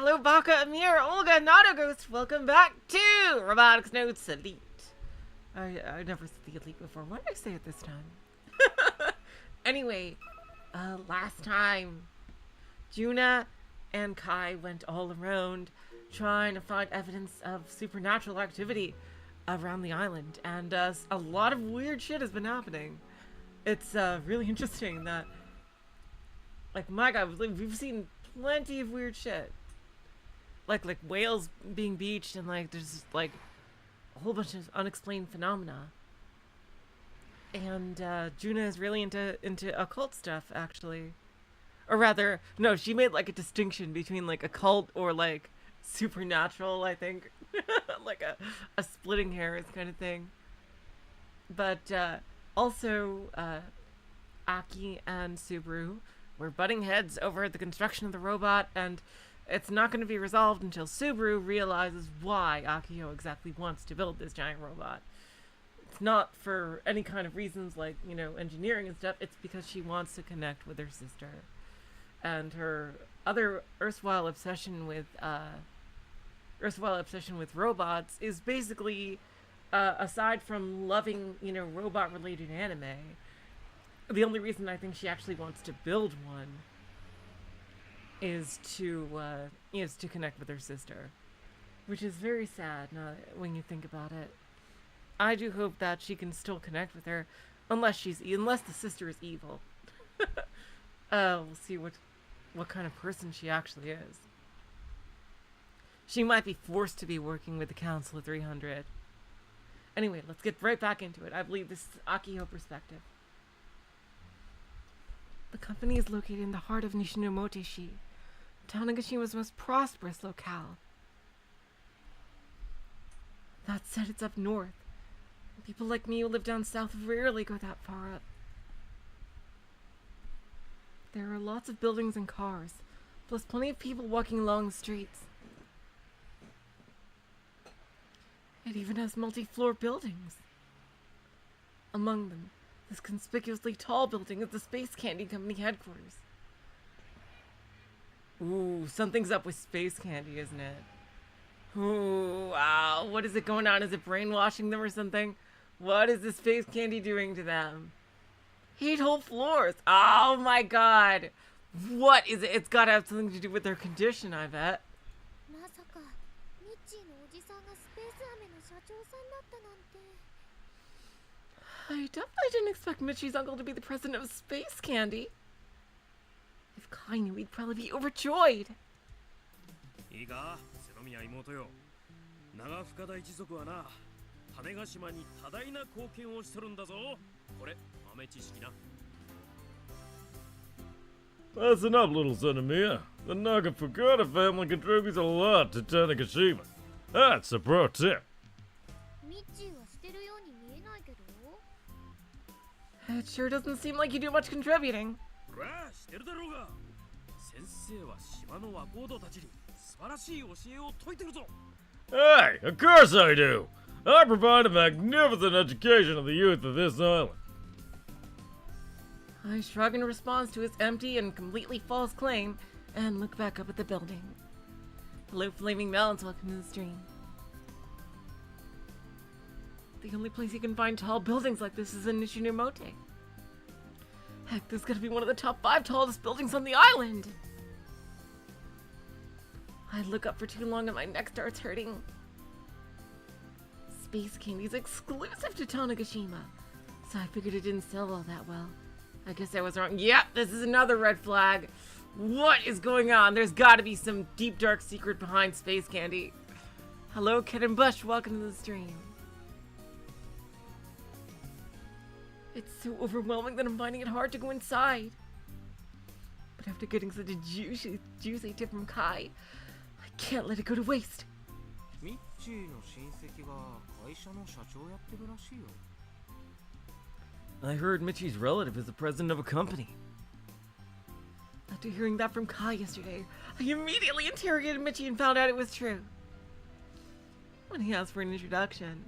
hello Baka, Amir, Olga, Nautoghost. Welcome back to Robotics Notes Elite. I never said the Elite before. Why did I say it this time? Anyway, last time, Juna and Kai went all around trying to find evidence of supernatural activity around the island, and a lot of weird shit has been happening. It's really interesting that, like, my God, we've seen plenty of weird shit. Like whales being beached, and like there's like a whole bunch of unexplained phenomena. And Juna is really into occult stuff, actually. Or rather, no, she made like a distinction between like occult or like supernatural, I think. Like a splitting hairs kind of thing. But also Aki and Subaru were butting heads over the construction of the robot, and it's not going to be resolved until Subaru realizes why Akiho exactly wants to build this giant robot. It's not for any kind of reasons like, you know, engineering and stuff. It's because she wants to connect with her sister. And her other erstwhile obsession with robots is basically, aside from loving, you know, robot-related anime, the only reason I think she actually wants to build one is to connect with her sister, which is very sad when you think about it. I do hope that she can still connect with her, unless the sister is evil. We'll see what kind of person she actually is. She might be forced to be working with the Council of 300. Anyway, let's get right back into it. I believe this is Akiho perspective. The company is located in the heart of Nishinomoteshi, Tanegashima's most prosperous locale. That said, it's up north. People like me who live down south rarely go that far up. There are lots of buildings and cars, plus plenty of people walking along the streets. It even has multi-floor buildings. Among them, this conspicuously tall building is the Space Candy Company headquarters. Ooh, something's up with Space Candy, isn't it? Ooh, wow, what is it going on? Is it brainwashing them or something? What is the Space Candy doing to them? 8 whole floors. Oh my God. What is it? It's gotta have something to do with their condition, I bet. I definitely didn't expect Michi's uncle to be the president of Space Candy. If Kai knew, he'd probably be overjoyed. Listen up, little Sanemiya. The Nagafukata family contributes a lot to Tanegashima. That's a pro tip. It sure doesn't seem like you do much contributing. Hey, of course I do! I provide a magnificent education of the youth of this island. I shrug in response to his empty and completely false claim, and look back up at the building. Hello, Flaming Melons, welcome to the stream. The only place you can find tall buildings like this is in Nishinomote. Heck, this is gonna be one of the top 5 tallest buildings on the island! I look up for too long and my neck starts hurting. Space Candy's exclusive to Tanegashima, so I figured it didn't sell all that well. I guess I was wrong. Yep, this is another red flag. What is going on? There's gotta be some deep dark secret behind Space Candy. Hello, Kid and Bush, welcome to the stream. It's so overwhelming that I'm finding it hard to go inside. But after getting such a juicy tip from Kai, I can't let it go to waste. I heard Michi's relative is the president of a company. After hearing that from Kai yesterday, I immediately interrogated Michi and found out it was true. When he asked for an introduction,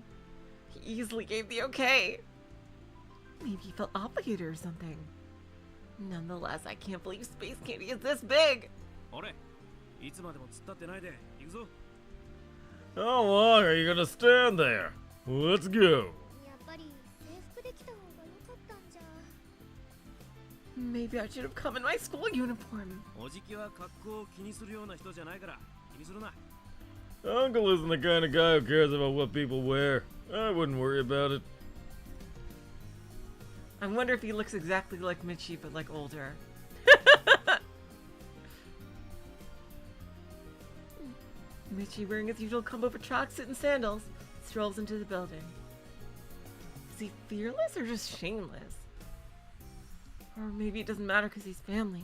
he easily gave the okay. Maybe he felt obligated or something. Nonetheless, I can't believe Space Candy is this big. いつまでも突っ立ってないで行くぞ。 How long are you gonna stand there? Let's go. やっぱり制服で来た方が良かったんじゃ。 Maybe I should have come in my school uniform. おじきは格好を気にするような人じゃないから気にするな。 Uncle isn't the kind of guy who cares about what people wear. I wouldn't worry about it. I wonder if he looks exactly like Michi, but like older. Michi, wearing his usual combo of a tracksuit and sandals, strolls into the building. Is he fearless or just shameless? Or maybe it doesn't matter because he's family.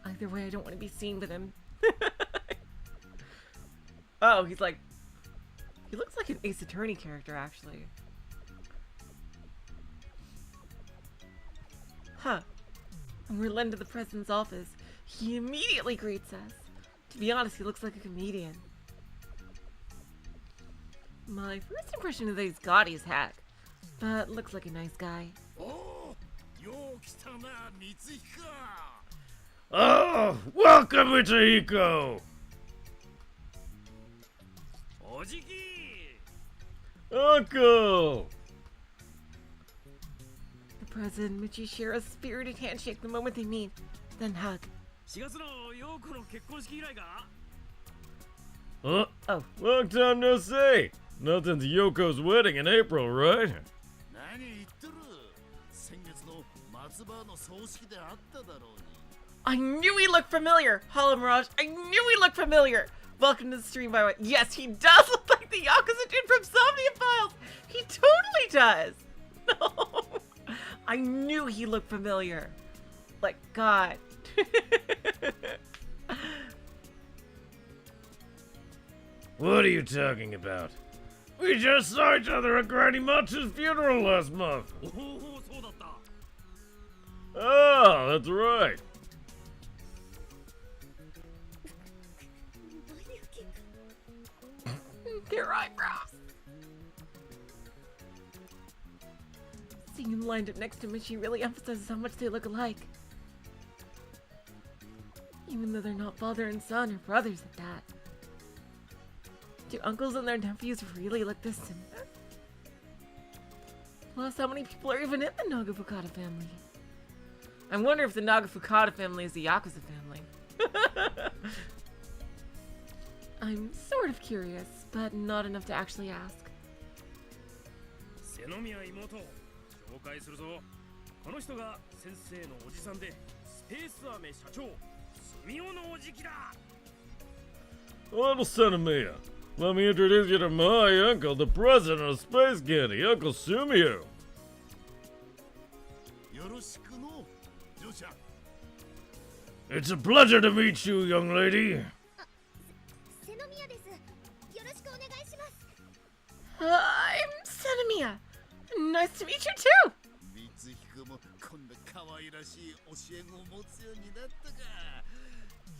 Either way, I don't want to be seen with him. Oh, he's like... He looks like an Ace Attorney character, actually. Huh. When we're led to the president's office, he immediately greets us. To be honest, he looks like a comedian. My first impression is that he's gaudy as heck, but looks like a nice guy. Oh, yo kitana Mitsuhiko. Oh, welcome, Mitsuhiko! Ojiki. Uncle! The president and Michi share a spirited handshake the moment they meet, then hug. 4月の陽子の結婚式以来か? Huh? Oh. Long time no see. Not since Yoko's wedding in April, right? 何言ってる。先月の松葉の葬式であっただろうに。 I knew he looked familiar! Hollow Mirage, I knew he looked familiar! Welcome to the stream, by the way. Yes, he does look like the Yakuza dude from Somnia Files! He totally does! No! I knew he looked familiar. Like, God. What are you talking about? We just saw each other at Granny Much's funeral last month. おお、そうだった。 Oh, that's right. Their eyebrows. Seeing him lined up next to Michi really emphasizes how much they look alike. Even though they're not father and son or brothers at that. Do uncles and their nephews really look this similar? Plus, how many people are even in the Nagafukata family? I wonder if the Nagafukata family is the Yakuza family. I'm sort of curious, but not enough to actually ask. 瀬宮妹、紹介するぞ。この人が先生のおじさんで、スペースアメ社長、住尾のおじきだ。 Little Senomiya, let me introduce you to my uncle, the president of Space Candy, Uncle Sumio. よろしくの、ジョちゃん。 It's a pleasure to meet you, young lady. 瀬宮です。よろしくお願いします。I'm Senomiya. Nice to meet you too. 光彦もこんな可愛らしい教え子を持つようになったか。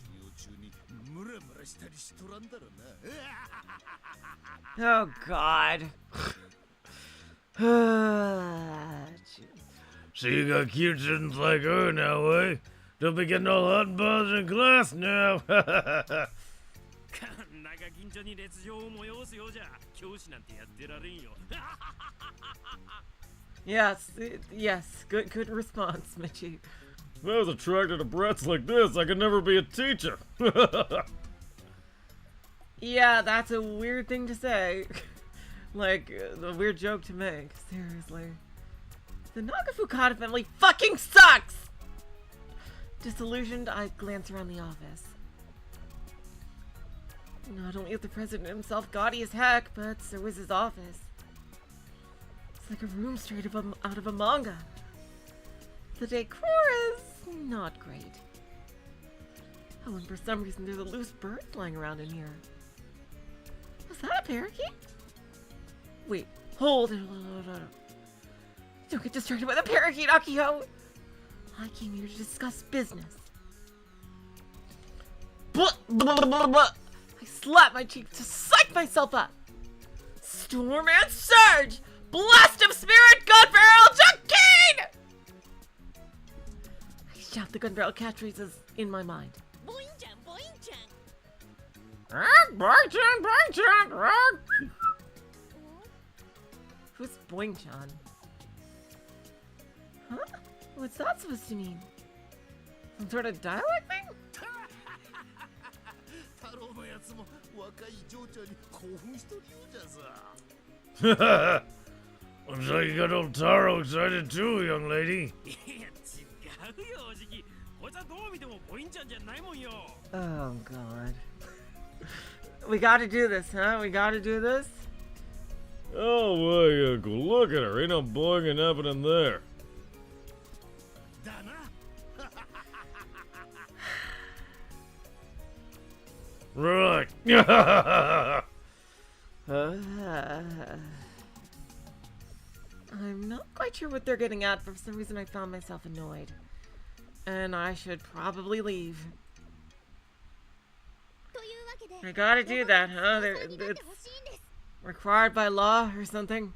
授業中にムラムラしたりしとらんだろうな。 Oh God. So you got cute students like her now, eh? Don't be getting all hot and bothered in class now. なんか近所に熱情を催すようじゃ、教師なんてやってられんよ。 Yes, yes. Good response, Michi. If I was attracted to brats like this, I could never be a teacher. Yeah, that's a weird thing to say. Like, a weird joke to make. Seriously. The Nagafukata family fucking sucks! Disillusioned, I glance around the office. Not only is the president himself gaudy as heck, but so is his office. It's like a room straight out of a manga. The decor is not great. Oh, and for some reason there's a loose bird flying around in here. Was that a parakeet? Wait, hold it. Don't get distracted by the parakeet, Akiho! I came here to discuss business. Blah, blah, blah, blah. I slapped my cheek to psych myself up. Storm and Surge! Blast of Spirit Gun Barrel Junkin! I shout the gun barrel catchphrases in my mind. Boing-chan! Who's Boing-chan? Huh? What's that supposed to mean? Some sort of dialect thing? 太郎のやつも若い嬢ちゃんに興奮しとるようじゃさ。 Looks like you got old Taro excited too, young lady. いや違うよおじき。こいつはどう見てもボインちゃんじゃないもんよ。 Oh, God. We gotta do this, huh? We gotta do this? Oh, why, Uncle, look at her. Ain't no boinging happening there. だな。 Right. I'm not quite sure what they're getting at. For some reason, I found myself annoyed. And I should probably leave. というわけで I gotta do that, huh? ロボットになって It's ほしいんです。 required by law or something.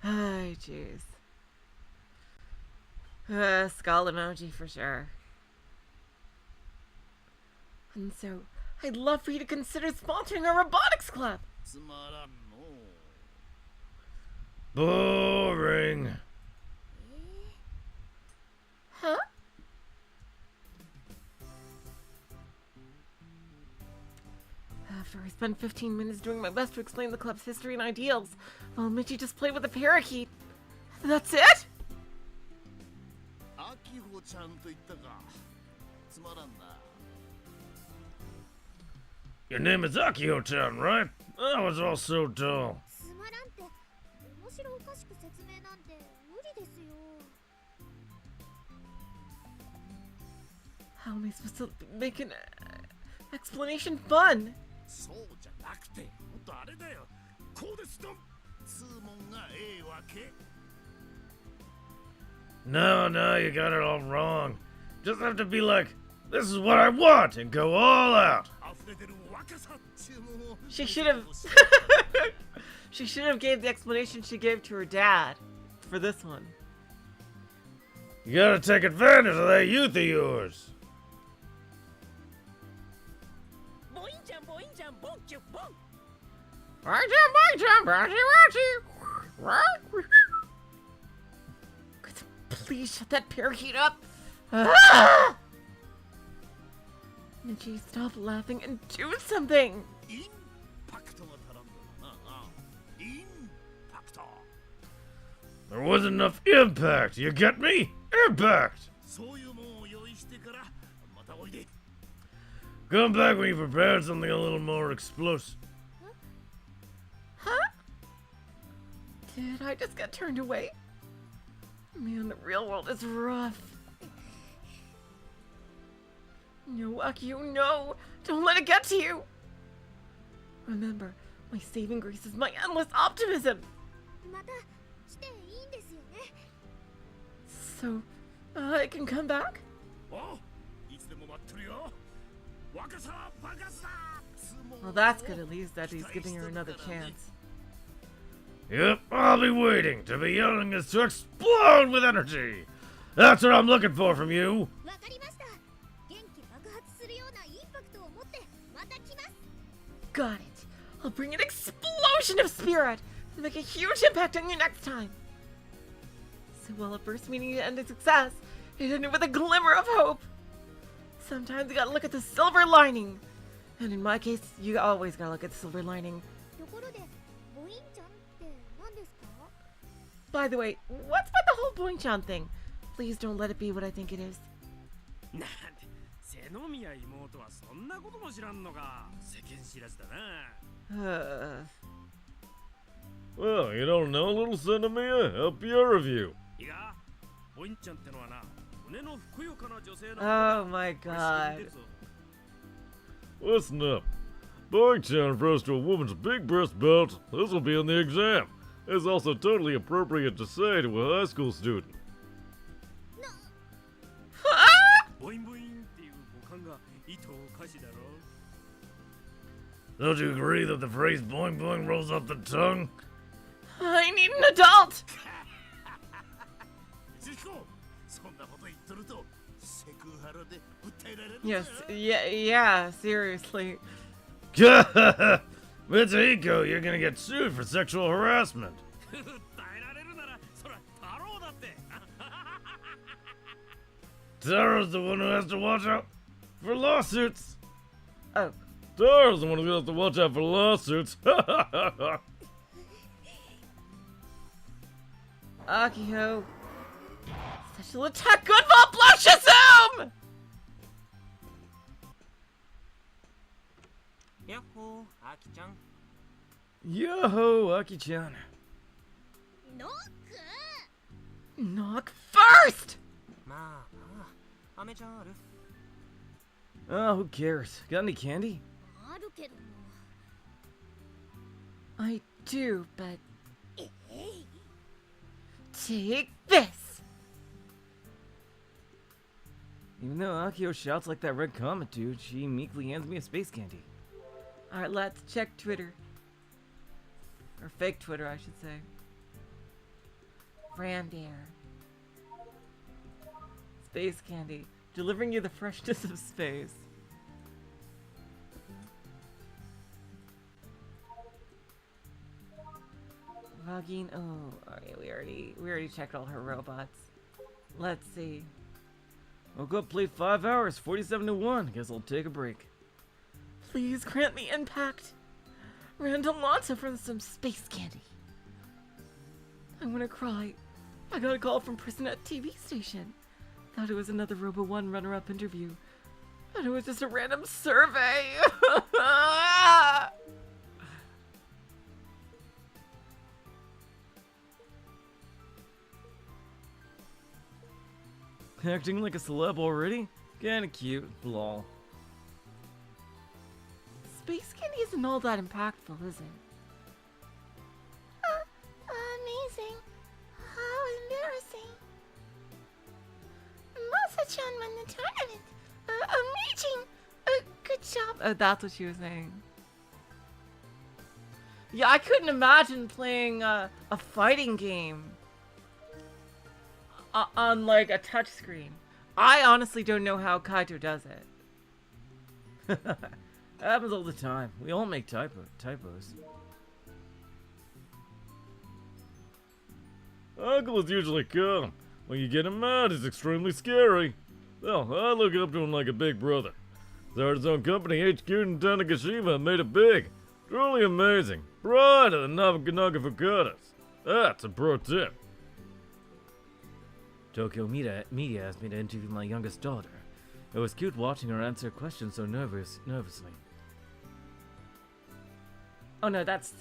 Ay, jeez. Skull emoji for sure. And so, I'd love for you to consider sponsoring our robotics club. つまらんの。 Boring. Huh? After I spend 15 minutes doing my best to explain the club's history and ideals, while Michi just played with a parakeet. That's it? アキホちゃんと言ったか。つまらんな。 Your name is Akiho-chan, right? That was all so dull. つまらんって面白おかしく説明なんて無理ですよ。 How am I supposed to make an explanation fun? そうじゃなくて、もっとあれだよ。こうですと。つもんがええわけ。 No, you got it all wrong. Just have to be like, this is what I want, and go all out. 溢れてる若さ。注文を。 She should have. She should have gave the explanation she gave to her dad for this one. You gotta take advantage of that youth of yours. ボインちゃんボインちゃんボンキュボン。 Please shut that parakeet up. Ah! Michi, stop laughing and do something. インパクトが足らんだろうな。インパクト。 There wasn't enough impact, you get me? Impact! そういうもんを用意してからまたおいで。 Come back when you prepared something a little more explosive. Huh? Did I just get turned away? Man, the real world is rough. No, Akiho, no! Don't let it get to you! Remember, my saving grace is my endless optimism! また来ていいんですよね。 So, I can come back? おいつでも待ってるよ。若さ爆発だ。 Well, that's good at least that he's giving her another chance. Yep, I'll be waiting. To be young is to explode with energy. That's what I'm looking for from you. わかりました。元気爆発するようなインパクトを持ってまた来ます。 Got it. I'll bring an explosion of spirit to make a huge impact on you next time. So while a first meeting ended success, it ended with a glimmer of hope. Sometimes you gotta look at the silver lining. And in my case, you always gotta look at the silver lining. ところでボインちゃんって何ですか？ By the way, what's with the whole Boing-chan thing? Please don't let it be what I think it is. なんて瀬宮妹はそんなことも知らんのか。世間知らずだな。 Well, you don't know, little Cinemia? Help your review. いいか、ボインちゃんってのはな、骨のふくよかな女性な Oh my これ知って god. るぞ。 Listen up. Boing-chan refers to a woman's big breast belt. This will be in the exam. It's also totally appropriate to say to a high school student. ボインボインっていう語感が糸おかしだろ。 Don't you agree that the phrase boing boing rolls off the tongue? I need an adult! ジコ、そんなこと言っとるとセクハラで訴えられるぞ。 Yes, yeah, seriously. Mitsuhiko, you're gonna get sued for sexual harassment. 耐えられるならそら太郎だって Taro's the one who has to watch out for lawsuits. Oh, Taro's the one who has to watch out for lawsuits. Akiho. Special attack good ball blow Shazam! やっほー、あきちゃん。 Yo-ho, Aki-chan. ノッ Knock first! まあまあ、飴ちゃんある Oh, who cares? Got any candy? クあるけども I do, but えい take this! Even though Akiho shouts like that red comet dude, she meekly hands me a space candy. Alright, let's check Twitter. Or fake Twitter, I should say. Randair. Space candy. Delivering you the freshness of space. Vagine. Oh, okay, we already checked all her robots. Let's see. Woke up, played 5 hours, 47 to 1. Guess I'll take a break. Please grant me impact. Randolanta from some space candy. I wanna cry. I got a call from person at TV station. Thought it was another Robo 1 runner-up interview. Thought it was just a random survey. Acting like a celeb already? Kinda cute, lol. Space candy isn't all that impactful, is it? Amazing. How embarrassing. Masa-chan won the tournament. Amazing. Good job. Oh, that's what she was saying. Yeah, I couldn't imagine playing a fighting game on like a touch screen. I honestly don't know how Kaito does it. Happens all the time. We all make typos. Uncle is usually calm. When you get him mad, it's extremely scary. Well, I look up to him like a big brother. Started his own company, HQ in Tanegashima, and made it big. Truly amazing. Pride of the Naga Fukadas. That's a pro tip. Tokyo Media asked me to interview my youngest daughter. It was cute watching her answer questions so nervously. Oh no, that's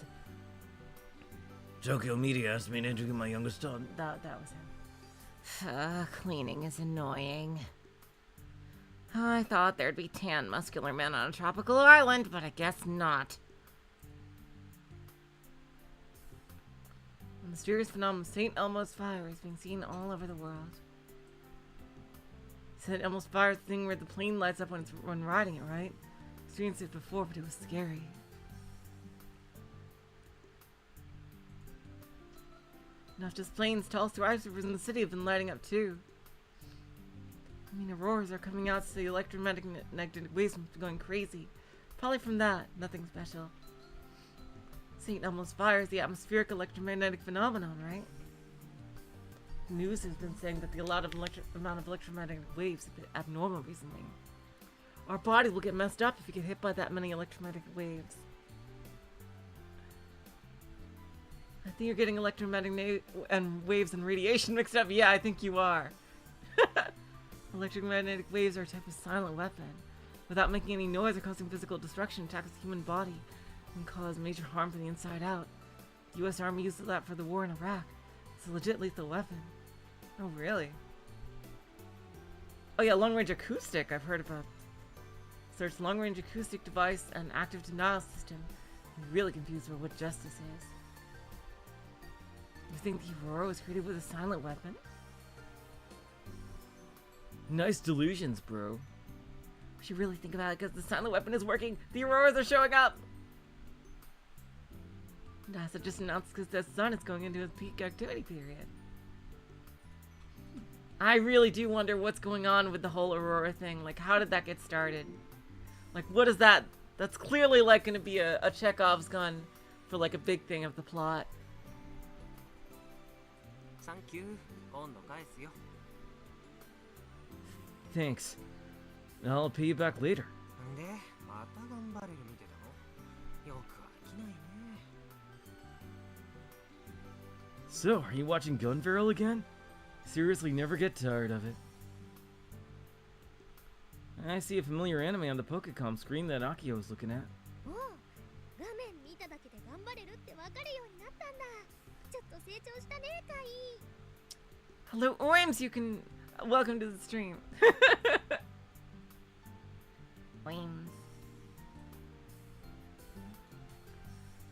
Tokyo Media asked me to interview my youngest daughter. that was him. Cleaning is annoying. I thought there'd be tan muscular men on a tropical island, but I guess not. The mysterious phenomenon St. Elmo's fire is being seen all over the world. St. Elmo's fire is the thing where the plane lights up when riding it, right? Experienced it before, but it was scary. Not just planes, tall skyscrapers in the city have been lighting up too. I mean, auroras are coming out, so the electromagnetic waves must be going crazy. Probably from that, nothing special. St. Elmo's fire is the atmospheric electromagnetic phenomenon, right? The news has been saying that the amount of electromagnetic waves have been abnormal recently. Our bodies will get messed up if you get hit by that many electromagnetic waves. I think you're getting electromagnetic and waves and radiation mixed up. Yeah, I think you are. Electromagnetic waves are a type of silent weapon. Without making any noise or causing physical destruction, attacks the human body and cause major harm from the inside out. The U.S. Army used that for the war in Iraq. It's a legit lethal weapon. Oh, really? Oh yeah, long-range acoustic I've heard about. Search long-range acoustic device and active denial system. I'm really confused about what justice is. You think the Aurora was created with a silent weapon? Nice delusions, bro. We should really think about it because the silent weapon is working. The Auroras are showing up. NASA just announced because the sun is going into its peak activity period. I really do wonder what's going on with the whole Aurora thing. Like, how did that get started? Like, what does that That's clearly like gonna be a Chekhov's gun for like a big thing of the plot. サンキュー今度返すよ Thanks. I'll pay you back later. んでまた頑張れるみてたのよく飽きないね So, are you watching Gun Barrel again? Seriously, never get tired of it. I see a familiar anime on the Pokecom screen that Akiho is looking at. おう画面見ただけで頑張れるってわかるようになったんだちょっと成長したねカイ Hello, Oims. You can welcome to the stream. Oims.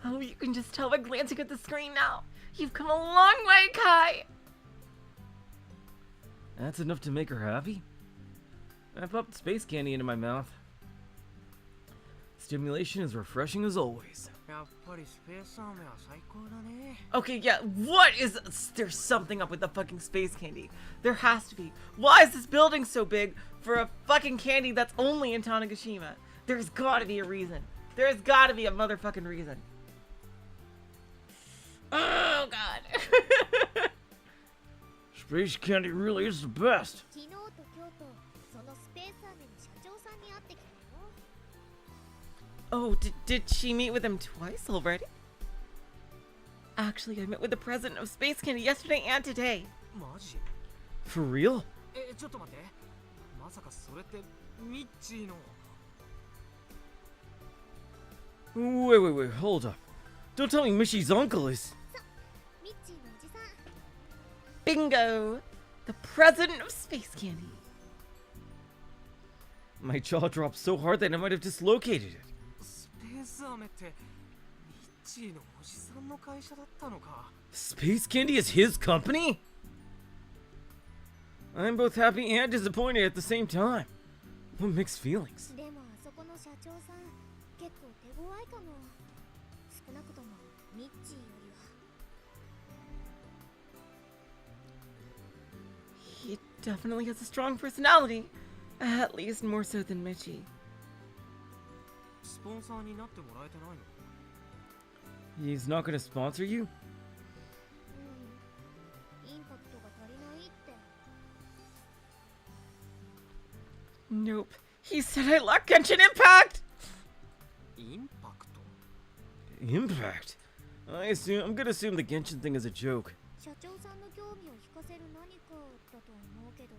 Oh, you can just tell by glancing at the screen now. You've come a long way, Kai. That's enough to make her happy? I popped space candy into my mouth. Stimulation is refreshing as always. やっぱりスペースアーメは最高だね Okay, yeah. What is? There's something up with the fucking space candy. There has to be. Why is this building so big for a fucking candy that's only in Tanegashima? There's gotta be a reason. There's gotta be a motherfucking reason. Oh god. Space candy really is the best. 昨日と今日とそのスペースアーメの社長さんに会ってきたよ Oh, did she meet with him twice already? Actually, I met with the president of Space Candy yesterday and today. マジ For real? ちょっと待ってまさかそれってミッチーの Wait, hold up. Don't tell me Mishy's uncle is... ミッチーのおじさん Bingo! The president of Space Candy. My jaw dropped so hard that I might have dislocated it. スペースアーメってミッチーのおじさんの会社だったのか Space candy is his company? I'm both happy and disappointed at the same time. What mixed feelings? でもあそこの社長さん結構手強いかも少なくともミッチーよりは He definitely has a strong personality. At least more so than Michi. スポンサーになってもらえてないの He's not gonna sponsor you? インパクトが足りないって Nope. He said I lack Genshin Impact! インパクト Impact? I'm gonna assume the Genshin thing is a joke. 社長さんの興味を引かせる何かだと思うけど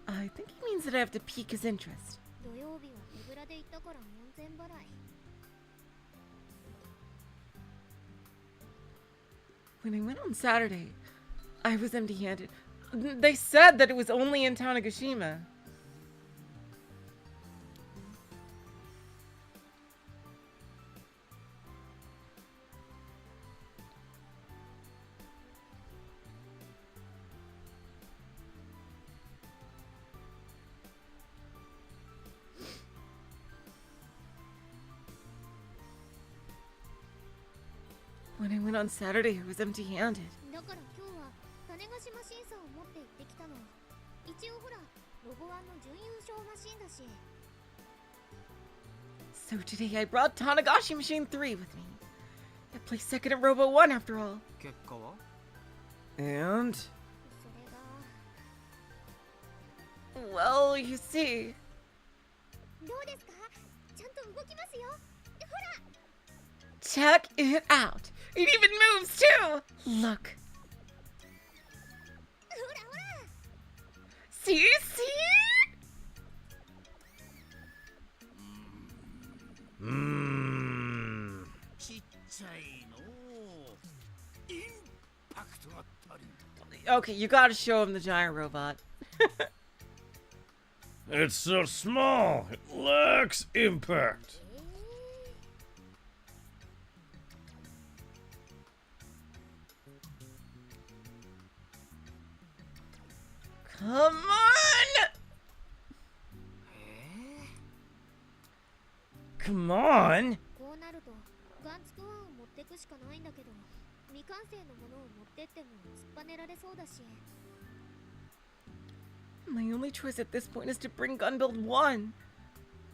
I think he means that I have to pique his interest. 土曜日は手ぶらで行ったから門前払い When I went on Saturday, I was empty-handed. They said that it was only in Tanegashima. When I went on Saturday, I was empty-handed. だから今日は種子島審査を持って行ってきたの一応ほらロボワンの準優勝マシンだし So today I brought Tanagashi Machine 3 with me. I placed second at Robo 1 after all. 結果は And? それが Well, you see. どうですかちゃんと動きますよほら Check it out. It even moves too. Look. ほらほら See? See? ちっちゃいのインパクトあったり Okay, you gotta show him the giant robot. It's so small. It lacks impact. Come on! Come on. こうなるとガンツクワンを持ってくしかないんだけど、未完成のものを持ってっても突っぱねられそうだし。 My only choice at this point is to bring Gunbuild 1.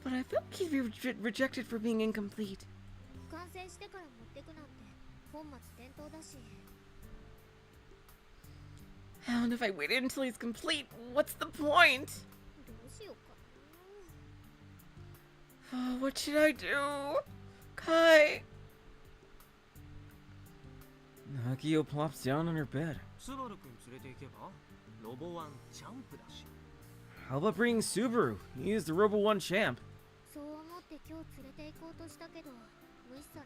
But I feel like he'd be rejected for being incomplete. 完成してから持ってくなんて本末転倒だし。 And if I waited until he's complete, what's the point? どうしようか Oh, what should I do? Kai. Akiho plops down on her bed. スバル君連れて行けばロボワンチャンプだし。 How about bringing Subaru? He's the Robo 1 champ. そう思って今日連れて行こうとしたけど無視され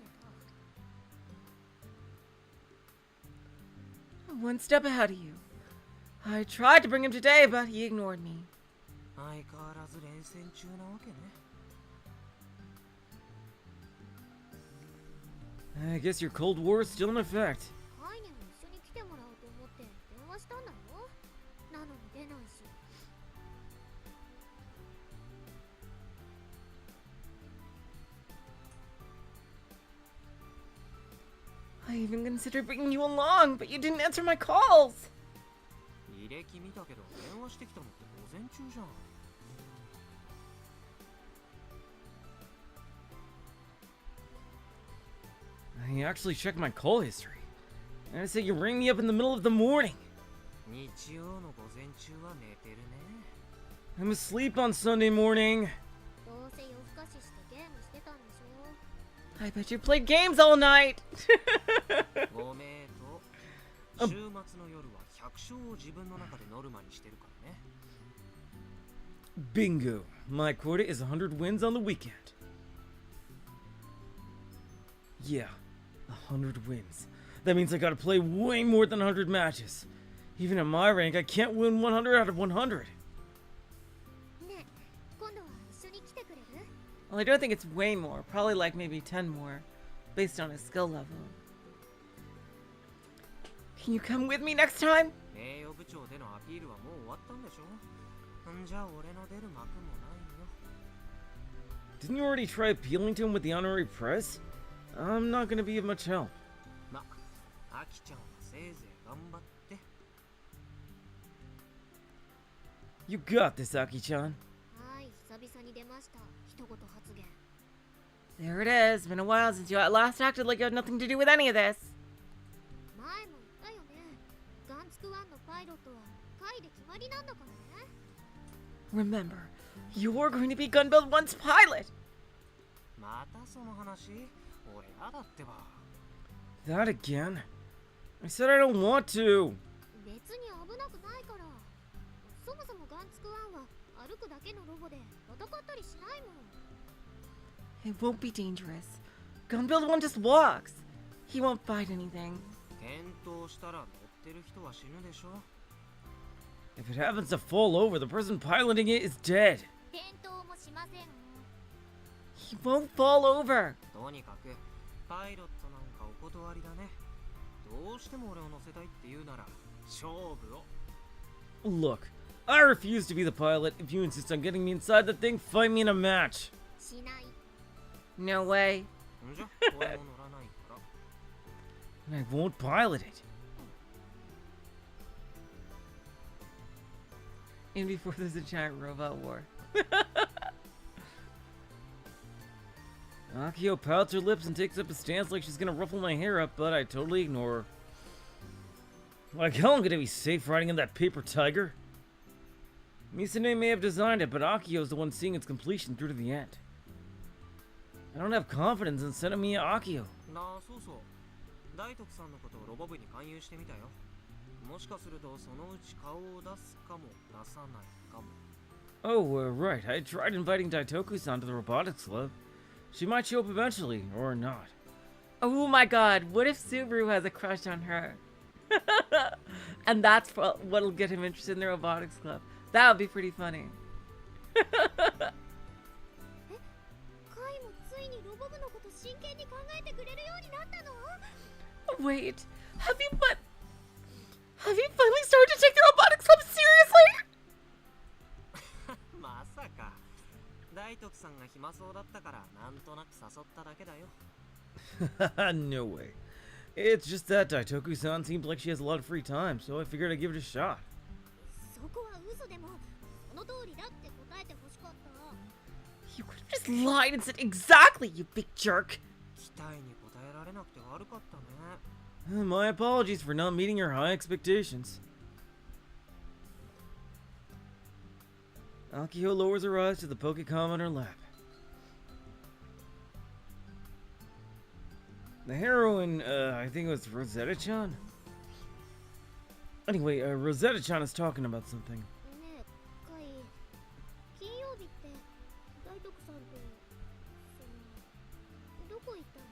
た。 One step ahead of you. I tried to bring him today, but he ignored me. 相変わらず連戦中なわけね。 I guess your Cold War is still in effect. カイにも一緒に来てもらおうと思って電話したんだろ。なのに出ないし。 I even considered bringing you along, but you didn't answer my calls. 履歴見たけど電話してきたのって午前中じゃん。 I actually checked my call history. And I said you rang me up in the middle of the morning. 日曜の午前中は寝てるね。 I'm asleep on Sunday morning. どうせ夜更かししてゲームしてたんでしょ。 I bet you played games all night. ごめんと。週末の夜は100勝を自分の中でノルマにしてるからね。 Bingo. My quota is 100 wins on the weekend. Yeah, 100 wins. That means I gotta play way more than 100 matches. Even at my rank, I can't win 100 out of 100. ねえ、今度は一緒に来てくれる？ Well, I don't think it's way more. Probably like maybe 10 more, based on his skill level. Can you come with me next time? 名誉部長でのアピールはもう終わったんでしょ？んじゃ俺の出る幕もないよ。 Didn't you already try appealing to him with the honorary press? I'm not gonna be of much help. ま、アキちゃんはせいぜい頑張って。 You got this, Aki-chan. はい、久々に出ました。一言発言。 There it is. Been a while since you at last acted like you had nothing to do with any of this. 前も言ったよね。ガンツクワンのパイロットはカイで決まりなんだからね。 Remember, you're going to be Gunbuild 1's pilot. またその話？俺やだってば。 That again? I said I don't want to. 別に危なくないから。そもそもガンツクワンは歩くだけのロボで戦ったりしないもん。 It won't be dangerous. Gunbuild 1 just walks. He won't fight anything. 転倒したら乗ってる人は死ぬでしょ？ If it happens to fall over, the person piloting it is dead. 転倒もしません。 He won't fall over. とにかくパイロットなんかお断りだね。どうしても俺を乗せたいって言うなら勝負を。 Look, I refuse to be the pilot. If you insist on getting me inside the thing, fight me in a match. しない。 No way. んじゃ俺も乗らないから。 And I won't pilot it. And before there's a giant robot war. Akiho pouts her lips and takes up a stance like she's gonna ruffle my hair up, but I totally ignore her. Like hell I'm gonna be safe riding in that paper tiger. Misune may have designed it, but Akiho's the one seeing its completion through to the end. I don't have confidence in sending me Akiho. なあ、そうそう。大徳さんのことをロボ部に勧誘してみたよ。もしかするとそのうち顔を出すかも出さないかも。 Oh, right. I tried inviting Daitoku-san to the Robotics Club. She might show up eventually, or not. Oh my god, what if Subaru has a crush on her? And that's what'll get him interested in the robotics club. That would be pretty funny. カイもついにロボ部のこと真剣に考えてくれるようになったの？ Wait, have you finally started to take the robotics club seriously? まさか。大徳さんが暇そうだったからなんとなく誘っただけだよ。No way. It's just that Daitoku-san seems like she has a lot of free time, so I figured I'd give it a shot. そこは嘘でもその通りだって答えてほしかった。 You could have just lied and said exactly, you big jerk. 期待に応えられなくて悪かったね。 My apologies for not meeting your high expectations. Akiho lowers her eyes to the Pokecom on her lap. The heroine, I think it was Rosetta-chan? Anyway, Rosetta-chan is talking about something. ねえ、カイ、金曜日って大徳さんとどこ行ったの？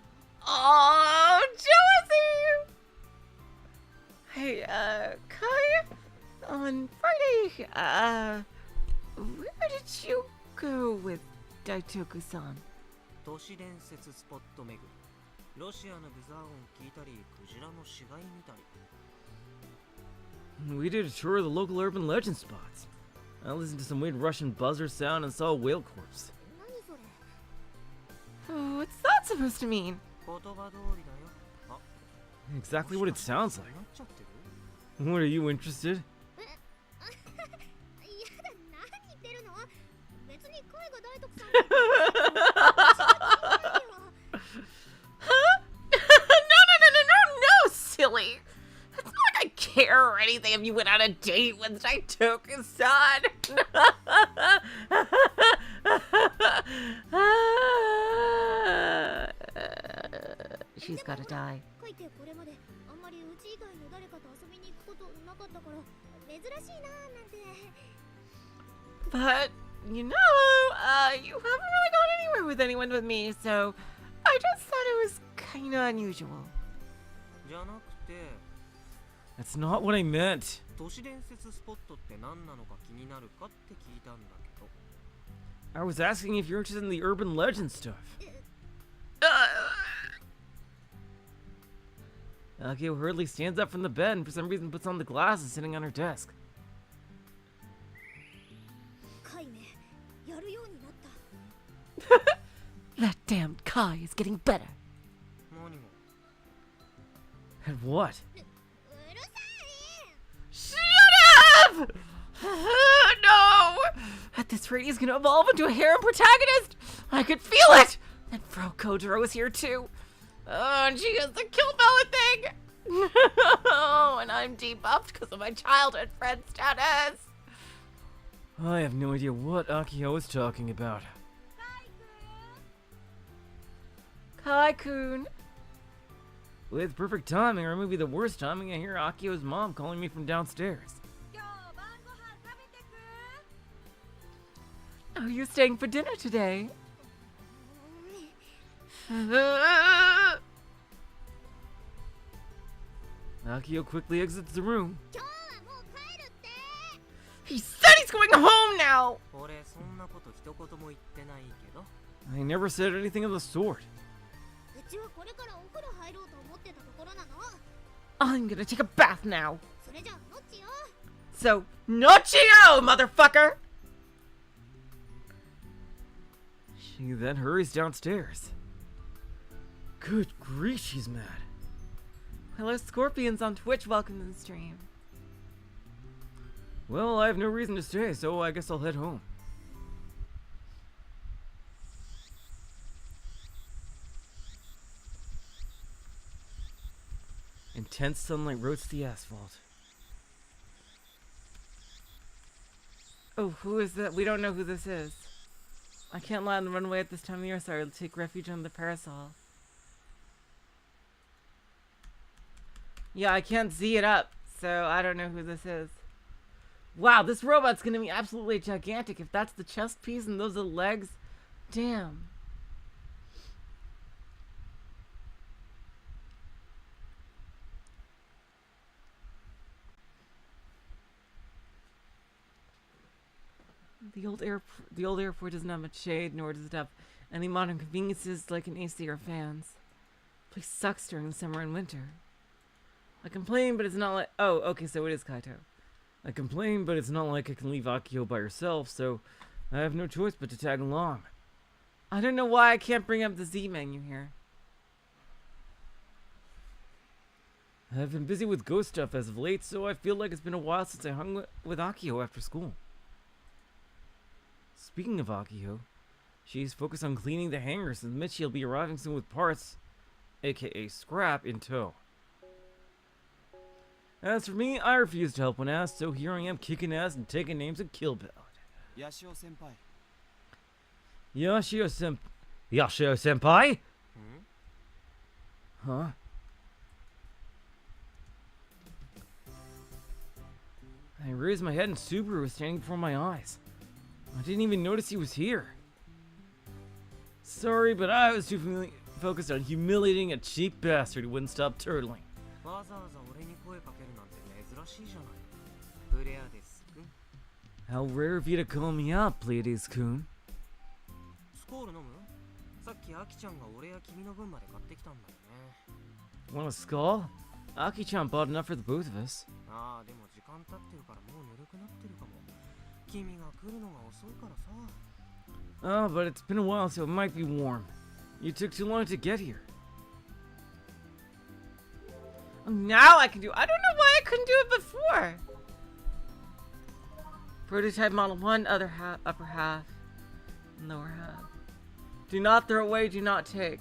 Oh, jealousy! Hey, Kai, on Friday, where did you go with Daitoku-san? 都市伝説スポット巡り。ロシアのブザー音聞いたり、クジラの死骸見たり。 We did a tour of the local urban legend spots. I listened to some weird Russian buzzer sound and saw a whale corpse. 何それ？ Oh, what's that supposed to mean? 言葉通りだよ。あ、 Exactly what it sounds なっ like. ちゃってる？ What, are you interested? やだ、何言ってるの？別にカイが大徳さんとNo, silly. It's not like I care or anything if you went on a date with Daitoku-san. She's gotta die. カイってこれまであんまりうち以外の誰かと遊びに行くことなかったから珍しいなーなんて。 But, you know, you haven't really gone anywhere with anyone with me, so I just thought it was kinda unusual. じゃなくて、 That's not what I meant. 都市伝説スポットって何なのか気になるかって聞いたんだけど。 I was asking if you're interested in the urban legend stuff. Akio hurriedly stands up from the bed and for some reason puts on the glasses sitting on her desk. カイめ、やるようになった。 That damned Kai is getting better. 何が？ At what? うるさい！ Shut up! No! At this rate, he's gonna evolve into a harem protagonist! I could feel it! And Fro Kojiro is here too. Oh, and she has the kill Bella thing! Oh, and I'm debuffed because of my childhood friend status. I have no idea what Akiho is talking about. Kai-kun. With perfect timing, or maybe the worst timing, I hear Akio's mom calling me from downstairs. Are you staying for dinner today? Akio quickly exits the room. 今日はもう帰るって。 He said he's going home now! 俺そんなこと一言も言ってないけど。 I never said anything of the sort. うちはこれからお風呂入ろうと思ってたところなの。 I'm gonna take a bath now. それじゃあノッチよ。 So, Nochio, motherfucker! She then hurries downstairs. Good grief, she's mad. Hello, Scorpions on Twitch. Welcome to the stream. Well, I have no reason to stay, so I guess I'll head home. Intense sunlight roasts the asphalt. Oh, who is that? We don't know who this is. I can't lie on the runway at this time of year, so I'll take refuge under the parasol. Yeah, I can't see it up, so I don't know who this is. Wow, this robot's gonna be absolutely gigantic. If that's the chest piece and those are the legs, damn. The old airport doesn't have much shade, nor does it have any modern conveniences like an AC or fans. The place sucks during the summer and winter. I complain, but it's not like... Oh, okay, so it is Kaito. I complain, but it's not like I can leave Akio by herself, so I have no choice but to tag along. I don't know why I can't bring up the Z menu here. I've been busy with ghost stuff as of late, so I feel like it's been a while since I hung with Akiho after school. Speaking of Akiho, she's focused on cleaning the hangar since Michi will be arriving soon with parts, aka scrap, in tow. As for me, I refuse to help when asked, so here I am kicking ass and taking names at Kill Bill. Yashio senpai. Yashio senpai? Huh? I raised my head and Subaru was standing before my eyes. I didn't even notice he was here. Sorry, but I was too focused on humiliating a cheap bastard who wouldn't stop turtling. How rare of you to call me out, Pleiades-kun. Want a skull? Aki-chan bought enough for the both of us. Oh, but it's been a while, so it might be warm. You took too long to get here. Now I can do. I don't know why I couldn't do it before. Prototype model 1, other half, upper half, lower half. Do not throw away, do not take.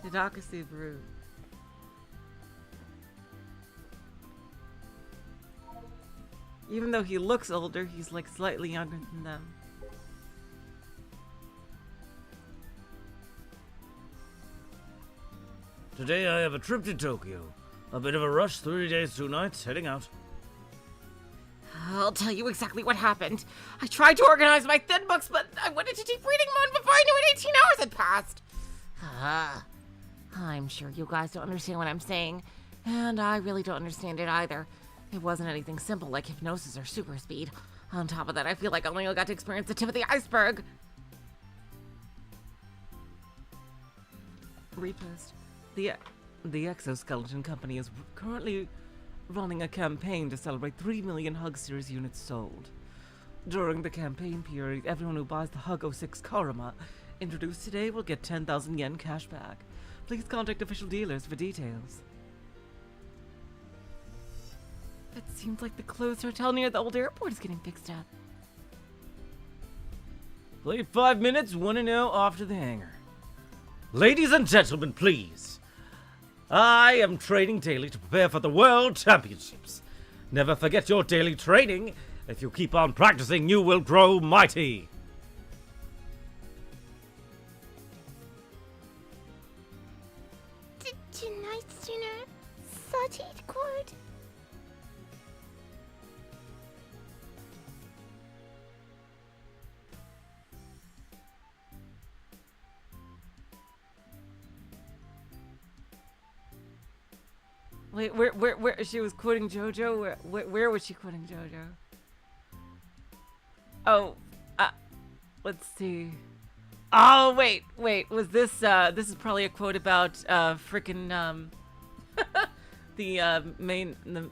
Hidaka Subaru. Even though he looks older, he's like slightly younger than them. Today I have a trip to Tokyo. A bit of a rush, 3 days, 2 nights, heading out. I'll tell you exactly what happened. I tried to organize my thin books, but I went into deep reading mode before I knew it 18 hours had passed. I'm sure you guys don't understand what I'm saying, and I really don't understand it either. It wasn't anything simple like hypnosis or super speed. On top of that, I feel like I only got to experience the tip of the iceberg. Repost. The Exoskeleton Company is currently running a campaign to celebrate 3 million Hugsters units sold. During the campaign period, everyone who buys the Hug 06 Karama introduced today will get 10,000 yen cash back. Please contact official dealers for details. It seems like the closed hotel near the old airport is getting fixed up. Wait 5 minutes, 1-0 off to the hangar. Ladies and gentlemen, please. I am training daily to prepare for the World Championships. Never forget your daily training. If you keep on practicing, you will grow mighty. Tonight's dinner, sauteed gourd. Wait, where she was quoting JoJo? Where was she quoting JoJo? Oh, let's see. Oh, wait, was this, this is probably a quote about, frickin', the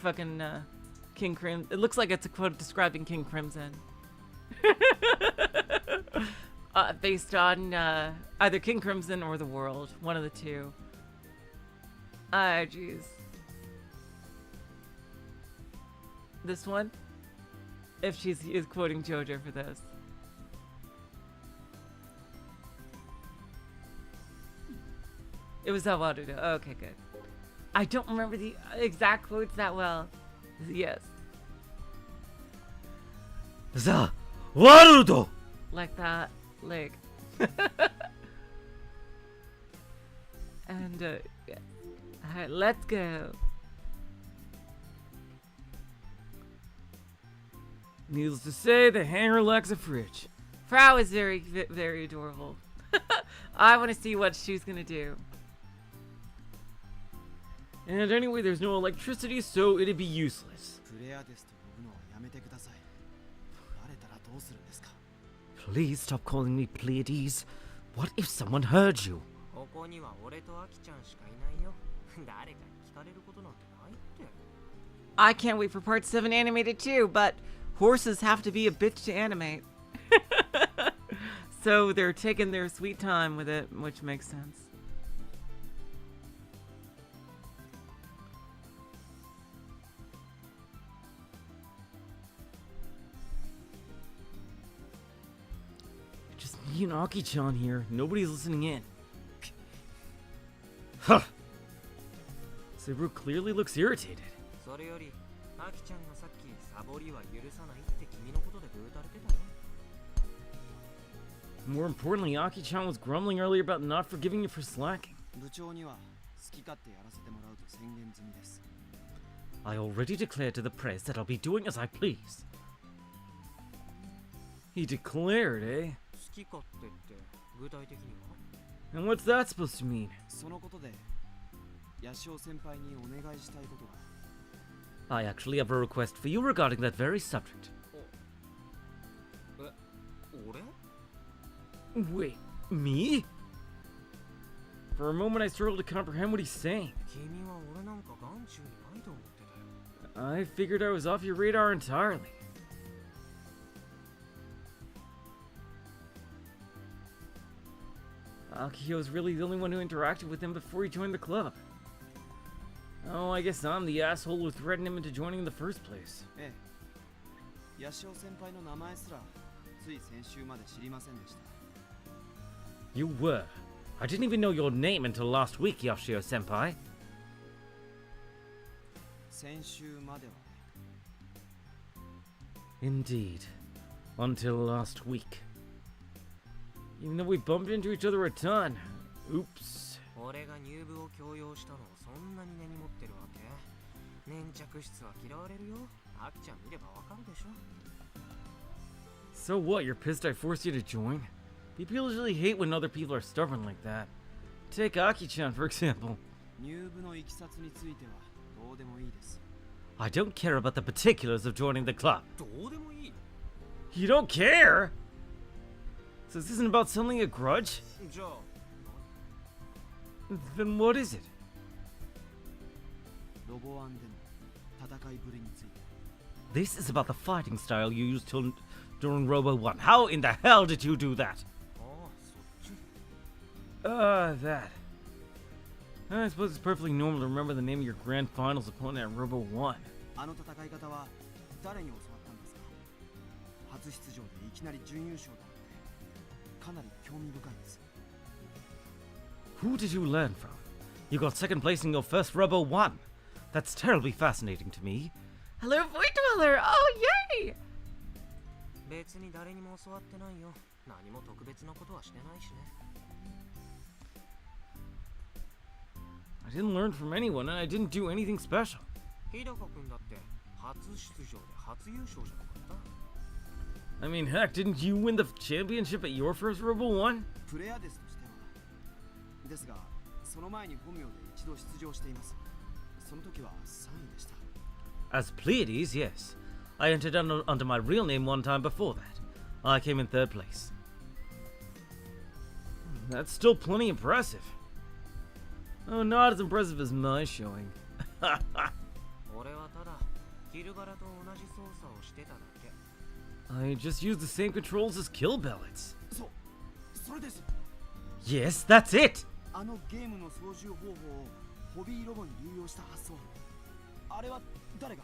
fucking, King Crimson. It looks like it's a quote describing King Crimson. Based on, either King Crimson or the world. One of the two. Ah, jeez. This one? If she's is quoting JoJo for this. It was Zawarudo. Okay, good. I don't remember the exact quotes that well. Yes. Zawarudo! Like that. Like. And, yeah. Alright, let's go. Needless to say, the hangar lacks a fridge. Frau is very, very adorable. I want to see what she's gonna do. And anyway, there's no electricity, so it'd be useless. Please stop calling me Pleiades. What if someone heard you? I can't wait for part 7 animated too, but horses have to be a bitch to animate. So they're taking their sweet time with it, which makes sense. Me and Aki-chan here. Nobody's listening in. Huh. Subaru clearly looks irritated. それよりアキちゃんがさっきサボりは許さないって君のことでブーたれてたね。 More importantly, Aki-chan was grumbling earlier about not forgiving you for slacking. 部長には好き勝手やらせてもらうと宣言済みです。 I already declared to the press that I'll be doing as I please. He declared, eh? 好き勝手って具体的には？ And what's that supposed to mean? そのことでヤシオ先輩にお願いしたいことが。 I actually have a request for you regarding that very subject. え、俺？ Wait, me? For a moment I struggled to comprehend what he's saying. 君は俺なんか眼中にないと思ってたよ。 I figured I was off your radar entirely. Akiho's really the only one who interacted with him before he joined the club. Oh, I guess I'm the asshole who threatened him into joining in the first place. ええ、ヤシオ先輩の名前すらつい先週まで知りませんでした。 You were. I didn't even know your name until last week, Yoshio senpai. 先週まではね。 Indeed. Until last week. Even though we bumped into each other a ton. Oops. 俺が入部を強要したのをそんなに根に持ってるわけ？粘着質は嫌われるよ。アキちゃん見ればわかるでしょ。 So what, you're pissed I forced you to join? People usually hate when other people are stubborn like that. Take Aki-chan, for example. 入部のいきさつについてはどうでもいいです。 I don't care about the particulars of joining the club. どうでもいい？ You don't care? So this isn't about settling a grudge? じゃあ Then what is it? ロボワンでの戦いぶりについて。 This is about the fighting style you used during Robo 1. How in the hell did you do that? ああ、そっち。 That. I suppose it's perfectly normal to remember the name of your grand finals opponent at Robo 1. あの戦い方は誰に教わったんですか？初出場でいきなり準優勝だってかなり興味深いです。 Who did you learn from? You got second place in your first Robo 1. That's terribly fascinating to me. Hello, Void Dweller! Oh, yay! 別に誰にも教わってないよ。何も特別なことはしてないしね。 I didn't learn from anyone and I didn't do anything special. 日高君だって初出場で初優勝じゃなかった？ I mean, heck, didn't you win the championship at your first Robo 1? プレイヤーですとしては。ですが、その前に本名で一度出場しています。その時は3位でした。 As Pleiades, yes. I entered under my real name one time before that. I came in third place. That's still plenty impressive. Oh, not as impressive as my showing. 俺はただキルバラと同じ操作をしてただけ。 I just used the same controls as kill pellets. それです。 Yes, that's it! あのゲームの操縦方法をホビーロボに流用した発想。あれは誰が？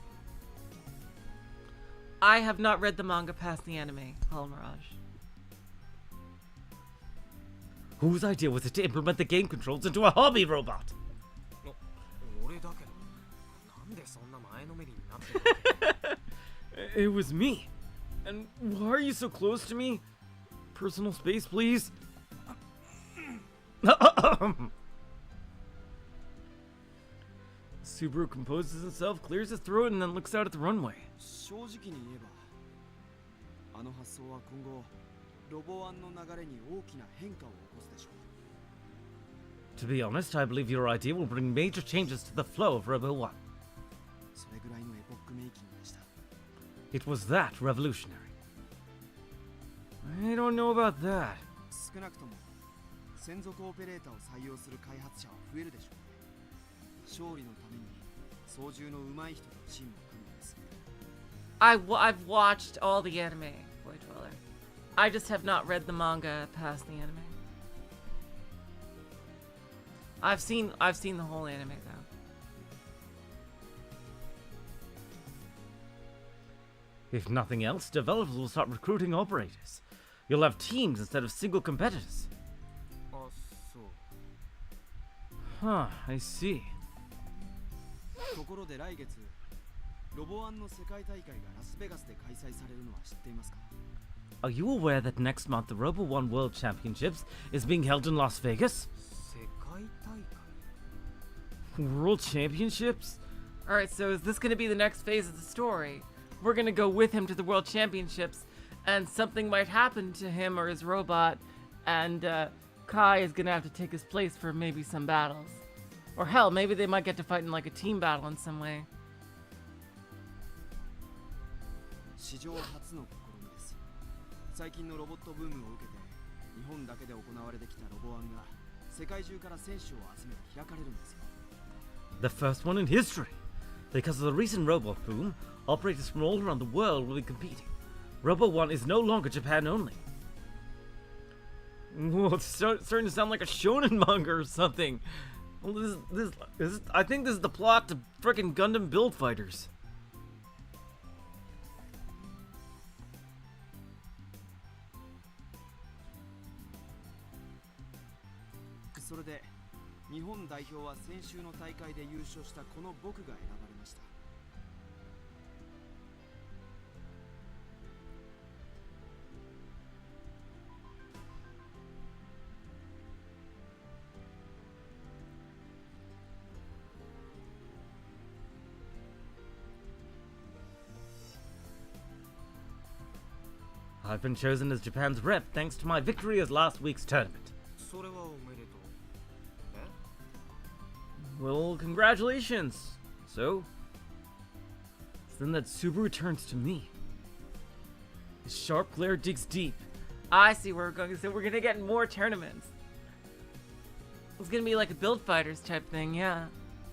I have not read the manga past the anime, Hollow Mirage. Whose idea was it to implement the game controls into a hobby robot? 俺だけど、なんでそんな前のめりになってるわけ？ It was me. And why are you so close to me? Personal space, please. Subaru composes himself, clears his throat, and then looks out at the runway. 正直に言えば、あの発想は今後ロボ1の流れに大きな変化を起こすでしょう。 To be honest, I believe your idea will bring major changes to the flow of Robo 1. それぐらいのエポックメイキングでした。 It was that revolutionary. I don't know about that. 少なくとも専属オペレーターを採用する開発者は増えるでしょうね。勝利のために操縦の上手い人とチームを組むんです。 I've watched all the anime, Void Dweller. I just have not read the manga past the anime. I've seen the whole anime though. If nothing else, developers will start recruiting operators. You'll have teams instead of single competitors. あ、そう。 Huh, I see. ところで来月ロボワンの世界大会がラスベガスで開催されるのは知っていますか？ Are you aware that next month the Robo One World Championships is being held in Las Vegas? 世界大会 World Championships? Alright, so is this gonna be the next phase of the story? We're gonna go with him to the World Championships, and something might happen to him or his robot, and Kai is gonna have to take his place for maybe some battles. Or hell, maybe they might get to fight in like a team battle in some way. 史上初の試みです。最近のロボットブームを受けて日本だけで行われてきたロボワンが世界中から選手を集めて開かれるんですよ。 The first one in history. Because of the recent robot boom, operators from all around the world will be competing. Robo One is no longer Japan only. Whoa, it's starting to sound like a shonen manga or something. Well, I think this is the plot to frickin' Gundam Build Fighters. それで日本代表は先週の大会で優勝したこの僕が選ばれました。 I've been chosen as Japan's rep thanks to my victory at last week's tournament. それはおめでとう。え Well, congratulations. So then that Subaru turns to me. His sharp glare digs deep. I see where we're going, so we're gonna get more tournaments. It's gonna be like a Build Fighters type thing, yeah.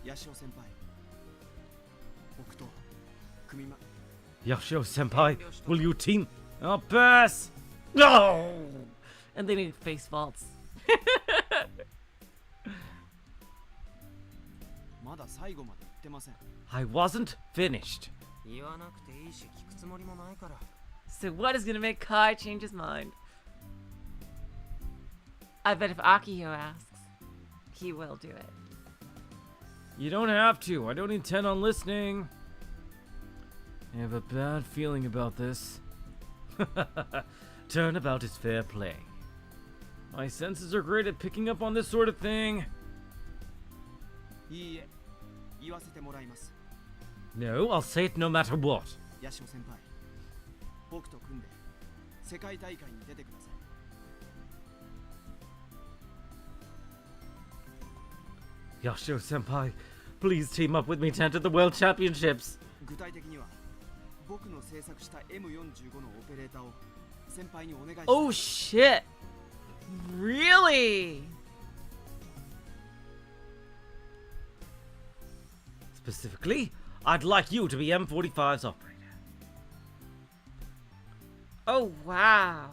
八潮先輩、僕と組ま Yashio Senpai, will you team? I'll pass! No! And they need face vaults. まだ最後まで行ってません。 I wasn't finished. 言わなくていいし聞くつもりもないから。 So what is gonna make Kai change his mind? I bet if Akiho asks, he will do it. You don't have to. I don't intend on listening. I have a bad feeling about this. Turnabout is fair play. My senses are great at picking up on this sort of thing. いいえ、言わせてもらいます。 No, I'll say it no matter what. 八潮先輩、僕と組んで世界大会に出てください。 Yashio Senpai, please team up with me to enter the World Championships. 具体的には僕の制作した M45 のオペレーターを先輩にお願いします。 Oh shit! Really? Specifically, I'd like you to be M45's operator. Oh wow.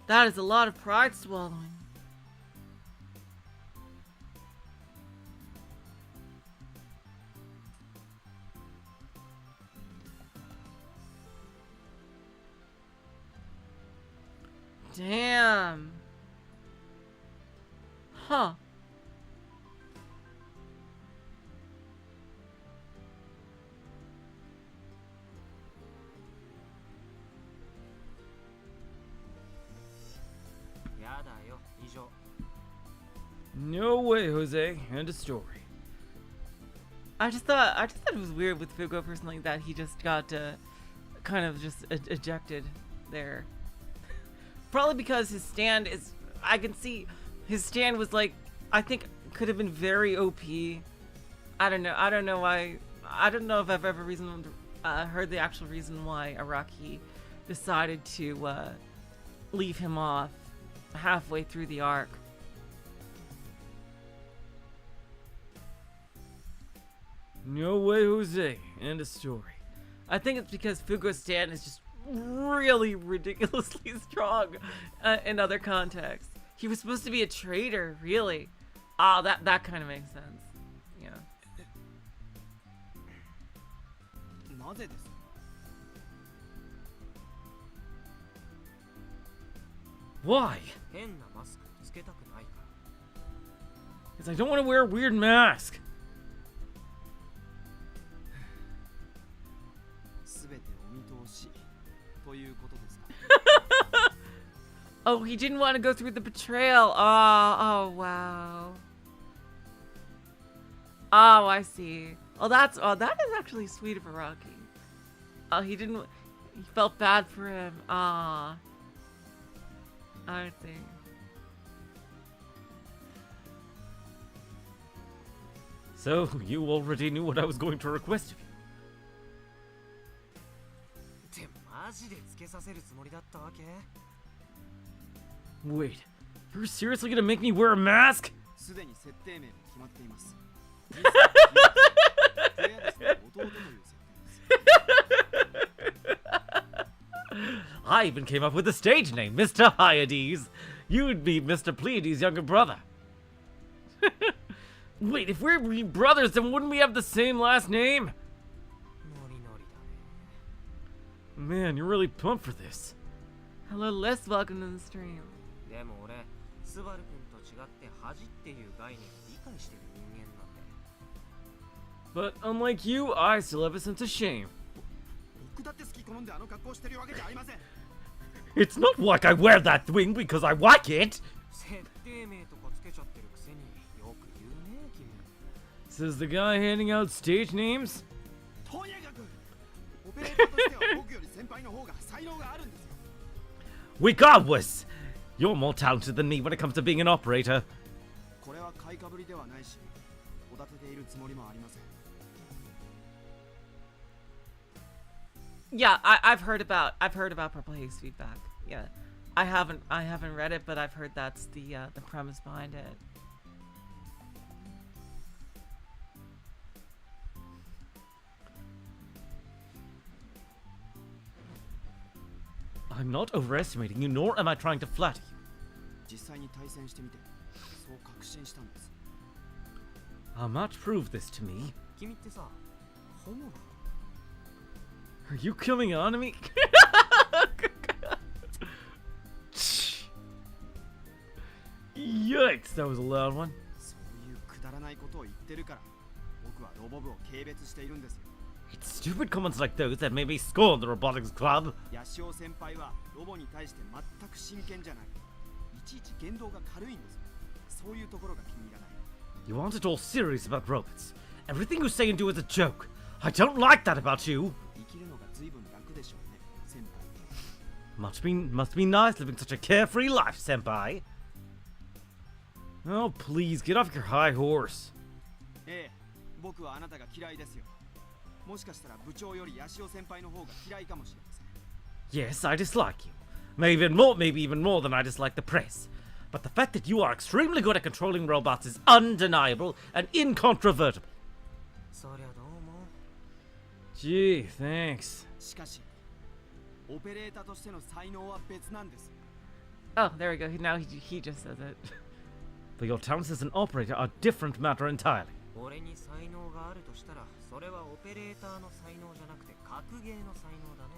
That is a lot of pride swallowing. Damn. Huh. No way, Jose. End of story. I just thought it was weird with Fugo personally that he just got kind of just ejected there. Probably because his stand is, I can see his stand was like, I think could have been very OP. I don't know why. I don't know if I've ever heard the actual reason why Araki decided to leave him off halfway through the arc. No way, Jose. End of story. I think it's because Fugo's stand is just really ridiculously strong in other contexts. He was supposed to be a traitor, really. Ah, that kind of makes sense. Yeah. なぜです？ Why? 変なマスクつけたくないから。 Because I don't want to wear a weird mask. すべてお見通しということですか。 Oh, he didn't want to go through the betrayal. Oh, wow. Oh, I see. Oh, that is actually sweet of Araki. Oh, he felt bad for him. Ah. I see. So, you already knew what I was going to request of you. ってマジでつけさせるつもりだったわけ？ Wait, you're seriously gonna make me wear a mask? すでに設定名も決まっています。I even came up with a stage name, Mr. Hyades. You'd be Mr. Pleiades' younger brother. Wait, if we're brothers, then wouldn't we have the same last name? ノリノリだね。 Man, you're really pumped for this. Hello, Liz. Welcome to the stream. でも俺、スバル君と違って恥っていう概念を理解してる人間なんで。 But unlike you, I still have a sense of shame. 僕だって好き好んであの格好してるわけじゃありません。 It's not like I wear that thing because I like it. 設定名とかつけちゃってるくせによく言うね、君。 Says the guy handing out stage names. とにかくオペレーターとしては僕より先輩の方が才能があるんですよ。 Regardless, you're more talented than me when it comes to being an operator. これは買いかぶりではないし、おだてているつもりもありません。 Yeah, I've heard about Purple Haze feedback. Yeah, I haven't read it, but I've heard that's the premise behind it. I'm not overestimating you, nor am I trying to flatter you. 実際に対戦してみて、そう確信したんです。 How much prove this to me? 君ってさ、ホモなの？ Are you coming on to me? Yikes, that was a loud one. そういうくだらないことを言ってるから、僕はロボ部を軽蔑しているんですよ。 It's stupid comments like those that made me scorn the robotics club. ヤシオ先輩はロボに対して全く真剣じゃない。いちいち言動が軽いんですよ。そういうところが気に入らない。 You aren't at all serious about robots. Everything you say and do is a joke. I don't like that about you. 生きるのが随分楽でしょうね、先輩。 Must be nice living such a carefree life, senpai. Oh, please, get off your high horse. ええ、僕はあなたが嫌いですよ。もしかしたら部長よりヤシオ先輩の方が嫌いかもしれません。 Yes, I dislike you. Maybe even more than I dislike the press. But the fact that you are extremely good at controlling robots is undeniable and incontrovertible. そりゃどうも。 Gee, thanks. しかし、オペレーターとしての才能は別なんです。 Oh, there we go. Now he just says it. But your talents as an operator are a different matter entirely. 俺に才能があるとしたら、それはオペレーターの才能じゃなくて格ゲーの才能だね。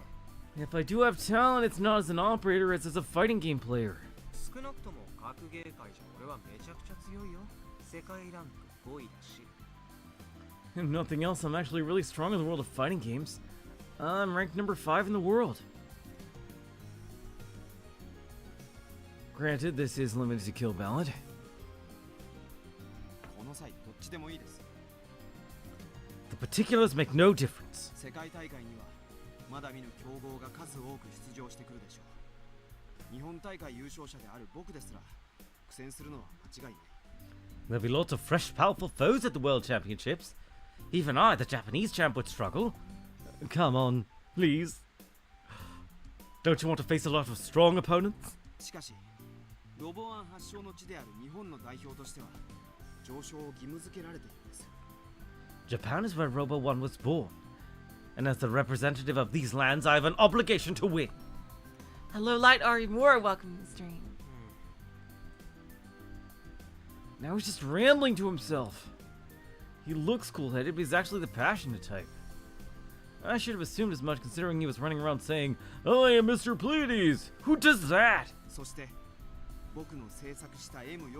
If I do have talent, it's not as an operator, it's as a fighting game player. 少なくとも格ゲー界じゃ俺はめちゃくちゃ強いよ。世界ランク5位だし。 If nothing else, I'm actually really strong in the world of fighting games. I'm ranked number 5 in the world. Granted, this is limited to kill ballot. この際、どっちでもいいです。 The particulars make no difference. 世界大会にはまだ見ぬ強豪が数多く出場してくるでしょう。日本大会優勝者である僕ですら苦戦するのは間違いない。 There'll be lots of fresh, powerful foes at the World Championships. Even I, the Japanese champ, would struggle. Come on, please. Don't you want to face a lot of strong opponents? しかし、ロボアン発祥の地である日本の代表としては上昇を義務付けられているんです。 Japan is where Robo One was born. And as the representative of these lands, I have an obligation to win. Hello, Light Ari Moore. Welcome to the stream. Now he's just rambling to himself. He looks cool-headed, but he's actually the passionate type. I should have assumed as much considering he was running around saying, I am Mr. Pleiades! Who does that? そして僕の製作した M45 と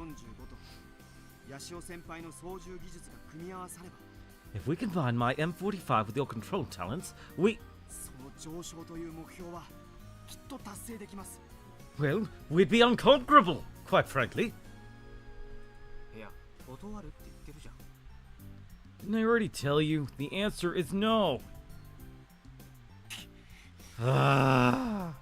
ヤシオ先輩の操縦技術が組み合わされば If we combine my M45 with your control talents, we... その上昇という目標はきっと達成できます。 Well, we'd be unconquerable, quite frankly. いや、断るって言ってるじゃん。 Didn't I already tell you? The answer is no. Ah.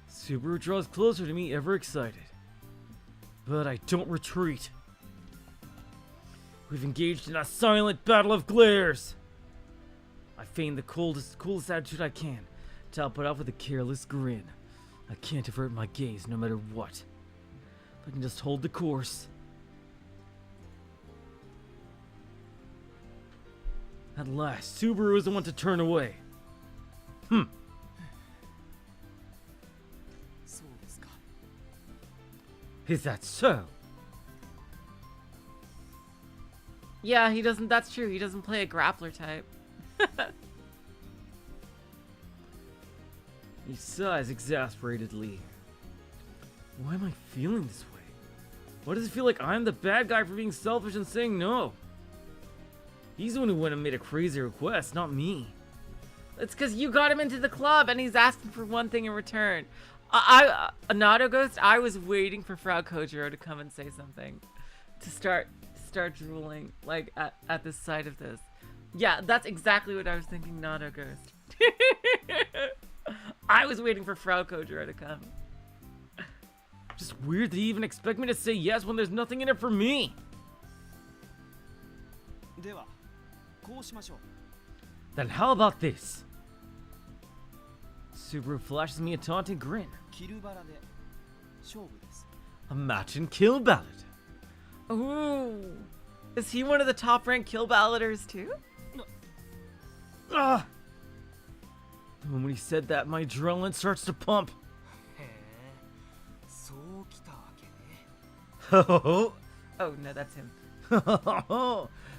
Subaru draws closer to me, ever excited. But I don't retreat. We've engaged in a silent battle of glares. I feign the coolest attitude I can, top it off with a careless grin. I can't avert my gaze no matter what. If I can just hold the course. At last, Subaru is the one to turn away. そうですか。 Is that so? Yeah, he doesn't. That's true. He doesn't play a grappler type. He sighs exasperatedly. Why am I feeling this way? Why does it feel like I'm the bad guy for being selfish and saying no? He's the one who went and made a crazy request, not me. It's because you got him into the club and he's asking for one thing in return. Nato Ghost, I was waiting for Frau Kojiro to come and say something. To start drooling, like, at the sight of this. Yeah, that's exactly what I was thinking, Nato Ghost. I was waiting for Frau Kojiro to come. Just weird that he even expect me to say yes when there's nothing in it for me. ではこうしましょう。 Then how about this? Subaru flashes me a taunting grin. キルバラで勝負です。 A match and kill ballad. Ooh. Is he one of the top ranked kill balladers too? Ah! The moment he said that, my adrenaline starts to pump. へえ、そうきたわけね。 Oh, Oh no, that's him.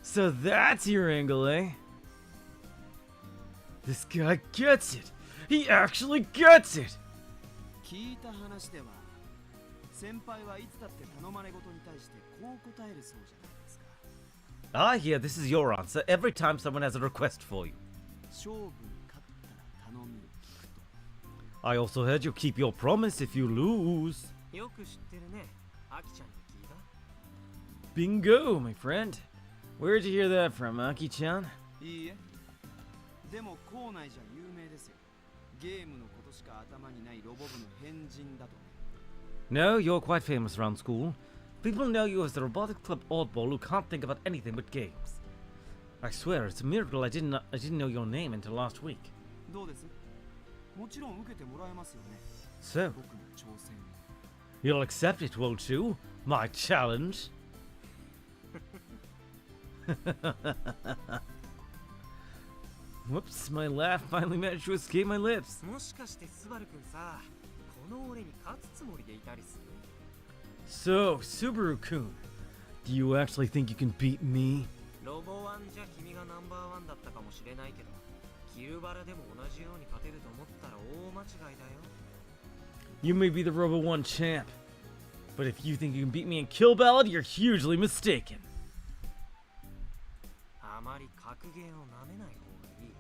so that's your angle, eh? This guy gets it. He actually gets it. 聞いた話では先輩はいつだって頼まれごとに対してこう答えるそうじゃないですか。 Ah, yeah, this is your answer every time someone has a request for you. 勝負に勝ったら頼みを聞くと。 I also heard you keep your promise if you lose. よく知ってるね。アキちゃんに聞いた？ Bingo, my friend. Where'd you hear that from, Aki-chan? いいえ。でも校内じゃ有名ですよ。ゲームのことしか頭にないロボ部の変人だとね。 No, you're quite famous around school. People know you as the Robotics Club oddball who can't think about anything but games. I swear, it's a miracle I didn't know your name until last week. どうです？もちろん受けてもらえますよね。 So, 僕の挑戦。 you'll accept it, won't you? My challenge? Whoops, my laugh finally managed to escape my lips. もしかしてスバルくんさ、この俺に勝つつもりでいたりする？ So, Subaru-kun, do you actually think you can beat me? ロボワンじゃ君がナンバーワンだったかもしれないけど、キルバラでも同じように勝てると思ったら大間違いだよ。 You may be the Robo 1 champ, but if you think you can beat me in Kill Ballad, you're hugely mistaken. あまり格ゲーをなめない方がいい。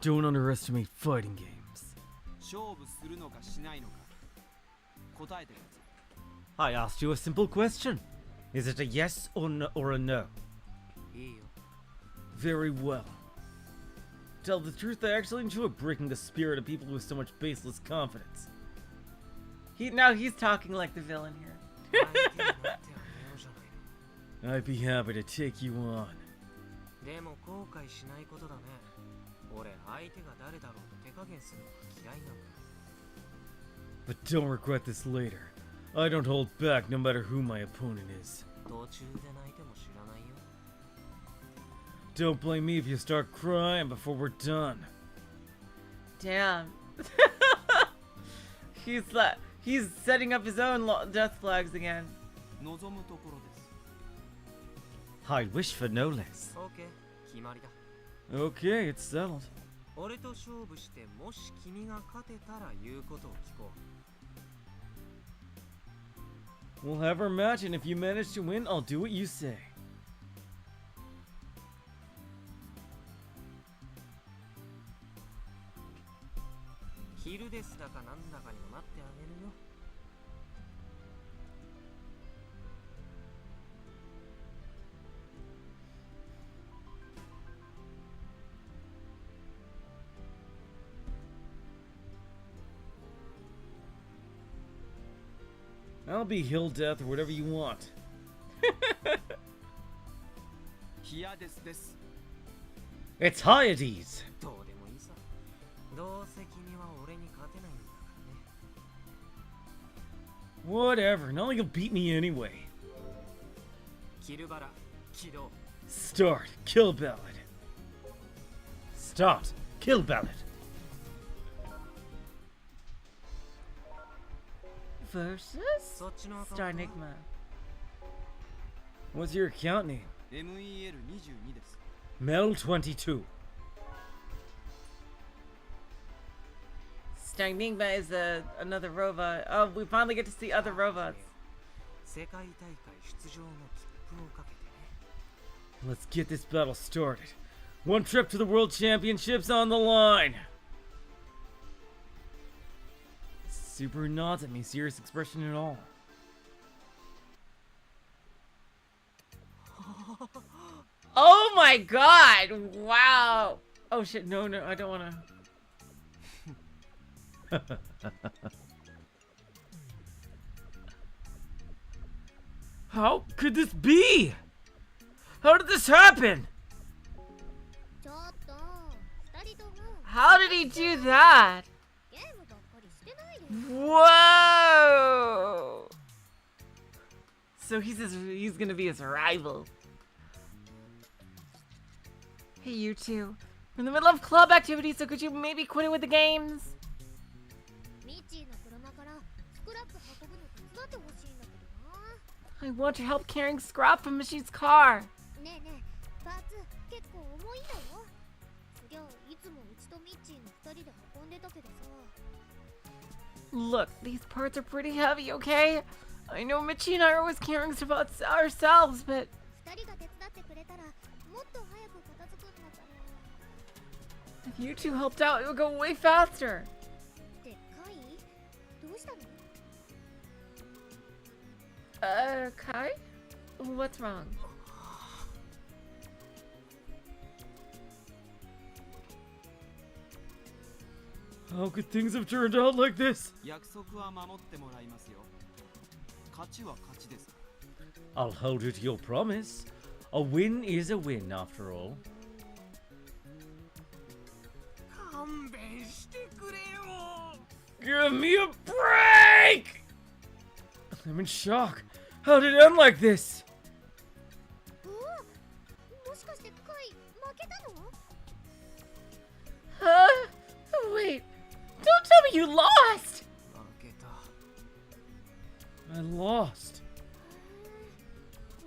Don't underestimate fighting games. 勝負するのかしないのか答えてください。 I asked you a simple question. Is it a yes or a no? いいよ。 Very well. To tell the truth, I actually enjoy breaking the spirit of people with so much baseless confidence. Now he's talking like the villain here. 相手になってあげようじゃないの。 I'd be happy to take you on. でも後悔しないことだね。俺相手が誰だろうと手加減するのが嫌いなんだ。 But don't regret this later. I don't hold back no matter who my opponent is. 途中で泣いても知らないよ。 Don't blame me if you start crying before we're done. Damn. He's setting up his own death flags again. 望むところです。 I'd wish for no less. OK、決まりだ。 Okay, it's settled. 俺と勝負してもし君が勝てたら言うことを聞こう。 We'll have our match, and if you manage to win, I'll do what you say. 昼ですだかなんだかにもなってあげるよ。 I'll be Hill Death or whatever you want. ヒヤデスです。 It's Hyades! どうでもいいさ。どうせ君は俺に勝てないんだからね。 Whatever, not like you'll beat me anyway. キルバラ起動。 Start, kill ballad. Start, kill ballad. Versus そっちのアカウント Star は Enigma. What's your account name? MEL22 です。 Mel22. Star Enigma is another robot. Oh, we finally get to see other robots. 世界大会出場の切符をかけてね。 Let's get this battle started. One trip to the World Championships on the line. Super nods at me, serious expression at all. Oh my god! Wow! Oh shit, no, I don't wanna. How could this be? How did this happen? ちょっと2人とも How did he do that? ゲームばっかりしてないで。 Whoa! So he's gonna be his rival. Hey, you two. We're in the middle of club activity, so could you maybe quit it with the games? ミッチーの車からスクラップ運ぶの手伝ってほしいんだけどな。 I want your help carrying scrap from Michi's car. ねえねえ、パーツ結構重いんだよ。そりゃいつもうちとミッチーの2人で運んでたけどさ。 Look, these parts are pretty heavy, okay? I know Michi and I are always carrying stuff ourselves, but 2人が手伝ってくれたらもっと早く片付くんだから。 if you two helped out, it would go way faster. でっかい？どうしたの？ Kai? What's wrong? How could things have turned out like this? 約束は守ってもらいますよ。勝ちは勝ちですから。 I'll hold you to your promise. A win is a win, after all. 勘弁してくれよ。 Give me a break! I'm in shock. How did it end like this? もしかしてカイ負けたの？ Wait. Don't tell me you lost! 負けた。 I lost.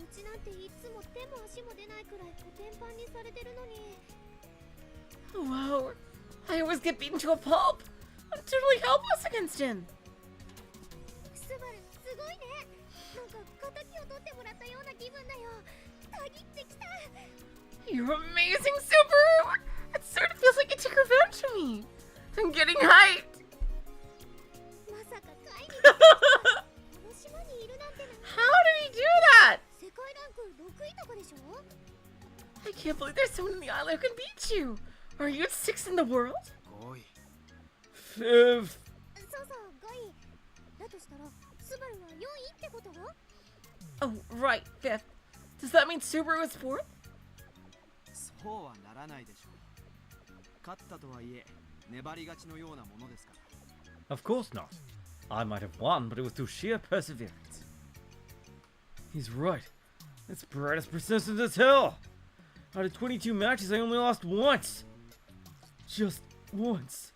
うちなんていつも手も足も出ないくらいコテンパンにされてるのに。 Wow. I always get beaten to a pulp. I'm totally helpless against him. スバルすごいね。なんか敵を取ってもらったような気分だよ。たぎってきた。 You're amazing, Subaru! It sort of feels like you took revenge on me. I'm getting hyped. まさかカイにこの島にいるなんてな。 How did he do that? 世界ランク6位とかでしょ？ I can't believe there's someone in the island who can beat you. Are you 6th in the world? 5位。 Fifth. そうそう5位。だとしたらスバルは4位ってこと？ Oh, right, 5th. Does that mean Subaru is 4th? そうはならないでしょう。勝ったとはいえ粘り勝ちのようなものですから。 Of course not. I might have won, but it was through sheer perseverance. He's right. It's bright as persistent as hell. Out of 22 matches, I only lost once. Just once.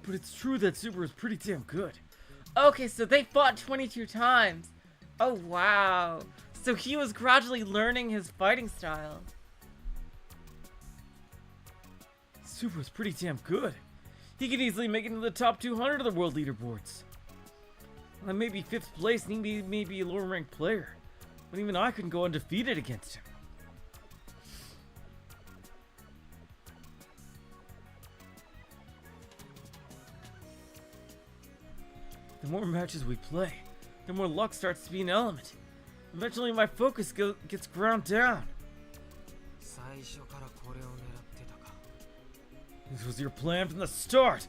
But it's true that Super is pretty damn good. Okay, so they fought 22 times. Oh, wow. So he was gradually learning his fighting style. Subaru's pretty damn good. He could easily make it into the top 200 of the world leaderboards. I may be 5th place and he may be a lower ranked player, but even I couldn't go undefeated against him. The more matches we play, the more luck starts to be an element. Eventually my focus gets ground down. 最初からこれを狙ってたか。 This was your plan from the start!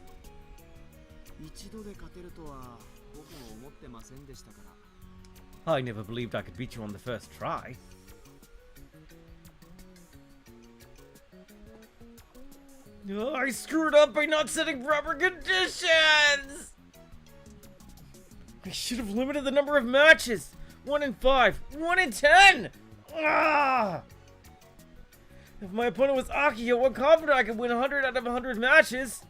一度で勝てるとは僕も思ってませんでしたから。 I never believed I could beat you on the first try. Oh, I screwed up by not setting proper conditions! I should have limited the number of matches! 1 in 5, 1 in 10! Ah! If my opponent was Akiho, I'm confident I could win 100 out of 100 matches!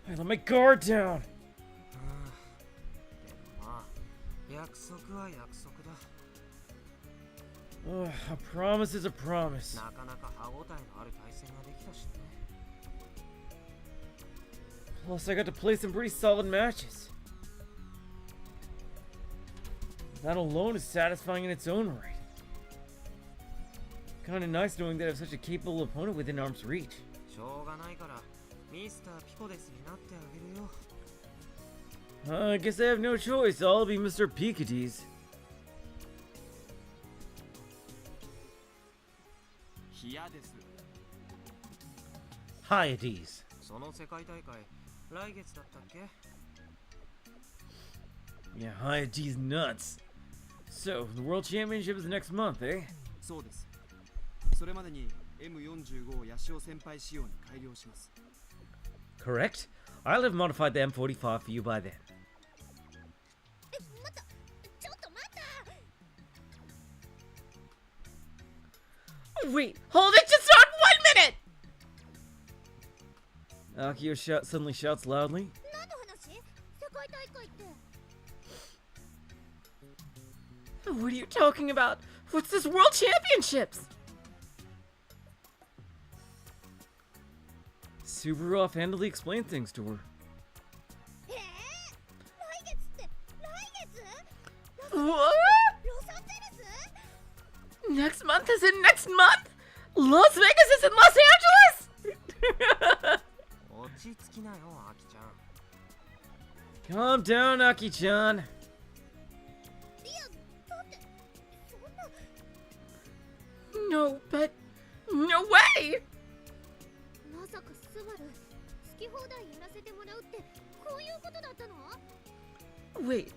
I let my guard down. でもまあ、約束は約束だ。 Ugh, a promise is a promise. なかなか歯応えのある対戦ができたしね。 Plus, I got to play some pretty solid matches. That alone is satisfying in its own right. Kinda nice knowing that I have such a capable opponent within arm's reach. しょうがないから、ミスターピコデスになってあげるよ。 I guess I have no choice. I'll be Mr. Pikadees. 嫌です。 Hyades. その世界大会、来月だったっけ？ Yeah, Hyades nuts. So, the World Championship is next month, eh? そうです。それまでに M45 をヤシオ先輩仕様に改良します。 Correct. I'll have modified the M45 for you by then. 待った、ちょっと待った。 Wait, hold it just on 1 minute! Akiho suddenly shouts loudly. 何の話？世界大会って。 What are you talking about? What's this World Championships? Subaru offhandedly explained things to her. 来月って来月？ What? ロサンゼルス？ Next month is in next month? Las Vegas is in Los Angeles? 落ち着きなよ、アキちゃん。 Calm down, Aki-chan. いや、だってそんな。 No, but no way! まさかスバル好き放題やらせてもらうってこういうことだったの？ Wait,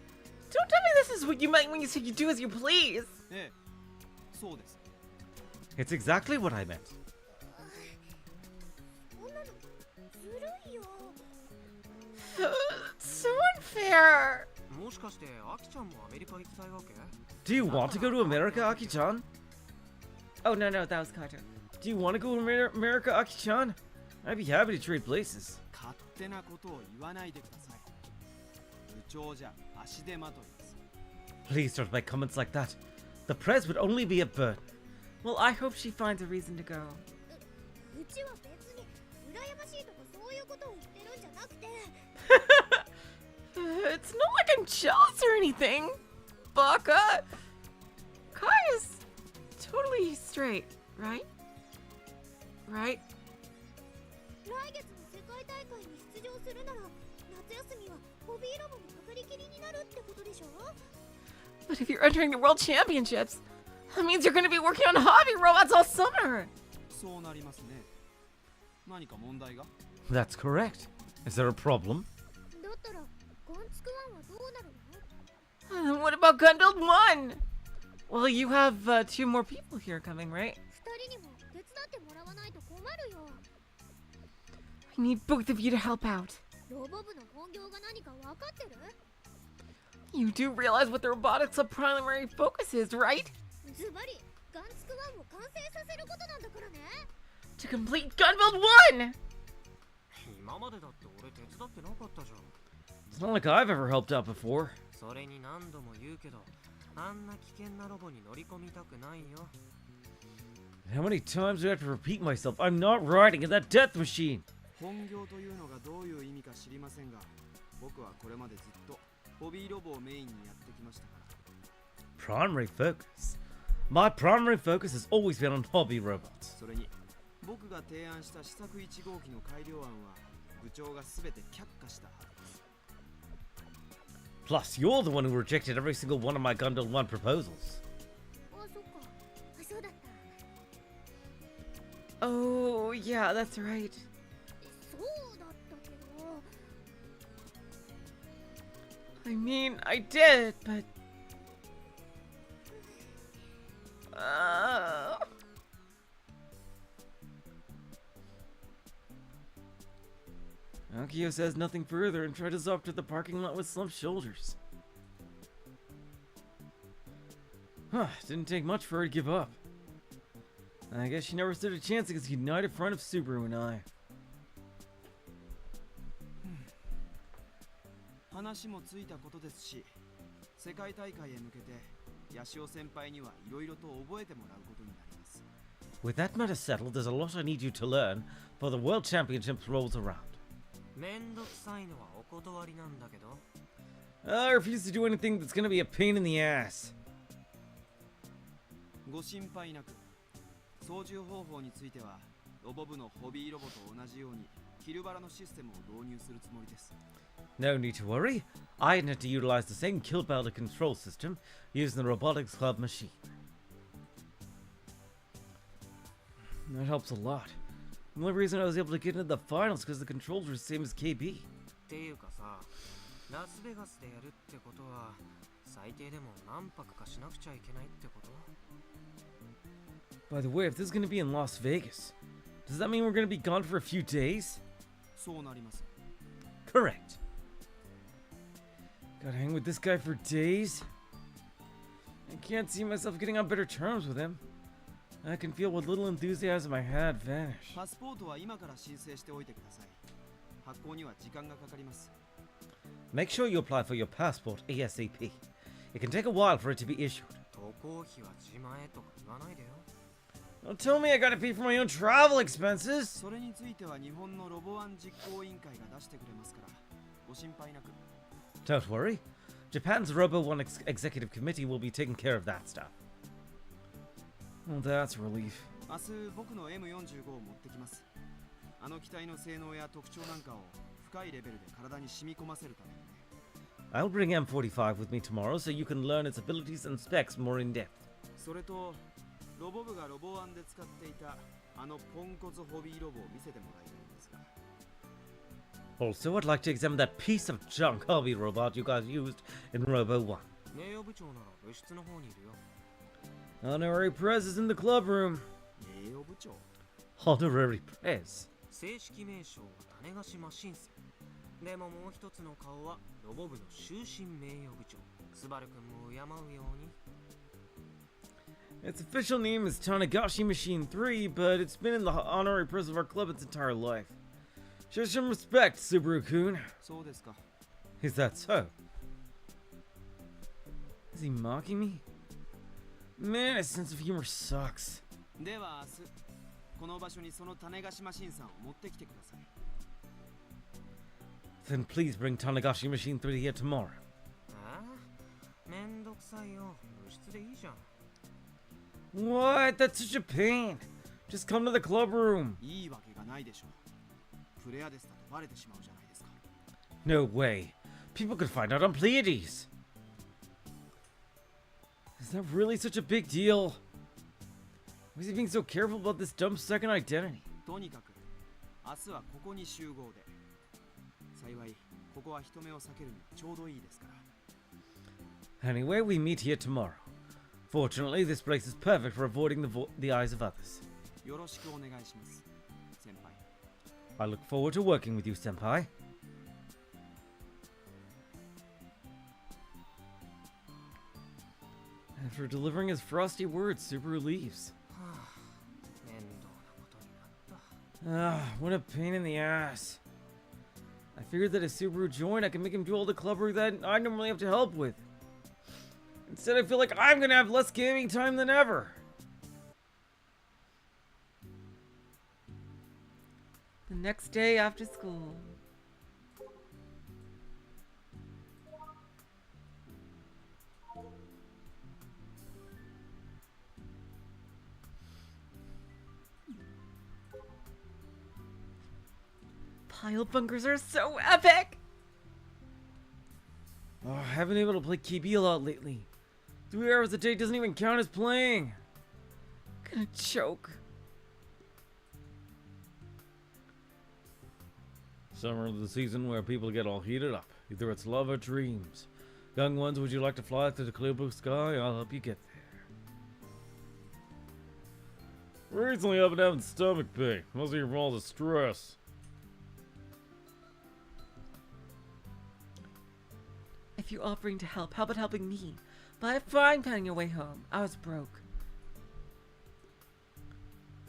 don't tell me this is what you meant when you said you do as you please. ええ、そうです。 It's exactly what I meant. そんなのずるいよ。 So unfair. もしかしてアキちゃんもアメリカ行きたいわけ？ Do you want to go to America, Aki-chan? Oh, no, that was Kato. Do you want to go to America, Aki-chan? I'd be happy to trade places. 勝手なことを言わないでください。部長じゃ足手まといです。 Please don't make comments like that. The press would only be a burden. Well, I hope she finds a reason to go. うちは別に羨ましいとかそういうことを言ってるんじゃなくて。It's not like I'm jealous or anything. Baka. Kai is totally straight, right? Right? 来月の世界大会に出場するなら夏休みはホビーラボにかかりきりになるってことでしょ？ But if you're entering the World Championships, that means you're going to be working on hobby robots all summer. そうなりますね。何か問題が？ That's correct. Is there a problem? だったらガンツクワンはどうなるの？ What about Gunbuild 1? Well, you have 2 more people here coming, right? 二人にも手伝ってもらわないと困るよ。 I need both of you to help out. ロボ部の本業が何か分かってる？ You do realize what the robotics of primary focus is, right? ズバリガンツクワンを完成させることなんだからね。 To complete Gunbuild 1! 今までだって俺手伝ってなかったじゃん。 It's not like I've ever helped out before. それに何度も言うけど、あんな危険なロボに乗り込みたくないよ。How many times do I have to repeat myself? I'm not riding in that death machine! 本業というのがどういう意味か知りませんが、僕はこれまでずっとホビーロボをメインにやってきましたから。 Primary focus? My primary focus has always been on hobby robots. それに僕が提案した試作1号機の改良案は部長が全て却下したはずです。 Plus, you're the one who rejected every single one of my Gundam 1 proposals. あ、そっか。そうだった。 Oh, yeah, that's right. そうだったけど。 I mean, I did, but... Akiho says nothing further and trudges off to the parking lot with slumped shoulders. Huh, didn't take much for her to give up. I guess she never stood a chance against the united front of Subaru and I. 話もついたことですし、世界大会へ向けてヤシオ先輩にはいろいろと覚えてもらうことになります。 With that matter settled, there's a lot I need you to learn before the World Championships rolls around. めんどくさいのはお断りなんだけど。I refuse to do anything that's gonna be a pain in the ass. ご心配なく、操縦方法についてはロボ部のホビーロボと同じようにキルバラのシステムを導入するつもりです。 No need to worry. I intend to utilize the same kill powder control system used in the Robotics Club machine. That helps a lot. The only reason I was able to get into the finals because the controls were the same as KB. っていうかさ、ラスベガスでやるってことは最低でも何泊かしなくちゃいけないってこと？ By the way, if this is going to be in Las Vegas, does that mean we're going to be gone for a few days? そうなります。 Correct. Gotta hang with this guy for days? I can't see myself getting on better terms with him. I can feel what little enthusiasm I had vanish. パスポートは今から申請しておいてください。発行には時間がかかります。 Make sure you apply for your passport ASAP. It can take a while for it to be issued. 渡航費は自前とか言わないでよ。 Don't tell me I gotta pay for my own travel expenses! それについては日本のロボワン実行委員会が出してくれますから、ご心配なく。 Don't worry. Japan's Robo One Executive Committee will be taking care of that stuff. Well, that's a relief. 明日僕の M45 を持ってきます。あの機体の性能や特徴なんかを深いレベルで体に染み込ませるためにね。 I'll bring M45 with me tomorrow so you can learn its abilities and specs more in depth. それと、ロボ部がロボワンで使っていたあのポンコツホビーロボを見せてもらいたいんですが。 Also, I'd like to examine that piece of junk hobby robot you guys used in Robo 1. 名誉部長なら部室の方にいるよ。 Honorary Prez is in the club room. 名誉部長。 Honorary Prez. 正式名称は種子島新生。でももう一つの顔はロボ部の終身名誉部長。スバル君も敬うように。 Its official name is Tanegashima Machine 3, but it's been in the honorary press of our club its entire life. Show some respect, Subaru-kun. そうですか。 Is that so? Is he mocking me? Man, his sense of humor sucks. では明日、この場所にその種子島新さんを持ってきてください。 Then please bring Tanegashima Machine 3 here tomorrow. ああ、めんどくさいよ。部室でいいじゃん。 What? That's such a pain. Just come to the club room. いいわけがないでしょう。プレアデスだとバレてしまうじゃないですか。 No way. People could find out on Pleiades. Is that really such a big deal? Why is he being so careful about this dumb second identity? とにかく、明日はここに集合で。幸い、ここは人目を避けるにはちょうどいいですから。 Anyway, we meet here tomorrow. Fortunately, this place is perfect for avoiding the eyes of others. よろしくお願いします、先輩。 I look forward to working with you, Senpai. After delivering his frosty words, Subaru leaves. 面倒なことになった。 Ah, what a pain in the ass. I figured that if Subaru joined, I could make him do all the club work that I normally have to help with. Instead, I feel like I'm gonna have less gaming time than ever. next day after school. Pile bunkers are so epic! Oh, I haven't been able to play KB a lot lately. 3 hours a day doesn't even count as playing. I'm gonna choke. Summer of the season where people get all heated up. Either it's love or dreams. Young ones, would you like to fly through the clear blue sky? I'll help you get there. Recently I've been having stomach pain, mostly from all the stress. If you're offering to help, how about helping me? Buy a frying pan on your way home. I was broke.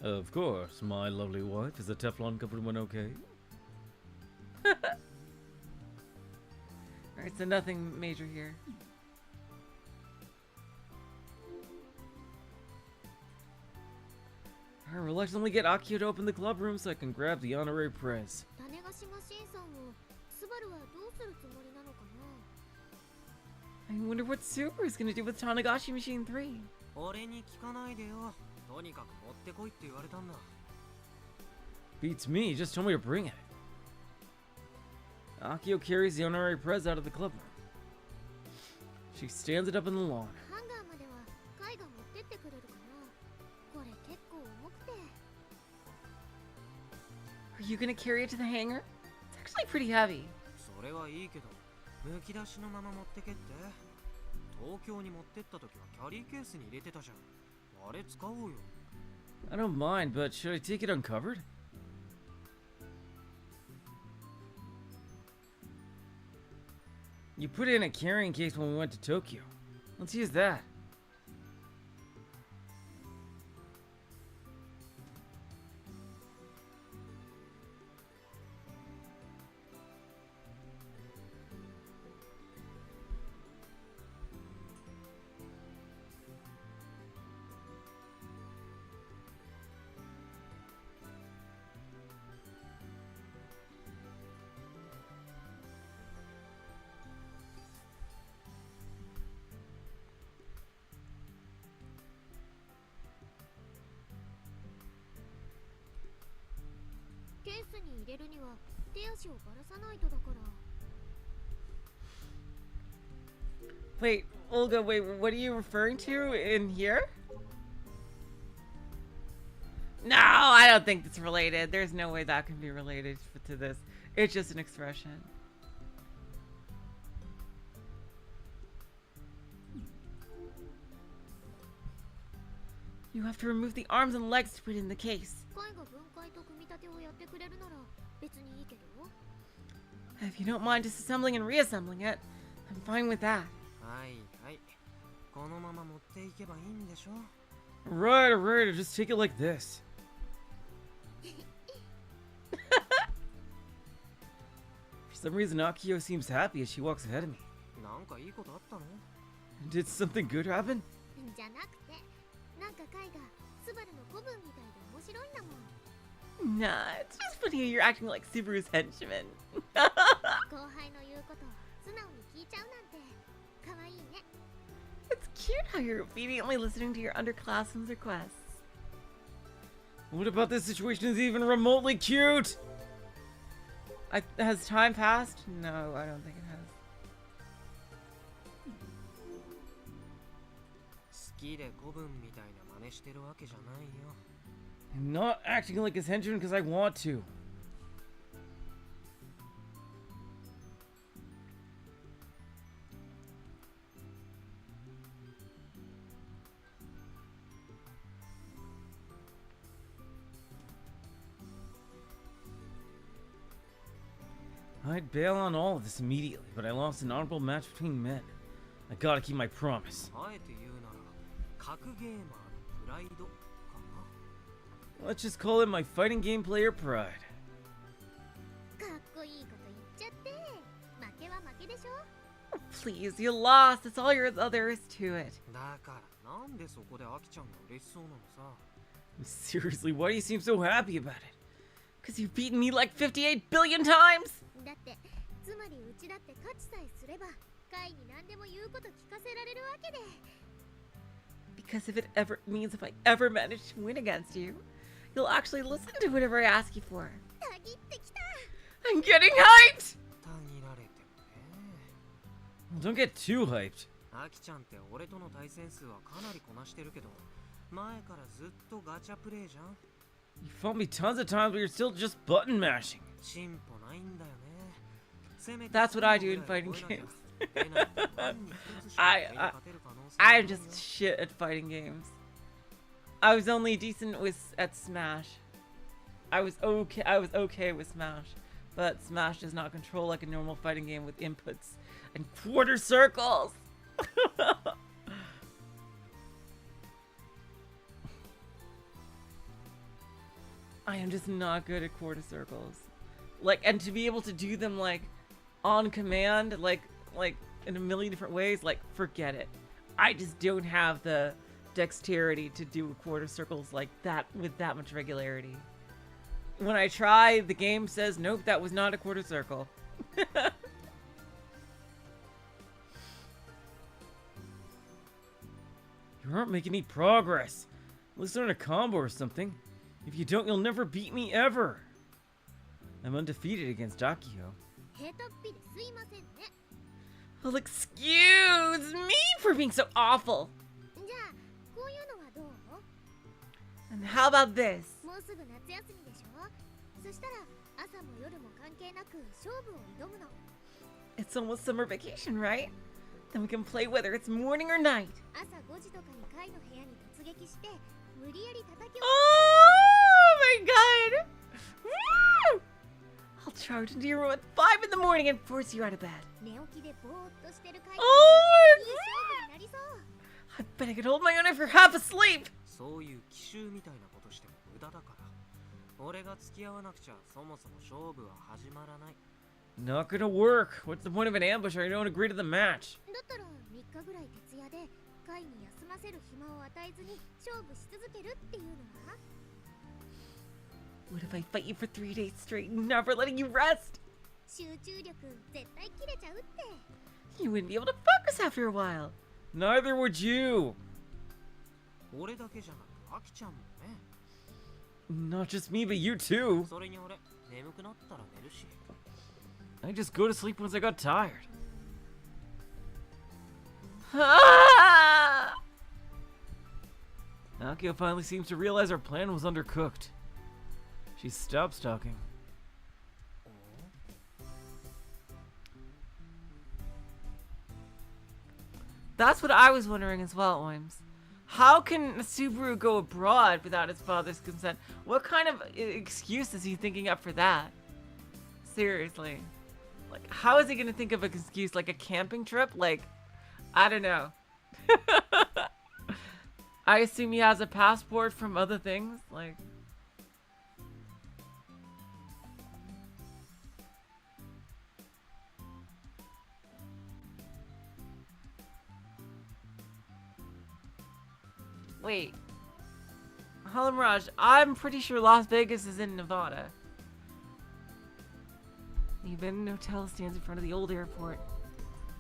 Of course, my lovely wife. Is the Teflon covered one okay? Alright, so nothing major here. I reluctantly get Akiho to open the club room so I can grab the honorary prize. 種子島新さんをスバルはどうするつもりなのかな。 I wonder what Super is gonna do with Tanegashima Machine 3. 俺に聞かないでよ。とにかく持ってこいって言われたんだ。 Beats me, he just told me to bring it. Akiho carries the honorary prize out of the club room. She stands it up in the lawn. ハンガーまではカイが持ってってくれるかな。これ結構重くて。 Are you gonna carry it to the hangar? It's actually pretty heavy. それはいいけど、むき出しのまま持ってけって。東京に持ってった時はキャリーケースに入れてたじゃん。あれ使おうよ。 I don't mind, but should I take it uncovered? You put it in a carrying case when we went to Tokyo. Let's use that. Wait, Olga, wait, what are you referring to in here? No, I don't think it's related. There's no way that can be related to this. It's just an expression. You have to remove the arms and legs to put it in the case. If you don't mind disassembling and reassembling it, I'm fine with that. Right, alright, I'll just take it like this. For some reason, Akiho seems happy as she walks ahead of me. Did something good happen? Nah, it's just funny how you're acting like Subaru's henchman. It's cute how you're obediently listening to your underclassmen's requests. What about this situation is even remotely cute? Has time passed? No, I don't think it has. I'm not acting like his henchman because I want to. I'd bail on all of this immediately, but I lost an honorable match between men. I gotta keep my promise. Let's just call it my fighting game player pride. Oh, please, you lost. That's all there is to it. Seriously, why do you seem so happy about it? Because you've beaten me like 58 billion times? だってつまりうちだって勝ちさえすればカイに何でも言うこと聞かせられるわけで Because if it ever means if I ever manage to win against you, you'll actually listen to whatever I ask you for. たぎってきた I'm getting hyped! たぎられてもね。 Don't get too hyped. アキちゃんって俺との対戦数はかなりこなしてるけど、前からずっとガチャプレイじゃん。 You fought me tons of times, but you're still just button mashing. 進歩ないんだよね。せめて That's what I do in fighting games. I'm just shit at fighting games. I was only decent at Smash. I was okay with Smash, but Smash does not control like a normal fighting game with inputs and quarter circles. I am just not good at quarter circles. Like, and to be able to do them like on command, like in a million different ways, like forget it. I just don't have the dexterity to do quarter circles like that with that much regularity. When I try, the game says, nope, that was not a quarter circle. You aren't making any progress. Let's learn a combo or something. If you don't, you'll never beat me ever. I'm undefeated against Akiho. ヘタっぴですいませんね Well, excuse me for being so awful. じゃあこういうのはどう And how about this? もうすぐ夏休みでしょそしたら朝も夜も関係なく勝負を挑むの It's almost summer vacation, right? Then we can play whether it's morning or night. 朝5時とかにカイの部屋に突撃して無理やり叩き Oh my god! Woo! I'll charge into your room at 5 in the morning and force you out of bed. 寝起きでぼーっとしてるカイ Oh! いい勝負になりそう I bet I could hold my own if you're half asleep. そういう奇襲みたいなことしても無駄だから。俺が付き合わなくちゃそもそも勝負は始まらない。 Not gonna work. What's the point of an ambush if you don't agree to the match? だったら3日ぐらい徹夜でカイに休ませる暇を与えずに勝負し続けるっていうのは What if I fight you for 3 days straight, never letting you rest? 集中力絶対切れちゃうって You wouldn't be able to focus after a while. Neither would you. 俺だけじゃなくアキちゃんもね。 Not just me, but you too. それに俺眠くなったら寝るし。 I just go to sleep once I got tired. Ah! Akiho finally seems to realize our plan was undercooked. She stops talking. That's what I was wondering as well, Oims. How can Subaru go abroad without his father's consent? What kind of excuse is he thinking up for that? Seriously. Like, how is he gonna think of an excuse? Like a camping trip? Like, I don't know. I assume he has a passport from other things? Like... Wait. Hello, Mirage. I'm pretty sure Las Vegas is in Nevada. The abandoned hotel stands in front of the old airport.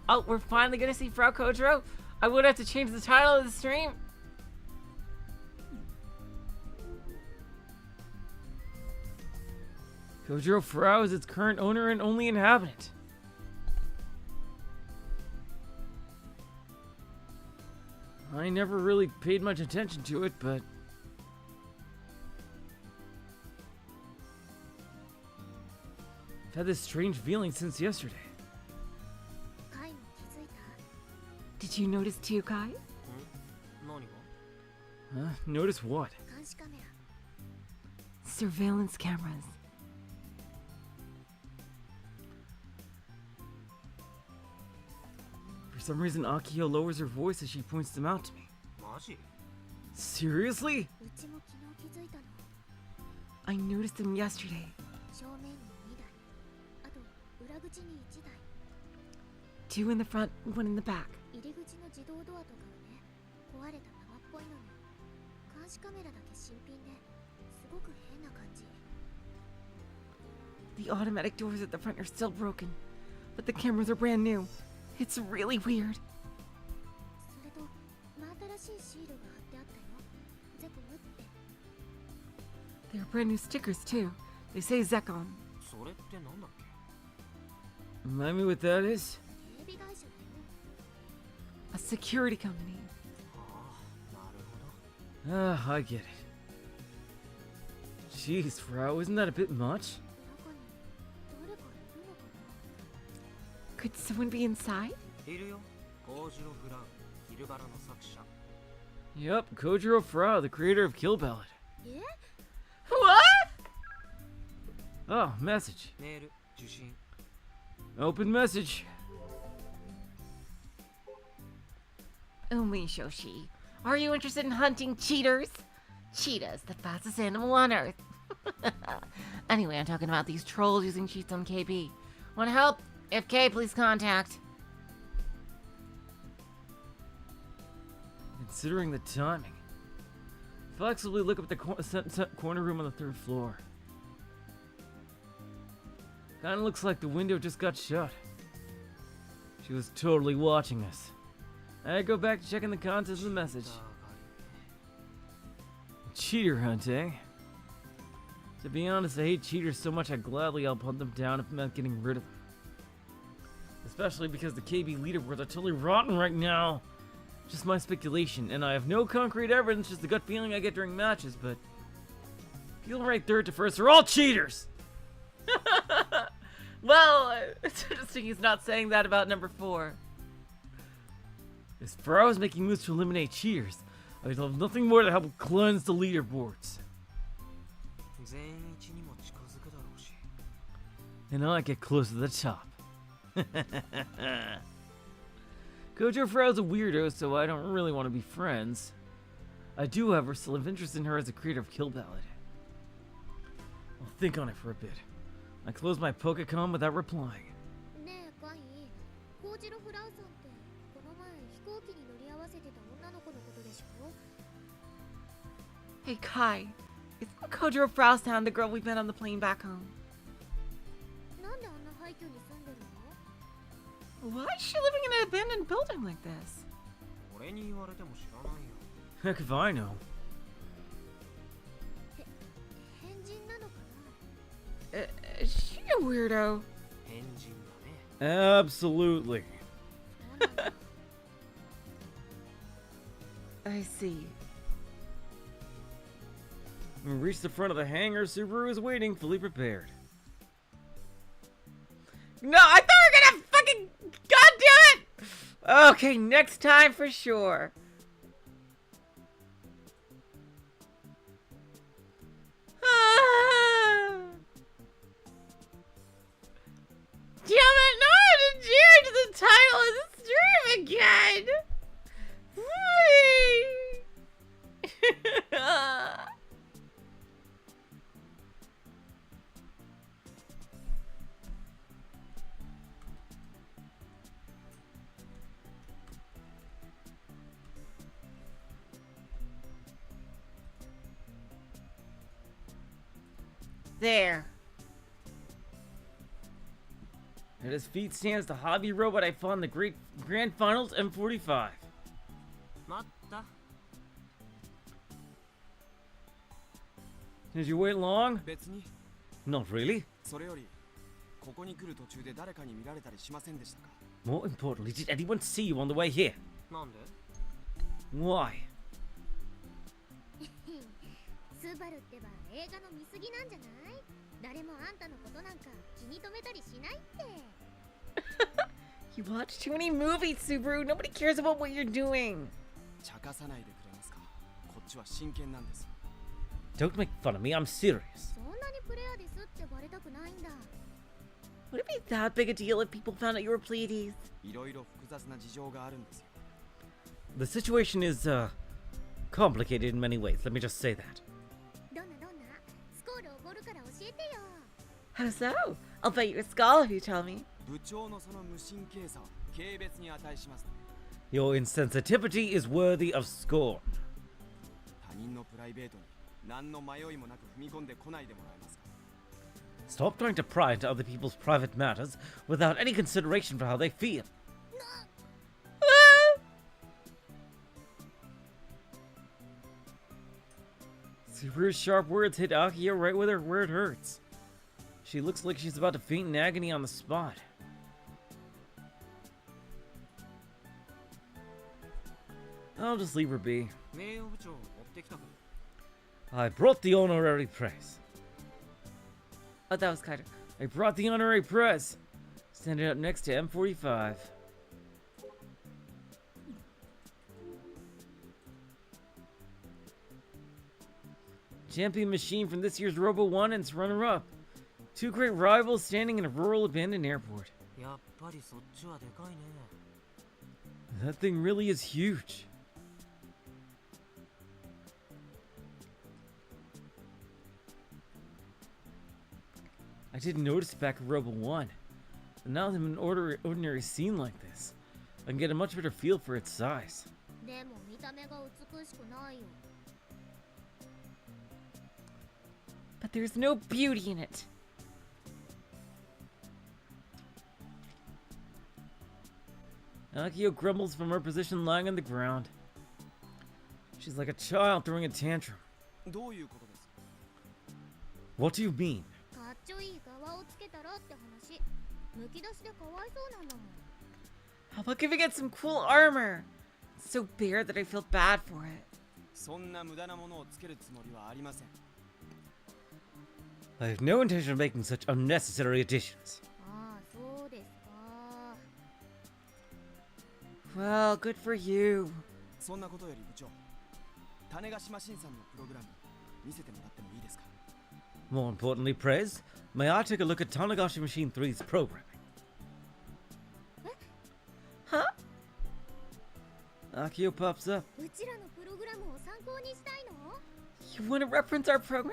Oh, we're finally gonna see Frau Kojiro? I would have to change the title of the stream. Kojiro Frau is its current owner and only inhabitant. I never really paid much attention to it, but... I've had this strange feeling since yesterday. カイも気づいた Did you notice too, Kai? 何が Notice what? 監視カメラ Surveillance cameras. For some reason, Akiho lowers her voice as she points them out to me. マジ Seriously? うちも昨日気づいたの I noticed them yesterday. 正面に2台あと裏口に1台 Two in the front, one in the back. 入り口の自動ドアとかがね壊れたままっぽいのに監視カメラだけ新品ですごく変な感じ The automatic doors at the front are still broken, but the cameras are brand new. It's really weird. それと真新しいシールが貼ってあったよ。ゼコムって。 There are brand new stickers too. They say Zekon. それってなんだっけ？ Remind me what that is? 警備会社だよ。 A security company. ああ、なるほど。 Ah, I get it. Jeez, Frau, isn't that a bit much? 中に誰かいるのかな。 Could someone be inside? いるよ。コージロ・フラウ、キルバラの作者。 Yep, Kojiro Frau, the creator of Kill Ballad. え？ What? Oh, message. メール、受信。 Open message. Only Shoshi. Are you interested in hunting cheaters? Cheetahs, the fastest animal on Earth. Anyway, I'm talking about these trolls using cheats on KB. Want help? If K, please contact. Considering the timing. Flexibly look up the corner room on the 3rd floor. Kinda looks like the window just got shut. She was totally watching us. I go back to checking the contents of the message. Cheater hunt, eh? To be honest, I hate cheaters so much I'd gladly I'll hunt them down if it meant getting rid of them. Especially because the KB leaderboards are totally rotten right now. Just my speculation, and I have no concrete evidence, just the gut feeling I get during matches, but... Feeling right 3rd to 1st are all cheaters! Well, it's interesting he's not saying that about number 4. As far as making moves to eliminate cheaters, I would love nothing more to help cleanse the leaderboards. 全員一にも近づくだろうし。 And I get close to the top. Kojo Frau's a weirdo, so I don't really want to be friends. I do, however, still have interest in her as a creator of Kill Ballad. I'll think on it for a bit. I close my Pokecom without replying. ねえ、カイ、コージロ・フラウさんってこの前飛行機に乗り合わせてた女の子のことでしょ？ Hey, Kai. Isn't Kojiro Fraustown the girl we met on the plane back home? なんであんな廃墟に住んでるの？ Why is she living in an abandoned building like this? 俺に言われても知らないよ。 Heck if I know. 変人なのかな？ Is she a weirdo? 変人だね。 Absolutely. そうなんだ。 I see. When we reach the front of the hangar, Subaru is waiting, fully prepared. No, I thought we were gonna fucking... God damn it! Okay, next time for sure. Damn it, no, I didn't change the title of the stream again! There. At his feet stands the hobby robot I fought in the Great Grand Finals M45. 待った。 Did you wait long? 別に Not really. それよりここに来る途中で誰かに見られたりしませんでしたか？ More importantly, did anyone see you on the way here? なんで？ Why? スバルってば映画の見過ぎなんじゃない？誰もあんたのことなんか気に留めたりしないって。You watch too many movies, Subaru. Nobody cares about what you're doing. 茶化さないでくれますか？こっちは真剣なんです。 Don't make fun of me, I'm serious. そんなにプレイヤーですってバレたくないんだ。 Would it be that big a deal if people found out you were Pleiades? いろいろ複雑な事情があるんですよ。 The situation is, complicated in many ways, let me just say that. どんなスコールおごるから教えてよ。 How so? I'll bet you a skull if you tell me. 部長のその無神経さは軽蔑に値しますね。 Your insensitivity is worthy of scorn. 他人のプライベートに何の迷いもなく踏み込んでこないでもらえますか？ Stop trying to pry into other people's private matters without any consideration for how they feel. Subaru's sharp words hit Akiho right where it hurts. She looks like she's about to faint in agony on the spot. I'll just leave her be. 名誉部長を持ってきたけど I brought the honorary press. Oh, that was kind of. I brought the honorary press. Stand it up next to M45. Champion machine from this year's Robo 1 and its runner-up. Two great rivals standing in a rural abandoned airport. やっぱりそっちはでかいね That thing really is huge. I didn't notice it back at Robo 1. But now that I'm in an ordinary scene like this, I can get a much better feel for its size. でも見た目が美しくないよ。 But there's no beauty in it. Akiho grumbles from her position lying on the ground. She's like a child throwing a tantrum. どういうことですか？ What do you mean? かっちょいい側をつけたらって話。むき出しでかわいそうなんだもん。 How about giving it some cool armor? It's so bare that I feel bad for it. そんな無駄なものをつけるつもりはありません。 I have no intention of making such unnecessary additions. ああ、そうですか。 Well, good for you. そんなことより部長、種子島新さんのプログラム見せてもらってもいいですか？ More importantly, Prez, may I take a look at Tanegashima Machine 3's programming? Huh? Akiho pops up. うちらのプログラムを参考にしたいの？ You want to reference our program?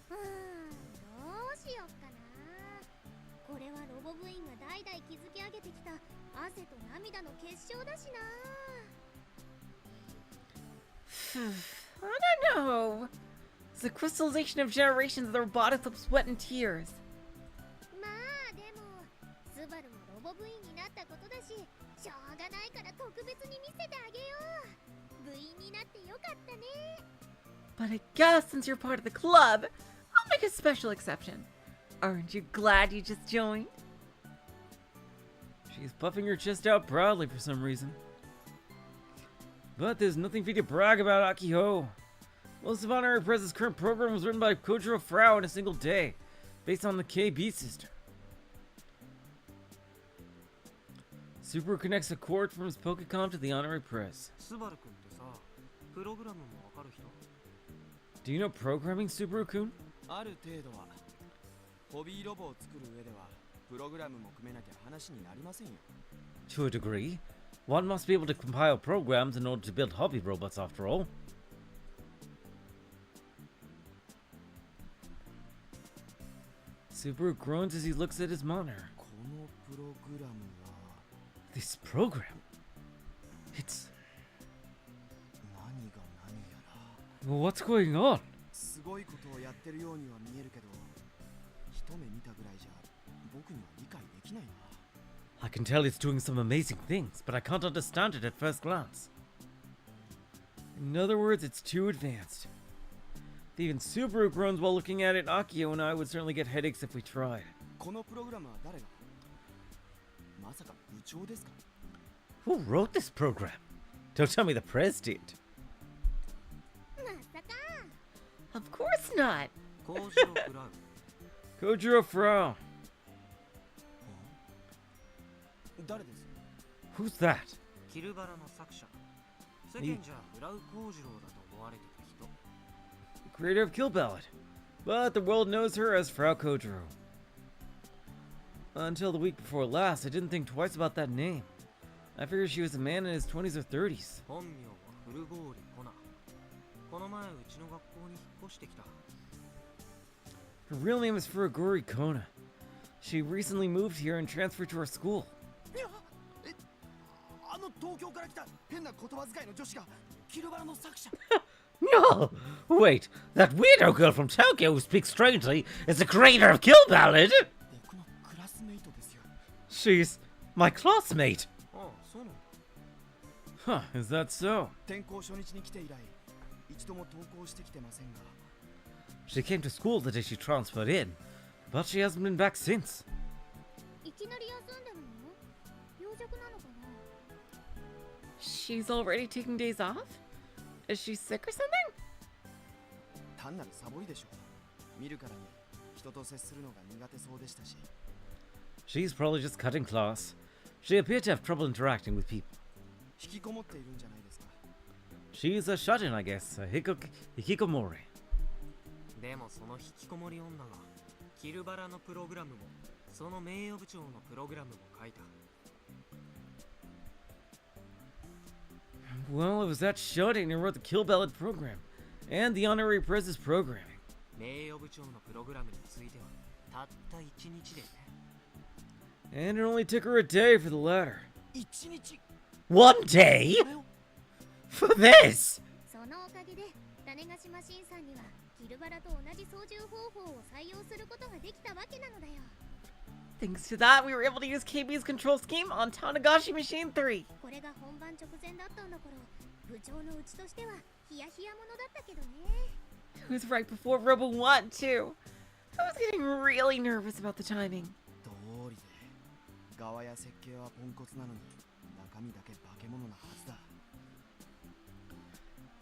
どうしよっかな。これはロボ部員が代々築き上げてきた汗と涙の結晶だしな。 I don't know. It's the crystallization of generations of the robotics of sweat and tears. まあでも、スバルもロボ部員になったことだし、しょうがないから特別に見せてあげよう。部員になってよかったね。 But I guess since you're part of the club, I'll make a special exception. Aren't you glad you just joined? She's puffing her chest out proudly for some reason. But there's nothing for you to brag about, Akiho. Most of Honorary Prez's current program was written by Kojiro Frau in a single day, based on the KB system. Subaru connects a cord from his Pokecom to the Honorary Prez. スバル君ってさプログラムもわかる人 Do you know programming, Subaru-kun? ある程度は。ホビーロボを作る上では、プログラムも組めなきゃ話になりませんよ。 To a degree. One must be able to compile programs in order to build hobby robots, after all. Subaru groans as he looks at his monitor. このプログラムは This program. It's... 何が何やら。 Well, what's going on? すごいことをやってるようには見えるけど、一目見たぐらいじゃ僕には理解できないな。 I can tell it's doing some amazing things, but I can't understand it at first glance. In other words, it's too advanced. Even Subaru groans while looking at it. Akiho and I would certainly get headaches if we tried. このプログラムは誰が？まさか部長ですか？ Who wrote this program? Don't tell me the Prez did. まさか。 Of course not. 工場クラウ Kojiro Frau. 誰です？ Who's that? キルバラの作者世間じゃブラウ工次郎だと思われてた人 Creator of Kill Ballad. But the world knows her as Frau Kojiro. Until the week before last, I didn't think twice about that name. I figured she was a man in his 20s or 30s. 本名は古郡コナこの前うちの学校に引っ越してきた Her real name is Furuguri Kona. She recently moved here and transferred to our school. いや、あの東京から来た変な言葉遣いの女子がキルバラの作者。 No! all? Wait, that weirdo girl from Tokyo who speaks strangely is the creator of Kill Ballad? 僕のクラスメイトですよ。 She's my classmate. ああ、そうなの。 Huh, is that so? 転校初日に来て以来、一度も登校してきてませんが、 She came to school the day she transferred in, but she hasn't been back since. いきなり休んでるの？病弱なのかな？ She's already taking days off? Is she sick or something? 単なるサボりでしょう。見るからに人と接するのが苦手そうでしたし、 She's probably just cutting class. She appeared to have trouble interacting with people. 引きこもっているんじゃないですか。 She's a shut-in, I guess, a hikikomori. でもその引きこもり女がキルバラのプログラムもその名誉部長のプログラムも書いた。 Well, it was that shut-in who wrote the Kill Ballad program, and the honorary prizes programming. 名誉部長のプログラムについてはたった1日でね。 And it only took her a day for the latter. 一日 One day? For this? そのおかげで種子島新さんにはキルバラと同じ操縦方法を採用することができたわけなのだよ。 Thanks to that, we were able to use KB's control scheme on Tanegashima Machine 3. これが本番直前だったんだから部長のうちとしてはヒヤヒヤものだったけどね。 It was right before Robo 1, too. I was getting really nervous about the timing. 通りで、側や設計はポンコツなのに中身だけ化け物なはずだ。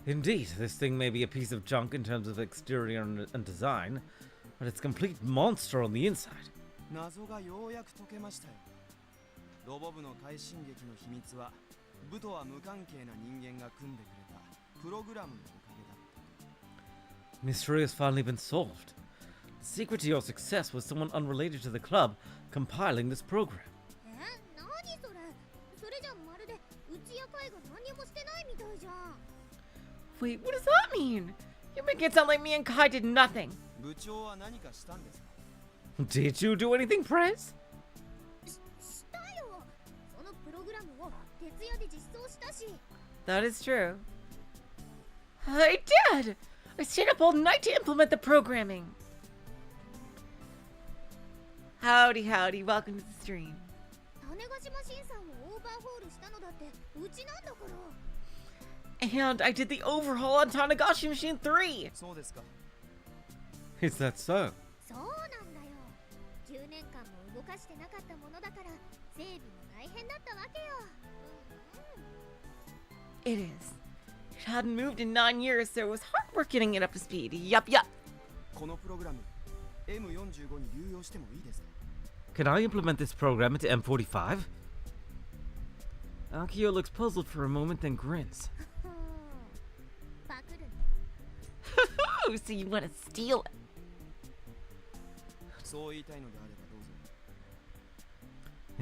Indeed, this thing may be a piece of junk in terms of exterior and design, but it's a complete monster on the inside. 謎がようやく解けましたよ。ロボ部の快進撃の秘密は部とは無関係な人間が組んでくれたプログラムのおかげだったと。 Mystery has finally been solved. The secret to your success was someone unrelated to the club compiling this program. 何それ？それじゃまるでうちや会が何もしてないみたいじゃん。 Wait, what does that mean? You make it sound like me and Kai did nothing. 部長は何かしたんですか？ Did you do anything, Prez? したよ。そのプログラムを徹夜で実装したし。 That is true. I did! I stayed up all night to implement the programming. Howdy, howdy. Welcome to the stream. 種子島新さんをオーバーホールしたのだってうちなんだから。 And I did the overhaul on Tanegashima Machine 3. そうですか。 Is that so? そうなんだよ。9年間も動かしてなかったものだから整備も大変だったわけよ。It is. It hadn't moved in 9 years, so it was hard work getting it up to speed. Yup, yup. このプログラム M45 に流用してもいいですか？ Can I implement this program into M45? Akiho looks puzzled for a moment, then grins. パクるね。 So you want to steal it? そう言いたいのであればどう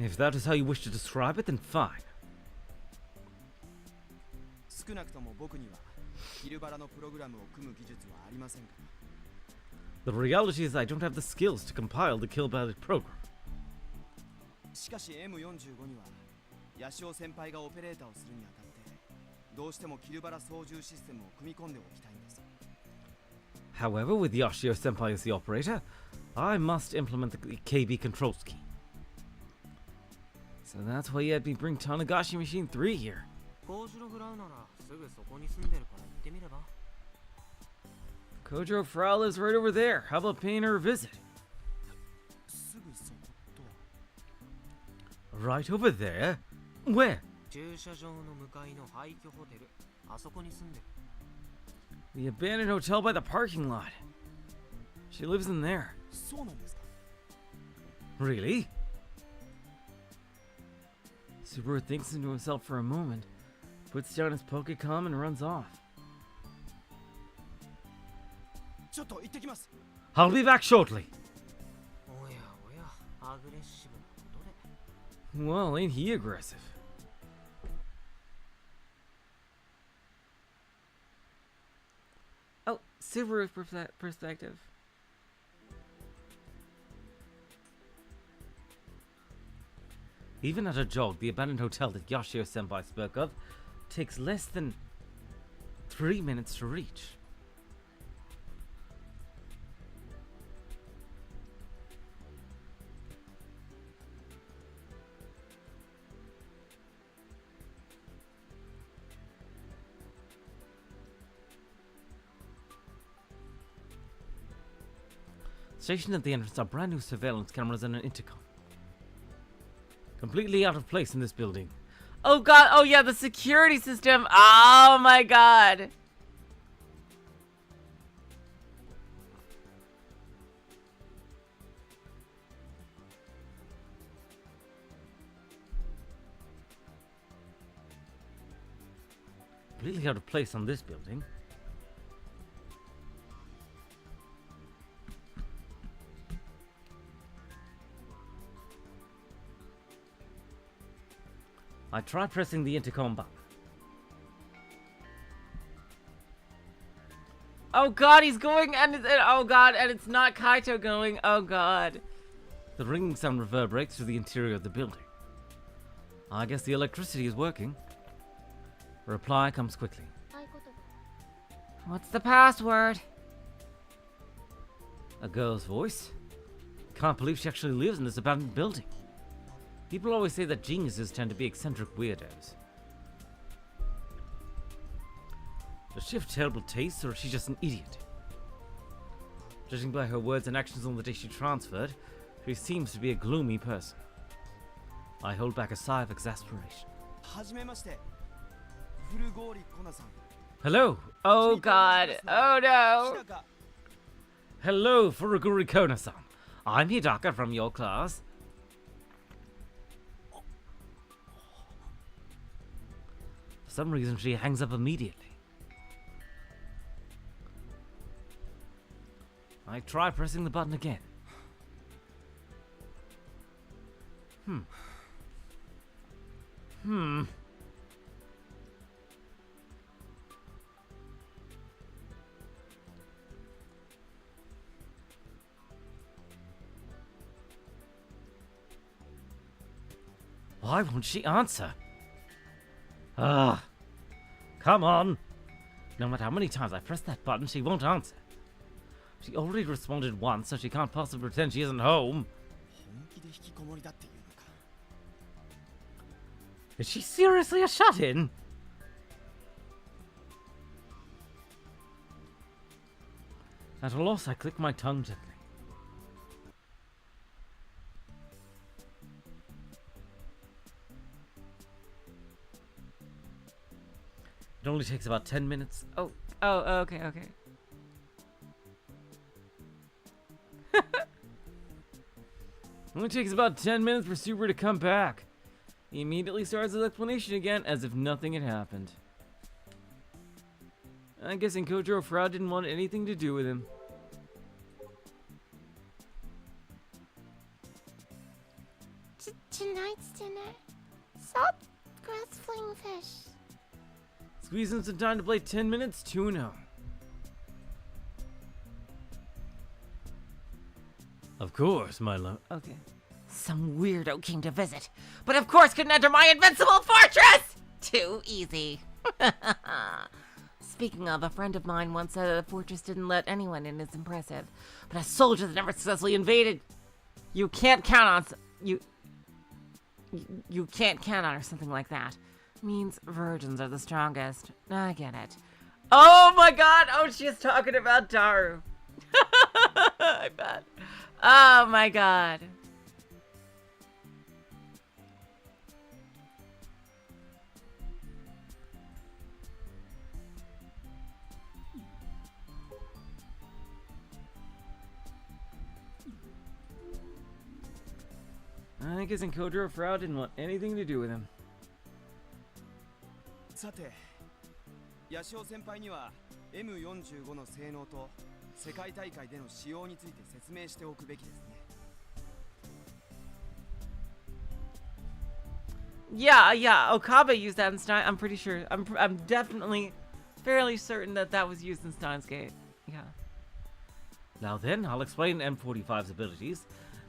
ぞ。 If that is how you wish to describe it, then fine. 少なくとも僕にはヒルバラのプログラムを組む技術はありませんから。 The reality is I don't have the skills to compile the Kill Ballad program. しかし M45 にはヤシオ先輩がオペレーターをするにあたってどうしてもキルバラ操縦システムを組み込んでおきたいんです。 However, with Yoshio Senpai as the operator, I must implement the KB control scheme. So that's why you had me bring Tanegashima Machine 3 here. コージロフラウならすぐそこに住んでるから行ってみれば。 Kojo Frau lives right over there. How about paying her a visit? すぐそことは Right over there? Where? 駐車場の向かいの廃墟ホテル、あそこに住んでる。 The abandoned hotel by the parking lot. She lives in there. そうなんですか？ Really? Subaru thinks into himself for a moment, puts down his Pokecom and runs off. ちょっと行ってきます。 I'll be back shortly. おやおや、アグレッシブなことで。 Well, ain't he aggressive? Oh, Subaru's perspective. Even at a jog, the abandoned hotel that Yoshio Senpai spoke of takes less than 3 minutes to reach. Stationed at the entrance are brand new surveillance cameras and an intercom. Completely out of place in this building. Oh god, oh yeah, the security system. Oh my god. Completely out of place on this building. I try pressing the intercom button. Oh god, he's going and oh god, and it's not Kaito going. Oh god. The ringing sound reverberates through the interior of the building. I guess the electricity is working. A reply comes quickly. What's the password? A girl's voice? Can't believe she actually lives in this abandoned building. People always say that geniuses tend to be eccentric weirdos. Does she have terrible taste, or is she just an idiot? Judging by her words and actions on the day she transferred, she seems to be a gloomy person. I hold back a sigh of exasperation. Hello! Oh god. Oh no. Hello, Furuguri Kona-san. I'm Hidaka from your class. For some reason, she hangs up immediately. I try pressing the button again. Why won't she answer? Come on. No matter how many times I press that button, she won't answer. She already responded once, so she can't possibly pretend she isn't home. Is she seriously a shut-in? At a loss, I click my tongue gently. It only takes about 10 minutes. Oh, okay. It only takes about 10 minutes for Subaru to come back. He immediately starts his explanation again as if nothing had happened. I'm guessing Kojiro Frau didn't want anything to do with him. Tonight's dinner. Salt grass fling fish. Squeeze in some time to play 10 minutes, 2-0. Of course, my love. Okay. Some weirdo came to visit, but of course couldn't enter my invincible fortress! Too easy. Speaking of, a friend of mine once said that the fortress didn't let anyone in is impressive, but a soldier that never successfully invaded, you can't count on, you can't count on or something like that. Means virgins are the strongest. I get it. Oh my god! Oh, she's talking about Daru. I bet. Oh my god. I guess Kojiro Frau didn't want anything to do with him. さて、ヤシオ先輩には M45 の性能と世界大会での使用について説明しておくべきですね。Yeah, Okabe used that in Stein. I'm pretty sure. I'm definitely fairly certain that that was used in Steins Gate. Yeah. Now then, I'll explain M45's abilities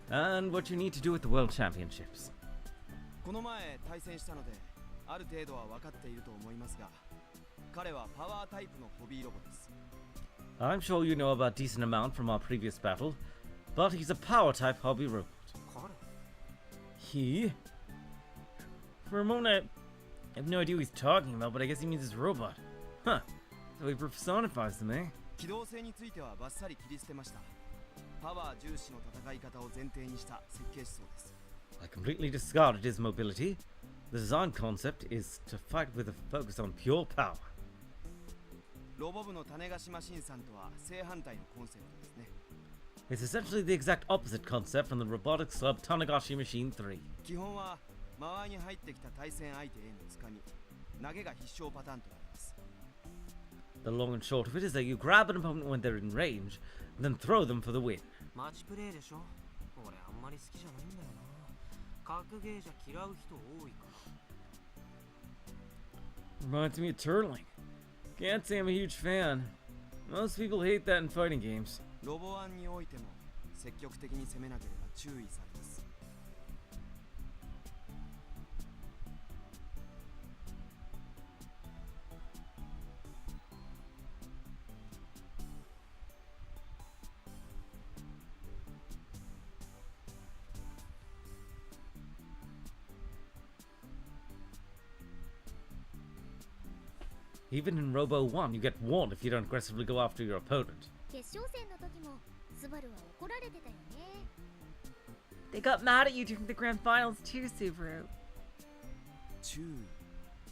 and what you need to do with the World Championships. この前対戦したので、ある程度は分かっていると思いますが、彼はパワータイプのホビーロボです。I'm sure you know about decent amount from our previous battle, but he's a power-type hobby robot. He? For a moment, I have no idea what he's talking about, but I guess he means his robot. Huh. So he personifies them, eh? 機動性についてはバッサリ切り捨てました。パワー重視の戦い方を前提にした設計思想です。 I completely discarded his mobility. The design concept is to fight with a focus on pure power. ロボ部の種子島新さんとは正反対のコンセプトですね。 It's essentially the exact opposite concept from the robotics club Tanegashima Machine 3. 基本は間合いに入ってきた対戦相手へのつかみ、投げが必勝パターンとなります。 The long and short of it is that you grab an opponent when they're in range, and then throw them for the win. マッチプレイでしょ。俺あんまり好きじゃないんだよな。格ゲーじゃ嫌う人多いから。 Reminds me of turtling. Can't say I'm a huge fan. Most people hate that in fighting games. ロボ案においても積極的に攻めなければ注意されます。 Even in Robo 1, you get warned if you don't aggressively go after your opponent. 決勝戦の時もスバルは怒られてたよね。 They got mad at you during the grand finals too, Subaru. 注意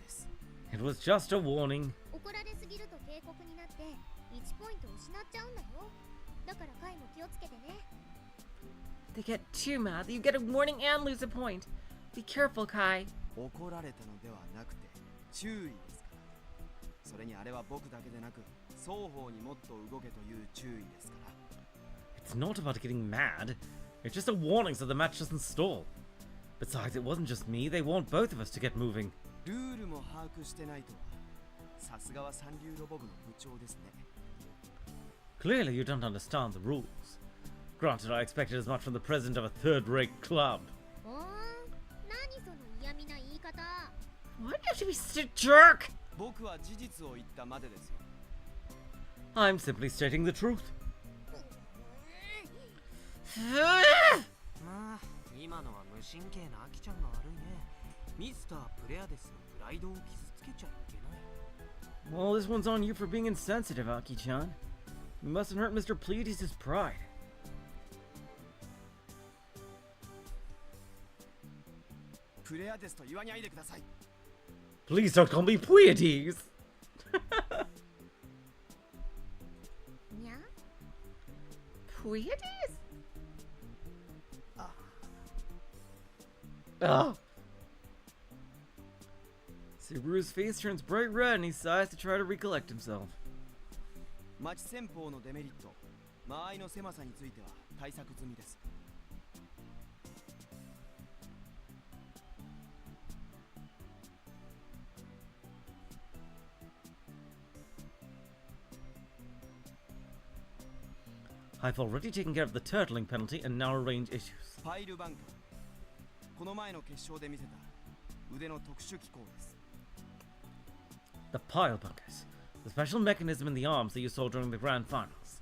です。 It was just a warning. 怒られすぎると警告になって1ポイント失っちゃうんだよ。だからカイも気をつけてね。 They get too mad that you get a warning and lose a point. Be careful, Kai. 怒られたのではなくて注意ですから。それにあれは僕だけでなく双方にもっと動けという注意ですから。 It's not about getting mad. It's just a warning so the match doesn't stall. Besides, it wasn't just me. They warned both of us to get moving. ルールも把握してないとはさすがは三流ロボ部の部長ですね。 Clearly, you don't understand the rules. Granted, I expected as much from the president of a third-rate club. 何その嫌味な言い方。 Why do you have to be such a jerk? 僕は事実を言ったまでですよ。 I'm simply stating the truth. まあ今のは無神経なアキちゃんが悪いね。ミスタープレアデスのプライドを傷つけちゃいけない。 Well, this one's on you for being insensitive, Aki-chan. You mustn't hurt Mr. Pleiades' pride. プレアデスと言わないでください。 Please don't call me Pleiades! にゃ Pleiades? Ah. Subaru's face turns bright red and he sighs to try to recollect himself. 町戦法のデメリット、間合いの狭さについては対策済みです。 I've already taken care of the turtling penalty and now arrange issues. パイルバンカー。この前の決勝で見せた腕の特殊機構です。 The pile bunkers. The special mechanism in the arms that you saw during the grand finals.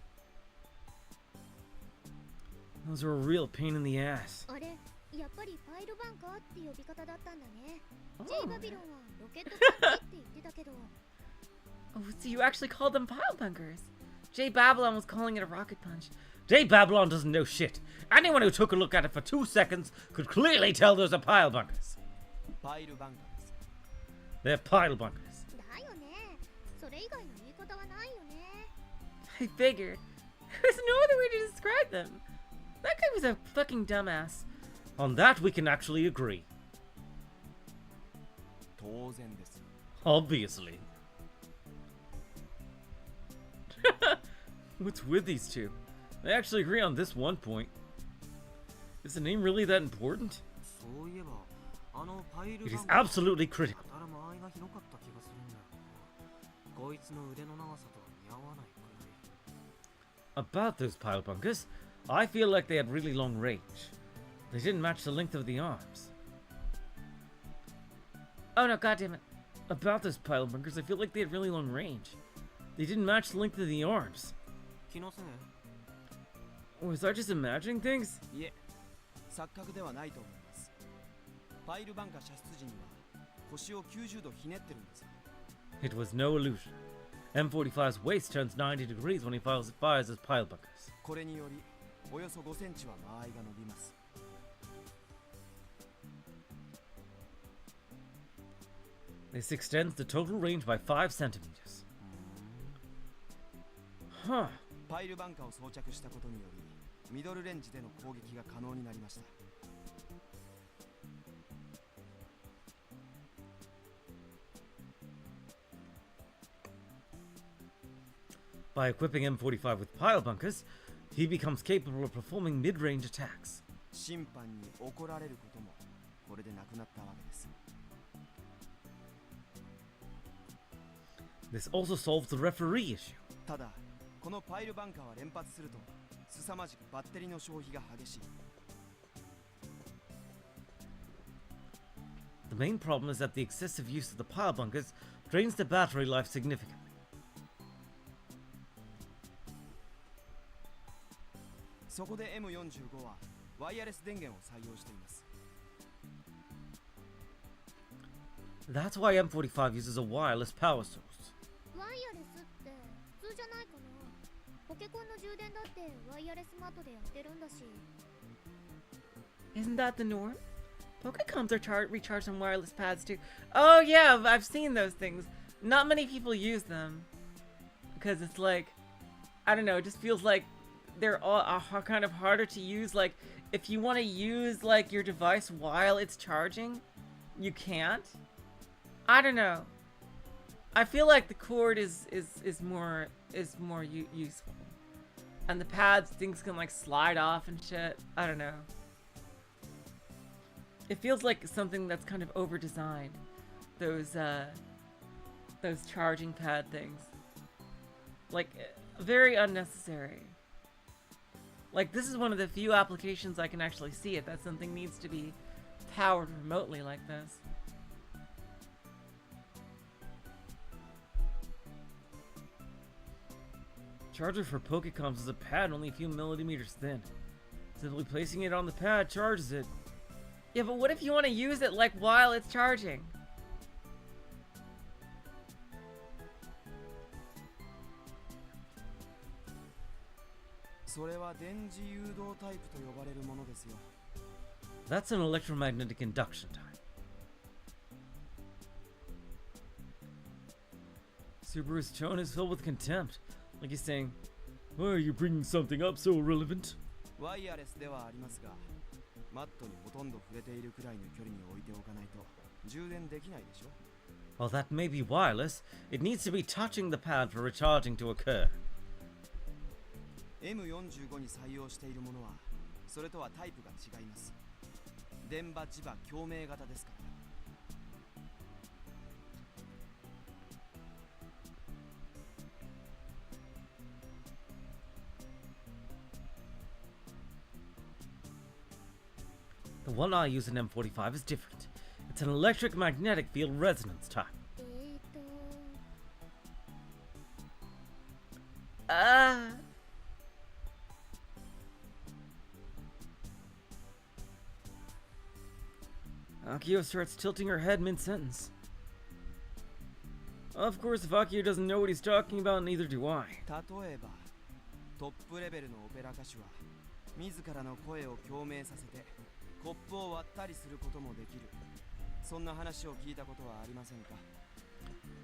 Those are a real pain in the ass. あれ、やっぱりパイルバンカーって呼び方だったんだね。Oh. J バビロンはロケットパンチって言ってたけど。 Oh, so you actually called them pile bunkers. Jay Babylon was calling it a rocket punch. Jay Babylon doesn't know shit. Anyone who took a look at it for 2 seconds could clearly tell those are pile bunkers. パイルバンカーです。 They're pile bunkers. だよね。それ以外の言い方はないよね。 I figured. There's no other way to describe them. That guy was a fucking dumbass. On that we can actually agree. 当然です。 Obviously. What's with these two? They actually agree on this one point. Is the name really that important? そういえばあのパイル It バ is ンカー absolutely critical. たら間合いが広かった気がするんだよな。こいつの腕の長さとは似合わないくらい。 About those pile bunkers, I feel like they had really long range. They didn't match the length of the arms. Oh no, goddammit. About those pile bunkers, I feel like they had really long range. They didn't match the length of the arms. 気のせい Was I just imagining things? いえ、錯覚ではないと思います。パイルバンカー射出時には腰を90度ひねってるんです。 It was no illusion. M45's waist turns 90 degrees when he fires his pile bunkers. これによりおよそ5センチは間合いが伸びます。 This extends the total range by 5 centimeters. Huh. パイルバンカーを装着したことによりミドルレンジでの攻撃が可能になりました。 By equipping M45 with pile bunkers, he becomes capable of performing mid-range attacks. 審判に怒られることもこれでなくなったわけです。 This also solves the referee issue. ただこのパイルバンカーは連発すると凄まじくバッテリーの消費が激しい。 The main problem is that the excessive use of the pile bunkers drains the battery life significantly. そこで M45 はワイヤレス電源を採用しています。 That's why M45 uses a wireless power source. ワイヤレスって普通じゃないかな。ポケコンの充電だってワイヤレスマートでやってるんだし。 Isn't that the norm? Pokecoms are recharged on wireless pads too. Oh yeah, I've seen those things. Not many people use them because it's like, I don't know, it just feels like they're all kind of harder to use. Like if you want to use like your device while it's charging, you can't. I don't know. I feel like the cord is more useful, and the pads things can like slide off and shit. I don't know. It feels like something that's kind of over-designed. Those charging pad things, like very unnecessary. Like this is one of the few applications I can actually see it that something needs to be powered remotely like this. Charger for Pokecoms is a pad only a few millimeters thin. Simply placing it on the pad charges it. Yeah, but what if you want to use it like while it's charging? それは電磁誘導タイプと呼ばれるものですよ。 That's an electromagnetic induction type. Subaru's tone is filled with contempt, like he's saying, "Why are you bringing something up so irrelevant?" ワイヤレスではありますが、マットにほとんど触れているくらいの距離に置いておかないと充電できないでしょ。 While that may be wireless, it needs to be touching the pad for recharging to occur. M45 に採用しているものはそれとはタイプが違います。電場磁場共鳴型ですから。 The one I use in M45 is different. It's an electric magnetic field resonance type. Akiho starts tilting her head mid-sentence. Of course, if Akiho doesn't know what he's talking about, neither do I. 例えば、トップレベルのオペラ歌手は自らの声を共鳴させてコップを割ったりすることもできる。そんな話を聞いたことはありませんか？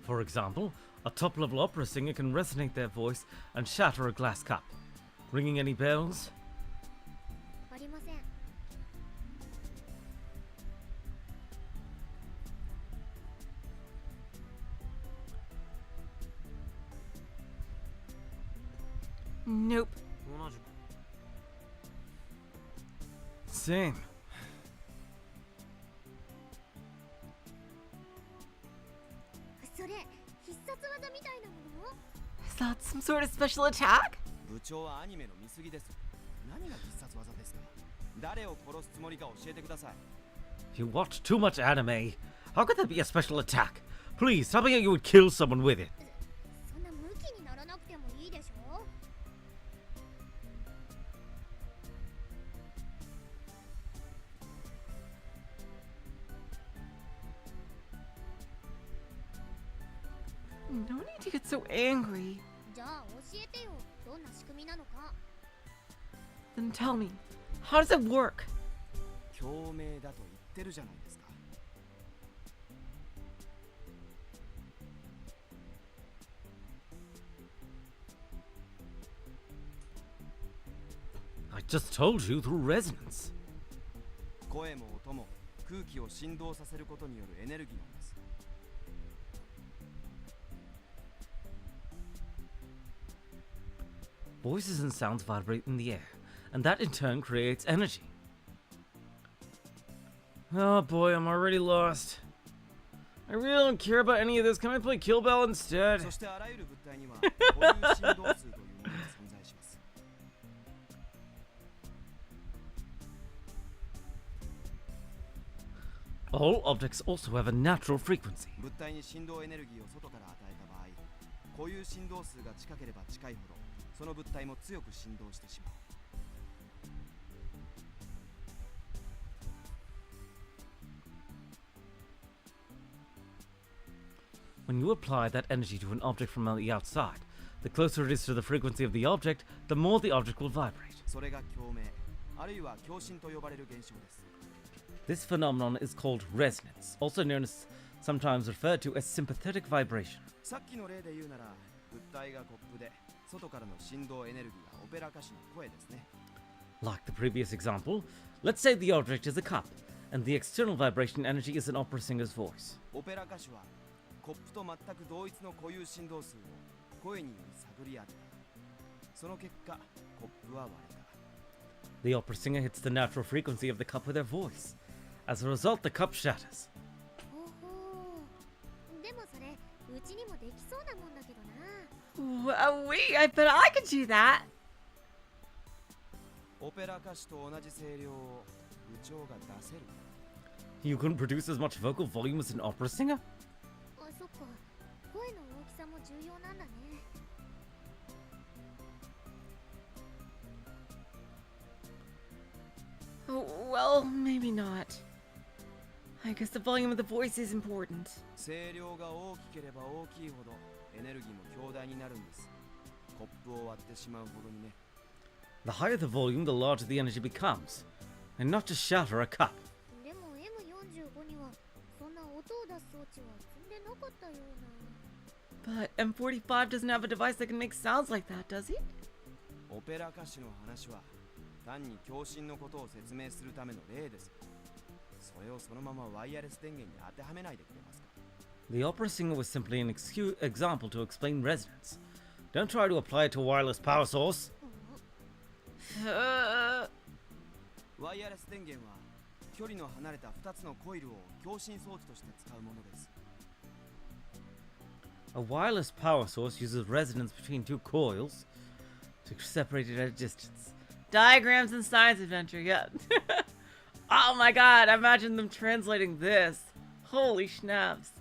For example, a top-level opera singer can resonate their voice and shatter a glass cup. Ringing any bells? ありません。 Nope. 同じく。 Same. それ必殺技みたいなもの？ Is that some sort of special attack? 部長はアニメの見過ぎです。何が必殺技ですか？誰を殺すつもりか教えてください。 If you watch too much anime, how could that be a special attack? Please, tell me how you would kill someone with it. そんなムキにならなくてもいいでしょ？ No need to get so angry. じゃあ教えてよ。どんな仕組みなのか。Then tell me, how does it work? 共鳴だと言ってるじゃないですか。 I just told you through resonance. 声も音も空気を振動させることによるエネルギーなんです。 Voices and sounds vibrate in the air, and that in turn creates energy. Oh boy, I'm already lost. I really don't care about any of this. Can I play Kill Bell instead? そしてあらゆる物体にはこういう振動数というものが存在します。 All objects also have a natural frequency. 物体に振動エネルギーを外から与えた場合、固有振動数が近ければ近いほどその物体も強く振動してしまう。 When you apply that energy to an object from the outside, the closer it is to the frequency of the object, the more the object will vibrate. それが共鳴、あるいは共振と呼ばれる現象です。 This phenomenon is called resonance, also known as, sometimes referred to as sympathetic vibration. さっきの例で言うなら、物体がコップで、外からの振動エネルギーがオペラ歌手の声ですね。 Like the previous example, let's say the object is a cup, and the external vibration energy is an opera singer's voice. オペラ歌手はコップと全く同一の固有振動数を声により探り当てた。その結果、コップは割れた。 The opera singer hits the natural frequency of the cup with their voice. As a result, the cup shatters. ほほう。でもそれうちにもできそうなもんだけどな。 Wait, I bet I could do that. オペラ歌手と同じ声量を部長が出せる。 You couldn't produce as much vocal volume as an opera singer? あ、そっか。声の大きさも重要なんだね。 Well, maybe not. I guess the volume of the voice is important. 声量が大きければ大きいほどエネルギーも強大になるんです。コップを割ってしまうほどにね。 The higher the volume, the larger the energy becomes. And not just shatter a cup. でも M45 にはそんな音を出す装置は積んでなかったような。 But M45 doesn't have a device that can make sounds like that, does he? オペラ歌手の話は単に共振のことを説明するための例です。それをそのままワイヤレス電源に当てはめないでくれますか。 The opera singer was simply an example to explain resonance. Don't try to apply it to a wireless power source. ワイヤレス電源は距離の離れた2つのコイルを共振装置として使うものです。 A wireless power source uses resonance between two coils to separate it at a distance. Diagrams and science adventure, yeah. Oh my god, imagine them translating this. Holy schnapps.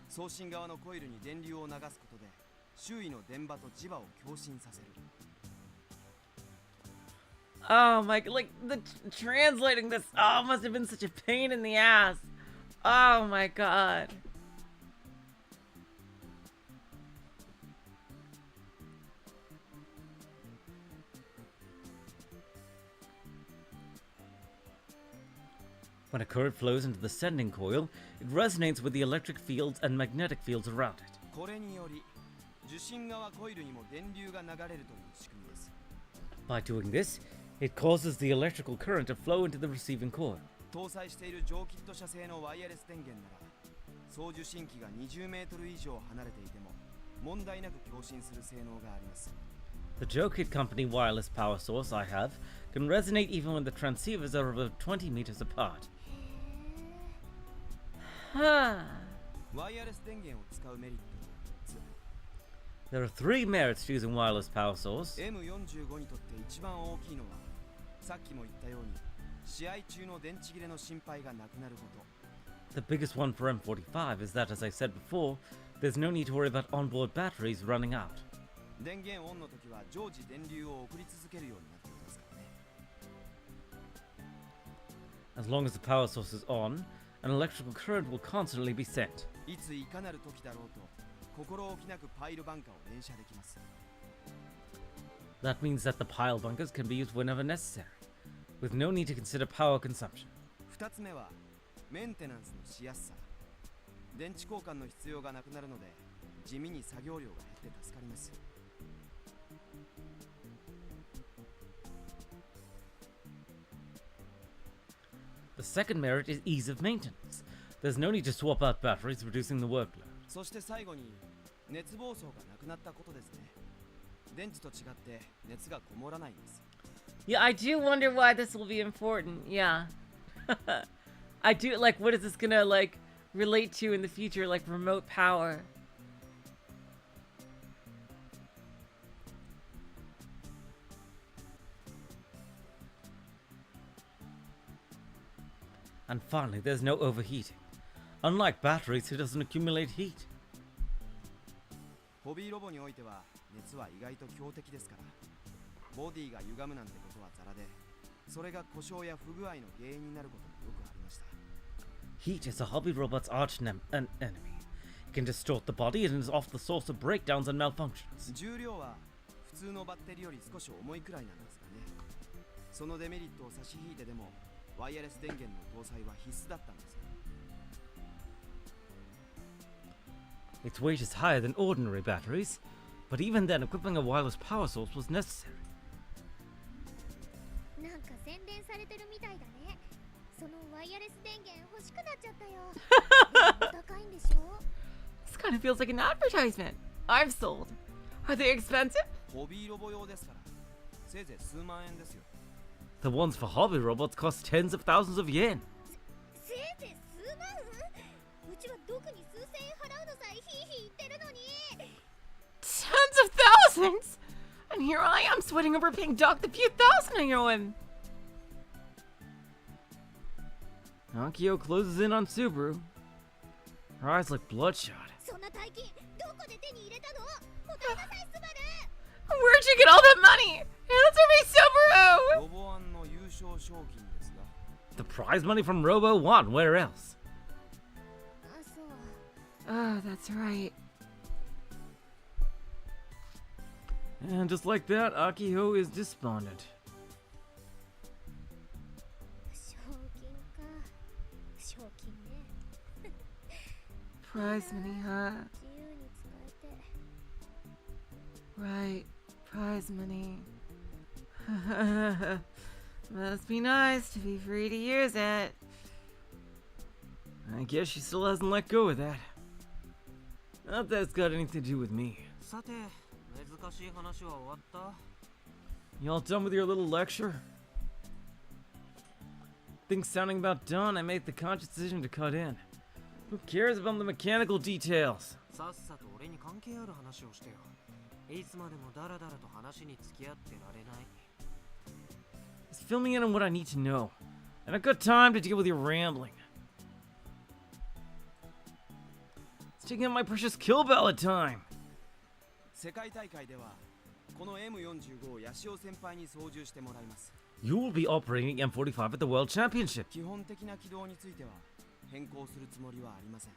送信側のコイルに電流を流すことで周囲の電場と磁場を共振させる。 Oh my, like, translating this, oh, must have been such a pain in the ass. Oh my god. When a current flows into the sending coil, it resonates with the electric fields and magnetic fields around it. これにより受信側コイルにも電流が流れるという仕組みです。 By doing this, it causes the electrical current to flow into the receiving coil. 搭載している蒸気ット社製のワイヤレス電源なら送受信機が20メートル以上離れていても問題なく共振する性能があります。 The JoeKit Company wireless power source I have can resonate even when the transceivers are about 20 meters apart. ワイヤレス電源を使うメリットは3つ。 There are 3 merits to using wireless power source. M45 にとって一番大きいのはさっきも言ったように試合中の電池切れの心配がなくなること。 The biggest one for M45 is that, as I said before, there's no need to worry about onboard batteries running out. 電源オンの時は常時電流を送り続けるようになっていますからね。 As long as the power source is on, an electrical current will constantly be sent. いついかなる時だろうと心置きなくパイルバンカーを連射できます。That means that the pile bunkers can be used whenever necessary, with no need to consider power consumption. 2つ目はメンテナンスのしやすさ。電池交換の必要がなくなるので地味に作業量が減って助かります。 The second merit is ease of maintenance. There's no need to swap out batteries, reducing the workload. そして最後に熱暴走がなくなったことですね。電池と違って熱がこもらないんです。 Yeah, I do wonder why this will be important. Yeah. I do, like, what is this gonna, like, relate to in the future? Like, remote power. And finally, there's no overheating. Unlike batteries, it doesn't accumulate heat. ホビーロボにおいては熱は意外と強敵ですから、ボディが歪むなんてことはザラで、それが故障や不具合の原因になることもよくありました。 Heat is a hobby robot's arch enemy. It can distort the body and is often the source of breakdowns and malfunctions. 重量は普通のバッテリーより少し重いくらいなんですがね。そのデメリットを差し引いてでもワイヤレス電源の搭載は必須だったんですよ。 Its weight is higher than ordinary batteries, but even then, equipping a wireless power source was necessary. なんか宣伝されてるみたいだね。そのワイヤレス電源欲しくなっちゃったよ。高いんでしょ? This kind of feels like an advertisement. I'm sold. Are they expensive? ホビーロボ用ですから、せいぜい数万円ですよ。 The ones for hobby robots cost tens of thousands of yen. せいぜい数万? うちはどこに数千円払うのさえヒーヒー言ってるのに。 Tens of thousands! And here I am sweating over paying Doc the few thousand I owe him. Akiho closes in on Subaru. Her eyes look bloodshot. そんな大金どこで手に入れたの? 答えなさい、スバル。 Where'd you get all that money? Answer me, Subaru! ロボアンの優勝賞金ですが。 The prize money from Robo 1, where else? あ、そう。 Oh, that's right. And just like that, Akiho is despondent. 賞金か。賞金ね。 Prize money, huh? 自由に使えて。 Right. Prize money. Must be nice to be free to use it. I guess she still hasn't let go of that. Not that it's got anything to do with me. さて、難しい話は終わった? Y'all done with your little lecture? Things sounding about done, I made the conscious decision to cut in. Who cares about the mechanical details? さっさと俺に関係ある話をしてよ。いつまでもダラダラと話に付き合ってられない。 It's filming in on what I need to know. And I've got time to deal with your rambling. It's taking up my precious kill ballot time. 世界大会ではこの M45 をヤシオ先輩に操縦してもらいます。 You will be operating M45 at the World Championship. 基本的な軌道については変更するつもりはありません。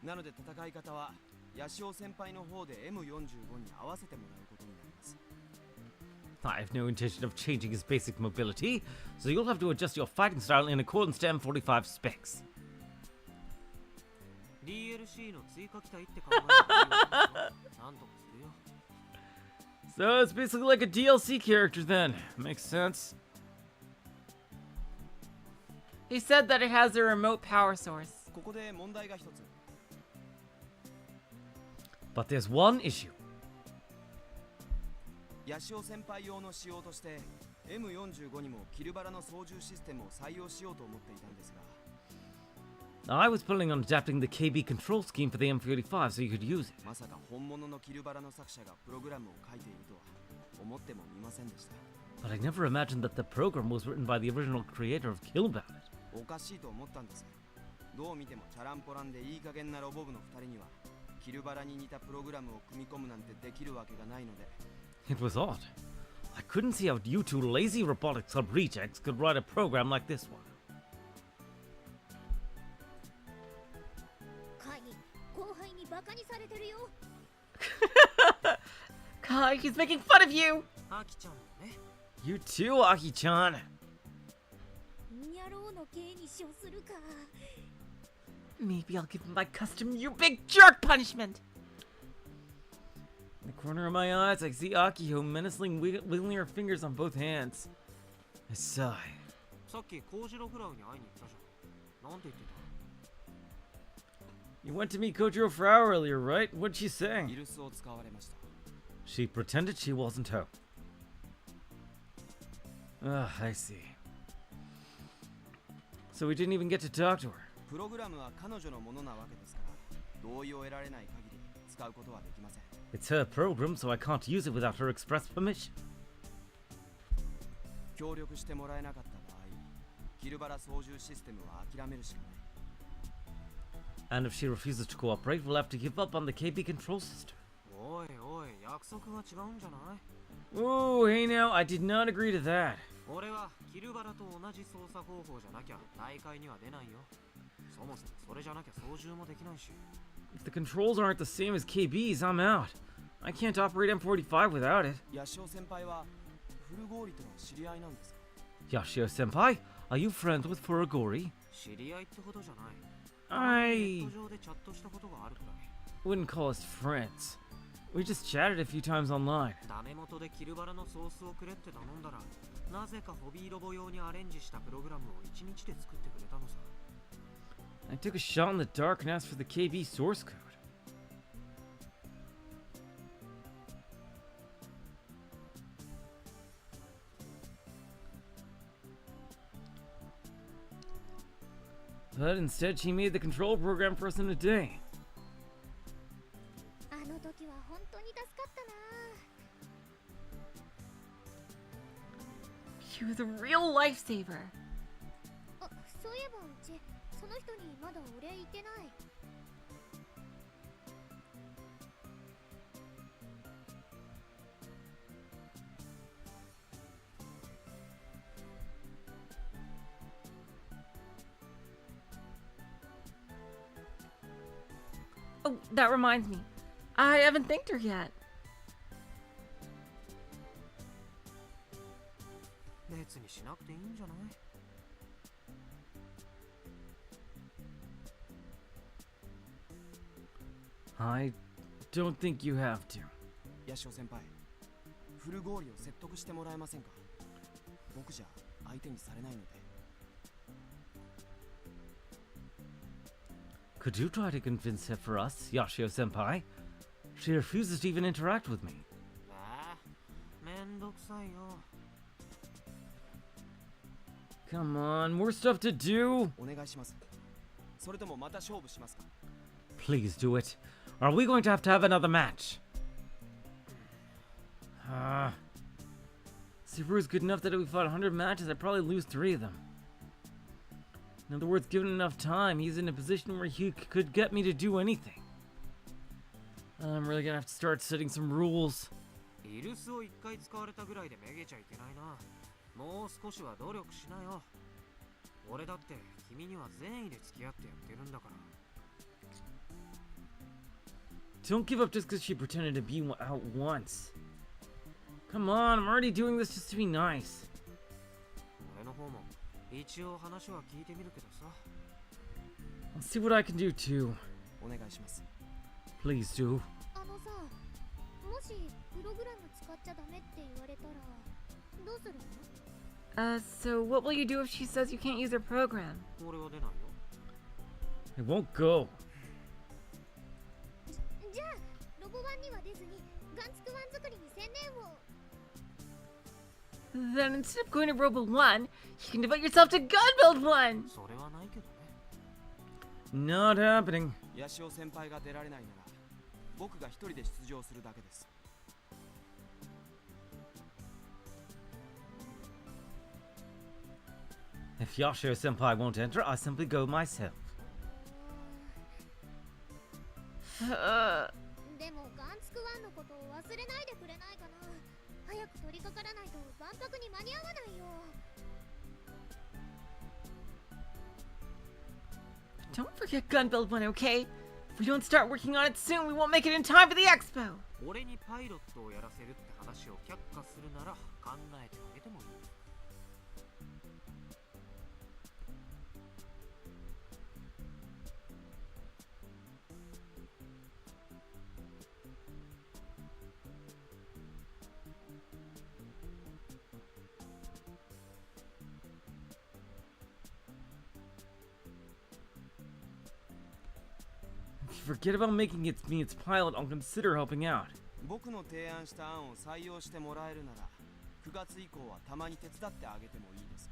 なので戦い方はヤシオ先輩の方で M45 に合わせてもらうことになります。 I have no intention of changing his basic mobility, so you'll have to adjust your fighting style in accordance to M45 specs. DLC の追加機体って考えたらいいわけだ。なんとかするよ。 So it's basically like a DLC character then. Makes sense. He said that it has a remote power source. ここで問題が一つ。 But there's one issue. ヤシオ先輩用の仕様として M45 にもキルバラの操縦システムを採用しようと思っていたんですが、 I was planning on adapting the KB control scheme for the M45 so you could use it. まさか本物のキルバラの作者がプログラムを書いているとは思ってもみませんでした。 But I never imagined that the program was written by the original creator of Kill Ballot. おかしいと思ったんです。どう見てもチャランポランでいい加減なロボ部の2人にはキルバラに似たプログラムを組み込むなんてできるわけがないので。 It was odd. I couldn't see how you two lazy robotics club rejects could write a program like this one. カイ、後輩にバカにされてるよ。He's making fun of you! アキちゃんもね。 You too, Aki-chan. ニャロウの刑に処するか。 Maybe I'll give him my custom you big jerk punishment! In the corner of my eyes, I see Akiho menacingly wiggling her fingers on both hands. I sigh. さっきコウジロフラウに会いに行ったじゃん。なんて言ってた？ You went to meet Kojiro Frau earlier, right? What'd she say? イルスを使われました。 She pretended she wasn't home. I see. So we didn't even get to talk to her. プログラムは彼女のものなわけですから、同意を得られない限り使うことはできません。 It's her program, so I can't use it without her express permission. 協力してもらえなかった場合、キルバラ操縦システムは諦めるしかない。 And if she refuses to cooperate, we'll have to give up on the KB control system. おいおい、約束が違うんじゃない？ Ooh, hey now, I did not agree to that. 俺はキルバラと同じ操作方法じゃなきゃ大会には出ないよ。そもそもそれじゃなきゃ操縦もできないし。 If the controls aren't the same as KB's, I'm out. I can't operate M45 without it. ヤシオ先輩はフルゴーリとの知り合いなんですか？ Yoshio senpai, are you friends with Furagori? 知り合いってほどじゃない。 I ネット上でチャットしたことがあるくらい。 wouldn't call us friends. We just chatted a few times online. ダメ元でキルバラのソースをくれって頼んだら、なぜかホビーロボ用にアレンジしたプログラムを1日で作ってくれたのさ。 I took a shot in the dark and asked for the KB source code. But instead, she made the control program for us in a day. あの時は本当に助かったな。 You're the real lifesaver. あ、そういえばうちその人にまだお礼言ってない。 Oh, that reminds me. I haven't thanked her yet. 別にしなくていいんじゃない？ I don't think you have to. ヤシオ先輩、フルゴーリを説得してもらえませんか？僕じゃ相手にされないので。 Could you try to convince her for us, Yoshio senpai? She refuses to even interact with me. ああ、めんどくさいよ。 Come on, more stuff to do. お願いします。それともまた勝負しますか？ Please do it. Or are we going to have another match? Subaru's good enough that if we fought 100 matches, I'd probably lose 3 of them. In other words, given enough time, he's in a position where he could get me to do anything. I'm really gonna have to start setting some rules. イルスを1回使われたぐらいでめげちゃいけないな。もう少しは努力しなよ。俺だって君には善意で付き合ってやってるんだから。 Don't give up just because she pretended to be out once. Come on, I'm already doing this just to be nice. 俺の方も一応話は聞いてみるけどさ。 I'll see what I can do too. お願いします。 Please do. あのさ、もしプログラム使っちゃダメって言われたらどうするの？ So what will you do if she says you can't use her program? 俺は出ないよ。 I won't go. じゃあロボワンには出ずにガンツクワン作りに専念を。 Then instead of going to Robo 1, you can devote yourself to Gun Build 1! それはないけどね。 Not happening. ヤシオ先輩が出られないなら、僕が一人で出場するだけです。 If Yoshio senpai won't enter, I'll simply go myself. でもガンツクワンのことを忘れないでくれないかな。早く取り掛からないと万博に間に合わないよ。 Don't forget Gun Build 1, okay? If we don't start working on it soon, we won't make it in time for the expo! 俺にパイロットをやらせるって話を却下するなら考えてあげてもいい。Forget about making me its pilot. I'll consider helping out. 僕の提案した案を採用してもらえるなら9月以降はたまに手伝ってあげてもいいです。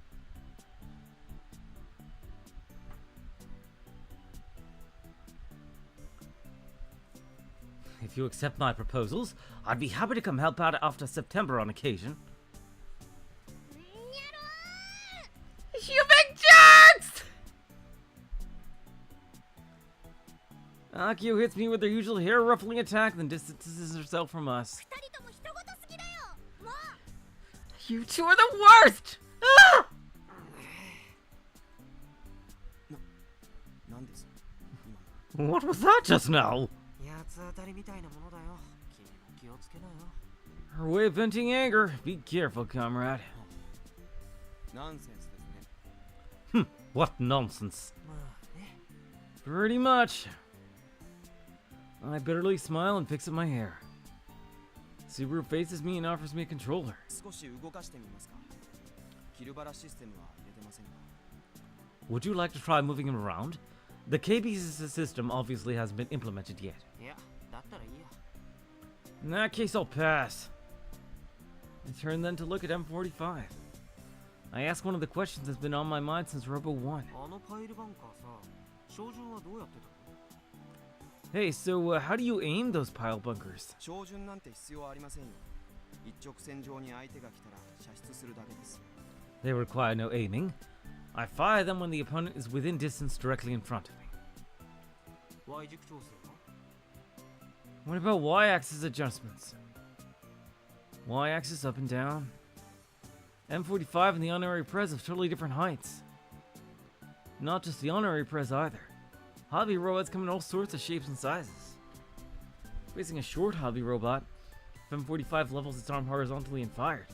If you accept my proposals, I'd be happy to come help out after September on occasion. You big jerks! Akiho hits me with her usual hair-ruffling attack, then distances herself from us. 二人とも人ごとすぎだよ。もう You two are the worst! Ah! なんです今の What was that just now? 八つ当たりみたいなものだよ。君も気をつけなよ。 Her way of venting anger. Be careful, comrade. ナンセンスですね。 What nonsense. まあね。 Pretty much. I bitterly smile and picks up my hair. Subaru faces me and offers me a controller. 少し動かしてみますか。キルバラシステムは入れてませんか。 Would you like to try moving him around? The KB system obviously hasn't been implemented yet. いや、だったらいいや。 In that case, I'll pass. I turn then to look at M45. I ask one of the questions that's been on my mind since Robo 1. あのパイルバンカーさ、照準はどうやってたの？ Hey, so how do you aim those pile bunkers? 照準なんて必要ありませんよ。一直線上に相手が来たら射出するだけです。 They require no aiming. I fire them when the opponent is within distance directly in front of me. Y 軸調整は？ What about Y-axis adjustments? Y-axis up and down. M45 and the honorary press have totally different heights. Not just the honorary press either. Hobby robots come in all sorts of shapes and sizes. Facing a short hobby robot, if M45 levels its arm horizontally and fired,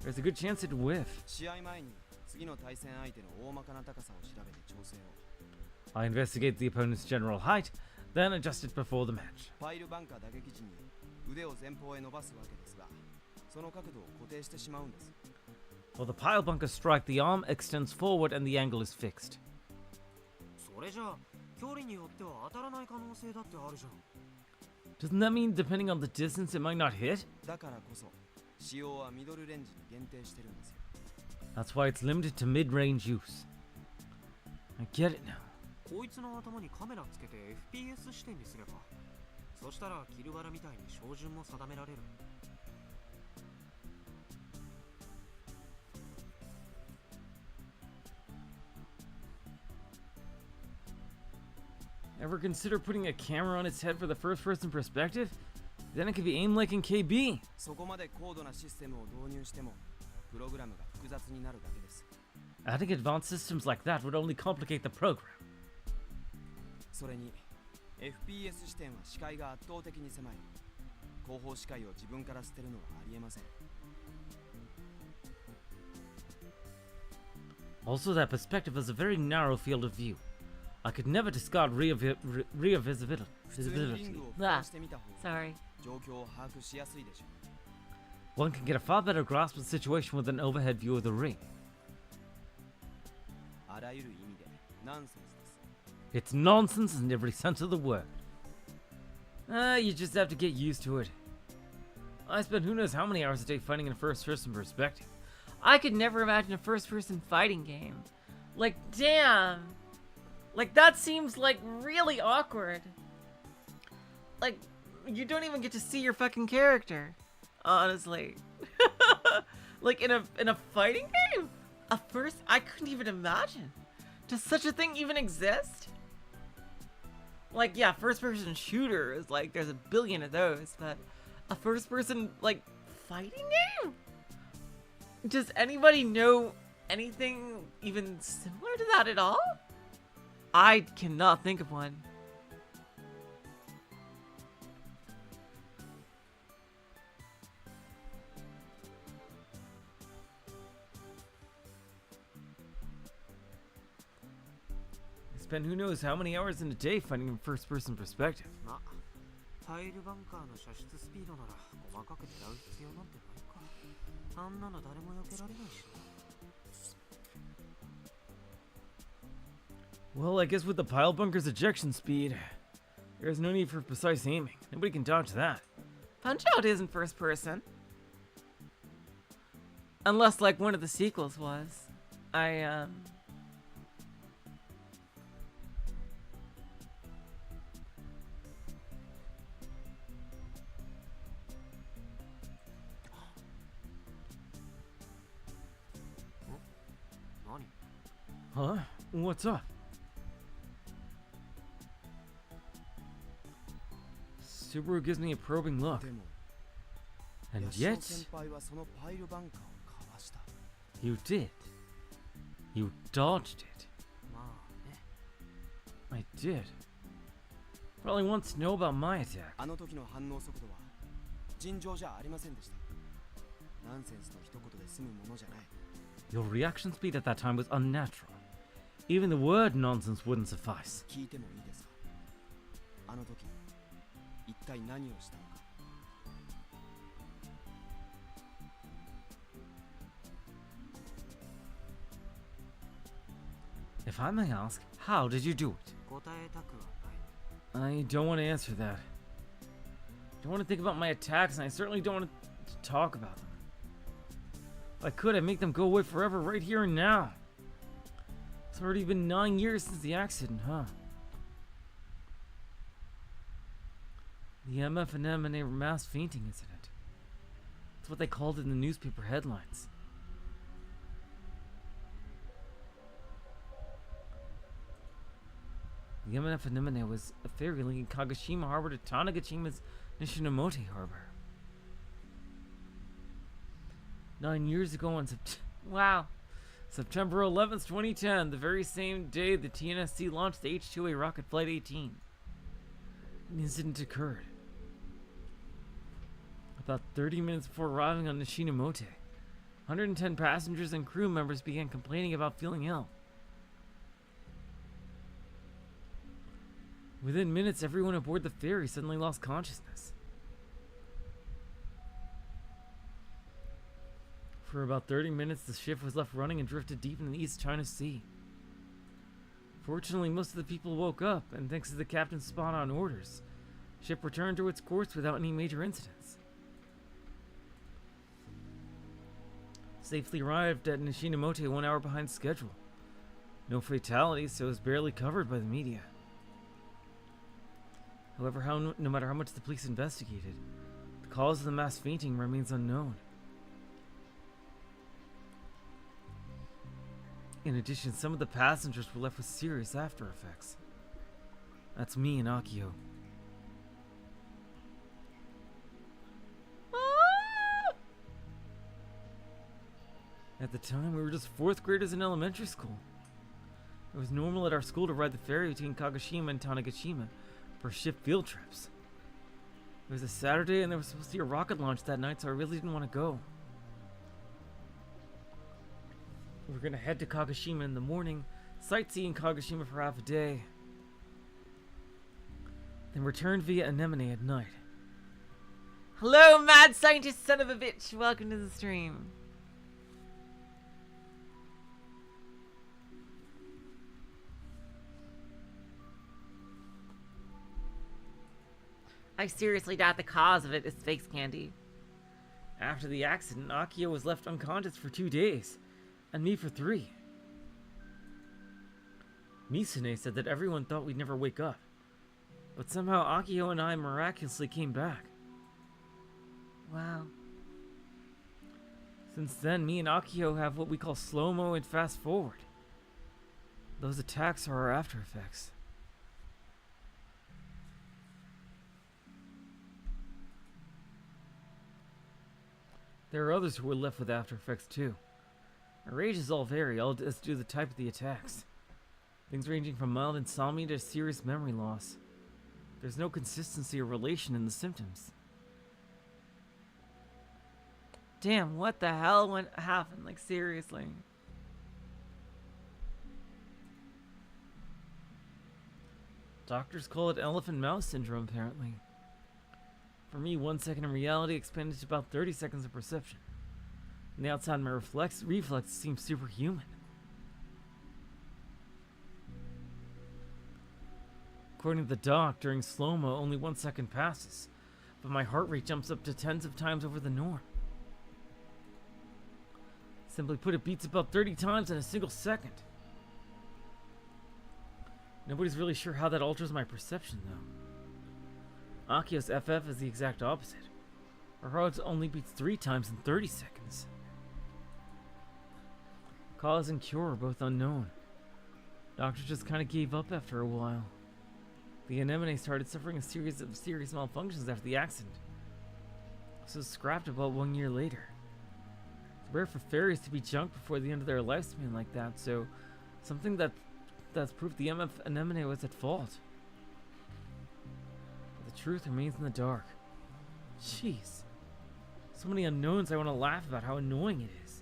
there's a good chance it'd whiff. 試合前に次の対戦相手の大まかな高さを調べて調整を。 I investigate the opponent's general height, then adjust it before the match. パイルバンカー打撃時に腕を前方へ伸ばすわけですが、その角度を固定してしまうんです。 While the pile bunker strike, the arm extends forward and the angle is fixed. それじゃあ、距離によっては当たらない可能性だってあるじゃん。 Doesn't that mean depending on the distance it might not hit? だからこそ、使用はミドルレンジに限定してるんですよ。 That's why it's limited to mid-range use. I get it now. こいつの頭にカメラつけて FPS 視点にすれば、そしたらキルバラみたいに照準も定められる。 Ever consider putting a camera on its head for the first-person perspective? Then it could be aimed like in KB. そこまで高度なシステムを導入しても、プログラムが複雑になるだけです。 Adding advanced systems like that would only complicate the program. それに FPS 視点は視界が圧倒的に狭い。後方視界を自分から捨てるのはありえません。 Also, that perspective has a very narrow field of view. I could never discard rear visibility. 普通にリングを俯瞰してみた方が Sorry. 状況を把握しやすいでしょう。 One can get a far better grasp of the situation with an overhead view of the ring. あらゆる意味でナンセンスです。 It's nonsense in every sense of the word. You just have to get used to it. I spend who knows how many hours a day fighting in a first-person perspective. I could never imagine a first-person fighting game. Like, damn. Like, that seems, like, really awkward. Like, you don't even get to see your fucking character. Honestly. Like, in a fighting game? I couldn't even imagine. Does such a thing even exist? Like, yeah, first-person shooter is, like, there's a billion of those, but a first-person, like, fighting game? Does anybody know anything even similar to that at all? I cannot think of one. spend who knows how many hours in a day fighting in first-person perspective. ま、パイルバンカーの射出スピードなら細かく狙う必要なんてないか。あんなの誰も避けられないしな。Well, I guess with the pile bunker's ejection speed, there's no need for precise aiming. Nobody can dodge that. Punch-Out isn't first person. Unless, like, one of the sequels was. I. 何？ Huh? What's up? Subaru gives me a probing look. でも And ヤシオ yet, 先輩はそのパイルバンカーをかわした。 you did. You dodged it. まあね。 I did. Probably wants to know about my attack. あの時の反応速度は尋常じゃありませんでした。ナンセンスの一言で済むものじゃない。 Your reaction speed at that time was unnatural. Even the word nonsense wouldn't suffice. 聞いてもいいですか？あの時一体何をしたのか。 If I may ask, how did you do it? 答えたくはない。 I don't want to answer that. I don't want to think about my attacks, and I certainly don't want to talk about them. If I could, I'd make them go away forever right here and now. It's already been 9 years since the accident, huh? The MF and M&A mass fainting incident. That's what they called it in the newspaper headlines. The MF Anemone was a ferry linking Kagoshima Harbor to Tanegashima's Nishinomote Harbor. 9 years ago on wow. September 11th, 2010, the very same day the TNSC launched the H-2A rocket Flight 18. An incident occurred. About 30 minutes before arriving on Nishinomote, 110 passengers and crew members began complaining about feeling ill. Within minutes, everyone aboard the ferry suddenly lost consciousness. For about 30 minutes, the ship was left running and drifted deep in the East China Sea. Fortunately, most of the people woke up, and thanks to the captain's spot-on orders, the ship returned to its course without any major incidents. Safely arrived at Nishinomote 1 hour behind schedule. No fatalities, so it was barely covered by the media. However, no matter how much the police investigated, the cause of the mass fainting remains unknown. In addition, some of the passengers were left with serious after effects. That's me and Akiho. At the time, we were just 4th graders in elementary school. It was normal at our school to ride the ferry between Kagoshima and Tanegashima for ship field trips. It was a Saturday and there was supposed to be a rocket launch that night, so I really didn't want to go. We were going to head to Kagoshima in the morning, sightsee in Kagoshima for half a day, then return via Anemone at night. Hello, mad scientist son of a bitch. Welcome to the stream. I seriously doubt the cause of it is face candy. After the accident, Akiho was left unconscious for 2 days, and me for 3. Misune said that everyone thought we'd never wake up, but somehow Akiho and I miraculously came back. Wow. Since then, me and Akiho have what we call slow-mo and fast-forward. Those attacks are our after effects. There are others who were left with after effects too. Our ages all vary, as do the type of the attacks. Things ranging from mild insomnia to serious memory loss. There's no consistency or relation in the symptoms. Damn, what the hell happened? Like, seriously. Doctors call it elephant mouse syndrome, apparently. For me, 1 second in reality expanded to about 30 seconds of perception. And the outside of my reflex seems superhuman. According to the doc, during slow-mo, only 1 second passes, but my heart rate jumps up to tens of times over the norm. Simply put, it beats about 30 times in a single second. Nobody's really sure how that alters my perception, though. Akiho's FF is the exact opposite. Her heart only beats 3 times in 30 seconds. Cause and cure are both unknown. Doctor just kind of gave up after a while. The anemone started suffering a series of serious malfunctions after the accident. So scrapped about 1 year later. It's rare for fairies to be junked before the end of their lifespan like that, so something that's proof the MF anemone was at fault. But the truth remains in the dark. Jeez. So many unknowns I want to laugh about how annoying it is.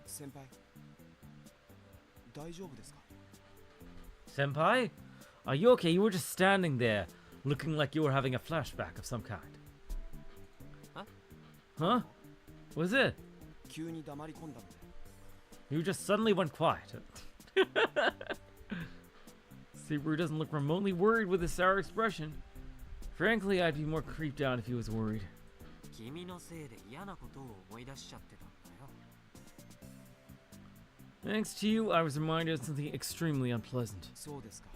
Senpai, 大丈夫ですか? Senpai? Are you okay? You were just standing there, looking like you were having a flashback of some kind. Huh? Huh? What was it? 急に黙り込んだので。 You just suddenly went quiet. Subaru doesn't look remotely worried with his sour expression. Frankly, I'd be more creeped out if he was worried. 君のせいで嫌なことを思い出しちゃってたんだよ。 Thanks to you, I was reminded of something extremely unpleasant. そうですか。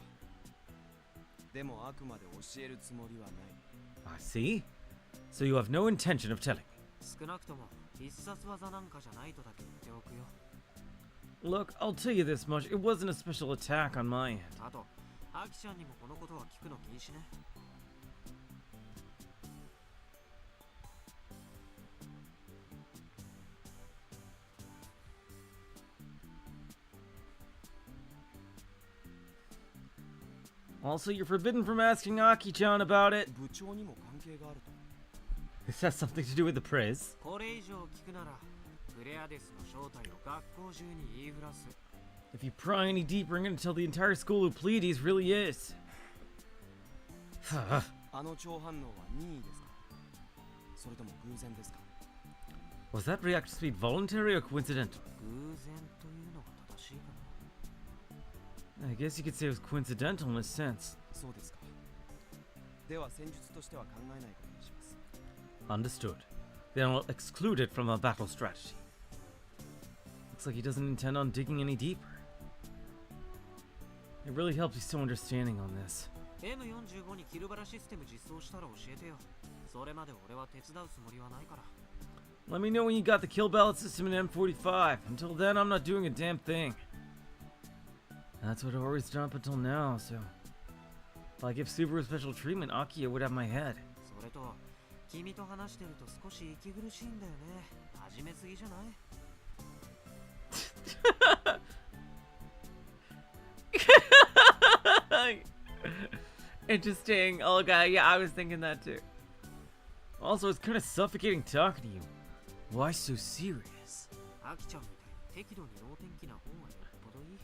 でもあくまで教えるつもりはない。 I see. So you have no intention of telling me. 少なくとも必殺技なんかじゃないとだけ言っておくよ。 Look, I'll tell you this much. It wasn't a special attack on my end. あと、アキちゃんにもこのことは聞くの禁止ね。 Also, you're forbidden from asking Aki-chan about it. 部長にも関係があると。 This has something to do with the praise. これ以上聞くなら、クレアデスの正体を学校中に言いふらす。 If you pry any deeper, I'm gonna tell the entire school who Pleiades really is. あの超反応は任意ですか？それとも偶然ですか？ Was that reaction speed voluntary or coincidental? 偶然というのが正しいかな。 I guess you could say it was coincidental in a sense. そうですか。では戦術としては考えないことにします。 Understood. Then I'll exclude it from our battle strategy. Looks like he doesn't intend on digging any deeper. It really helps he's so understanding on this. M45 にキルバラシステム実装したら教えてよ。それまで俺は手伝うつもりはないから。 Let me know when you got the kill ballot system in M45. Until then, I'm not doing a damn thing. That's what I've always done up until now, so... If I give Subaru special treatment, Akiho would have my head. それと、君と話してると少し息苦しいんだよね。始めすぎじゃない？ Interesting. Oh god, yeah, I was thinking that too. Also, it's kind of suffocating talking to you. Why so serious? アキちゃんみたいに適度に能天気な方がよっぽどいい。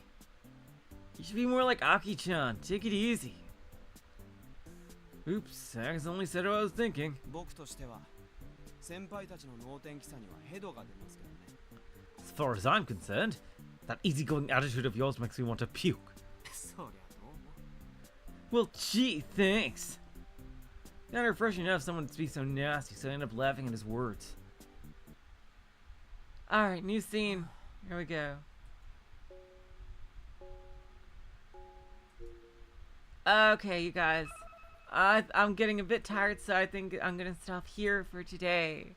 You should be more like Aki-chan. Take it easy. Oops, I accidentally said what I was thinking. 僕としては先輩たちの能天気さにはヘドが出ますけどね。 As far as I'm concerned, that easygoing attitude of yours makes me want to puke. そりゃどうも。 Well, gee, thanks. Not refreshing enough someone to be so nasty, so I end up laughing at his words. Alright, new scene. Here we go. Okay, you guys. I'm getting a bit tired, so I think I'm gonna stop here for today.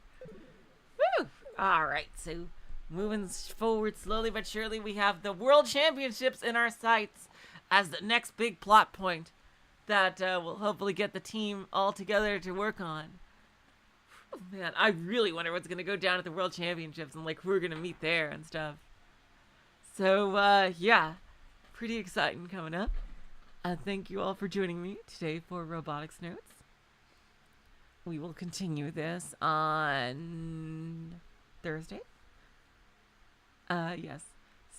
Woo! Alright, so moving forward slowly but surely, we have the World Championships in our sights as the next big plot point that will hopefully get the team all together to work on. Whew, man, I really wonder what's gonna go down at the World Championships and like who we're gonna meet there and stuff. So yeah, pretty exciting coming up. Thank you all for joining me today for Robotics Notes. We will continue this on Thursday. Yes.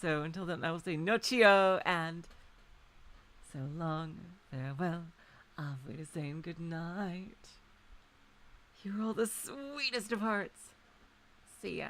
So until then, I will say Nochio and so long, farewell. Off way to saying good night. You're all the sweetest of hearts. See ya.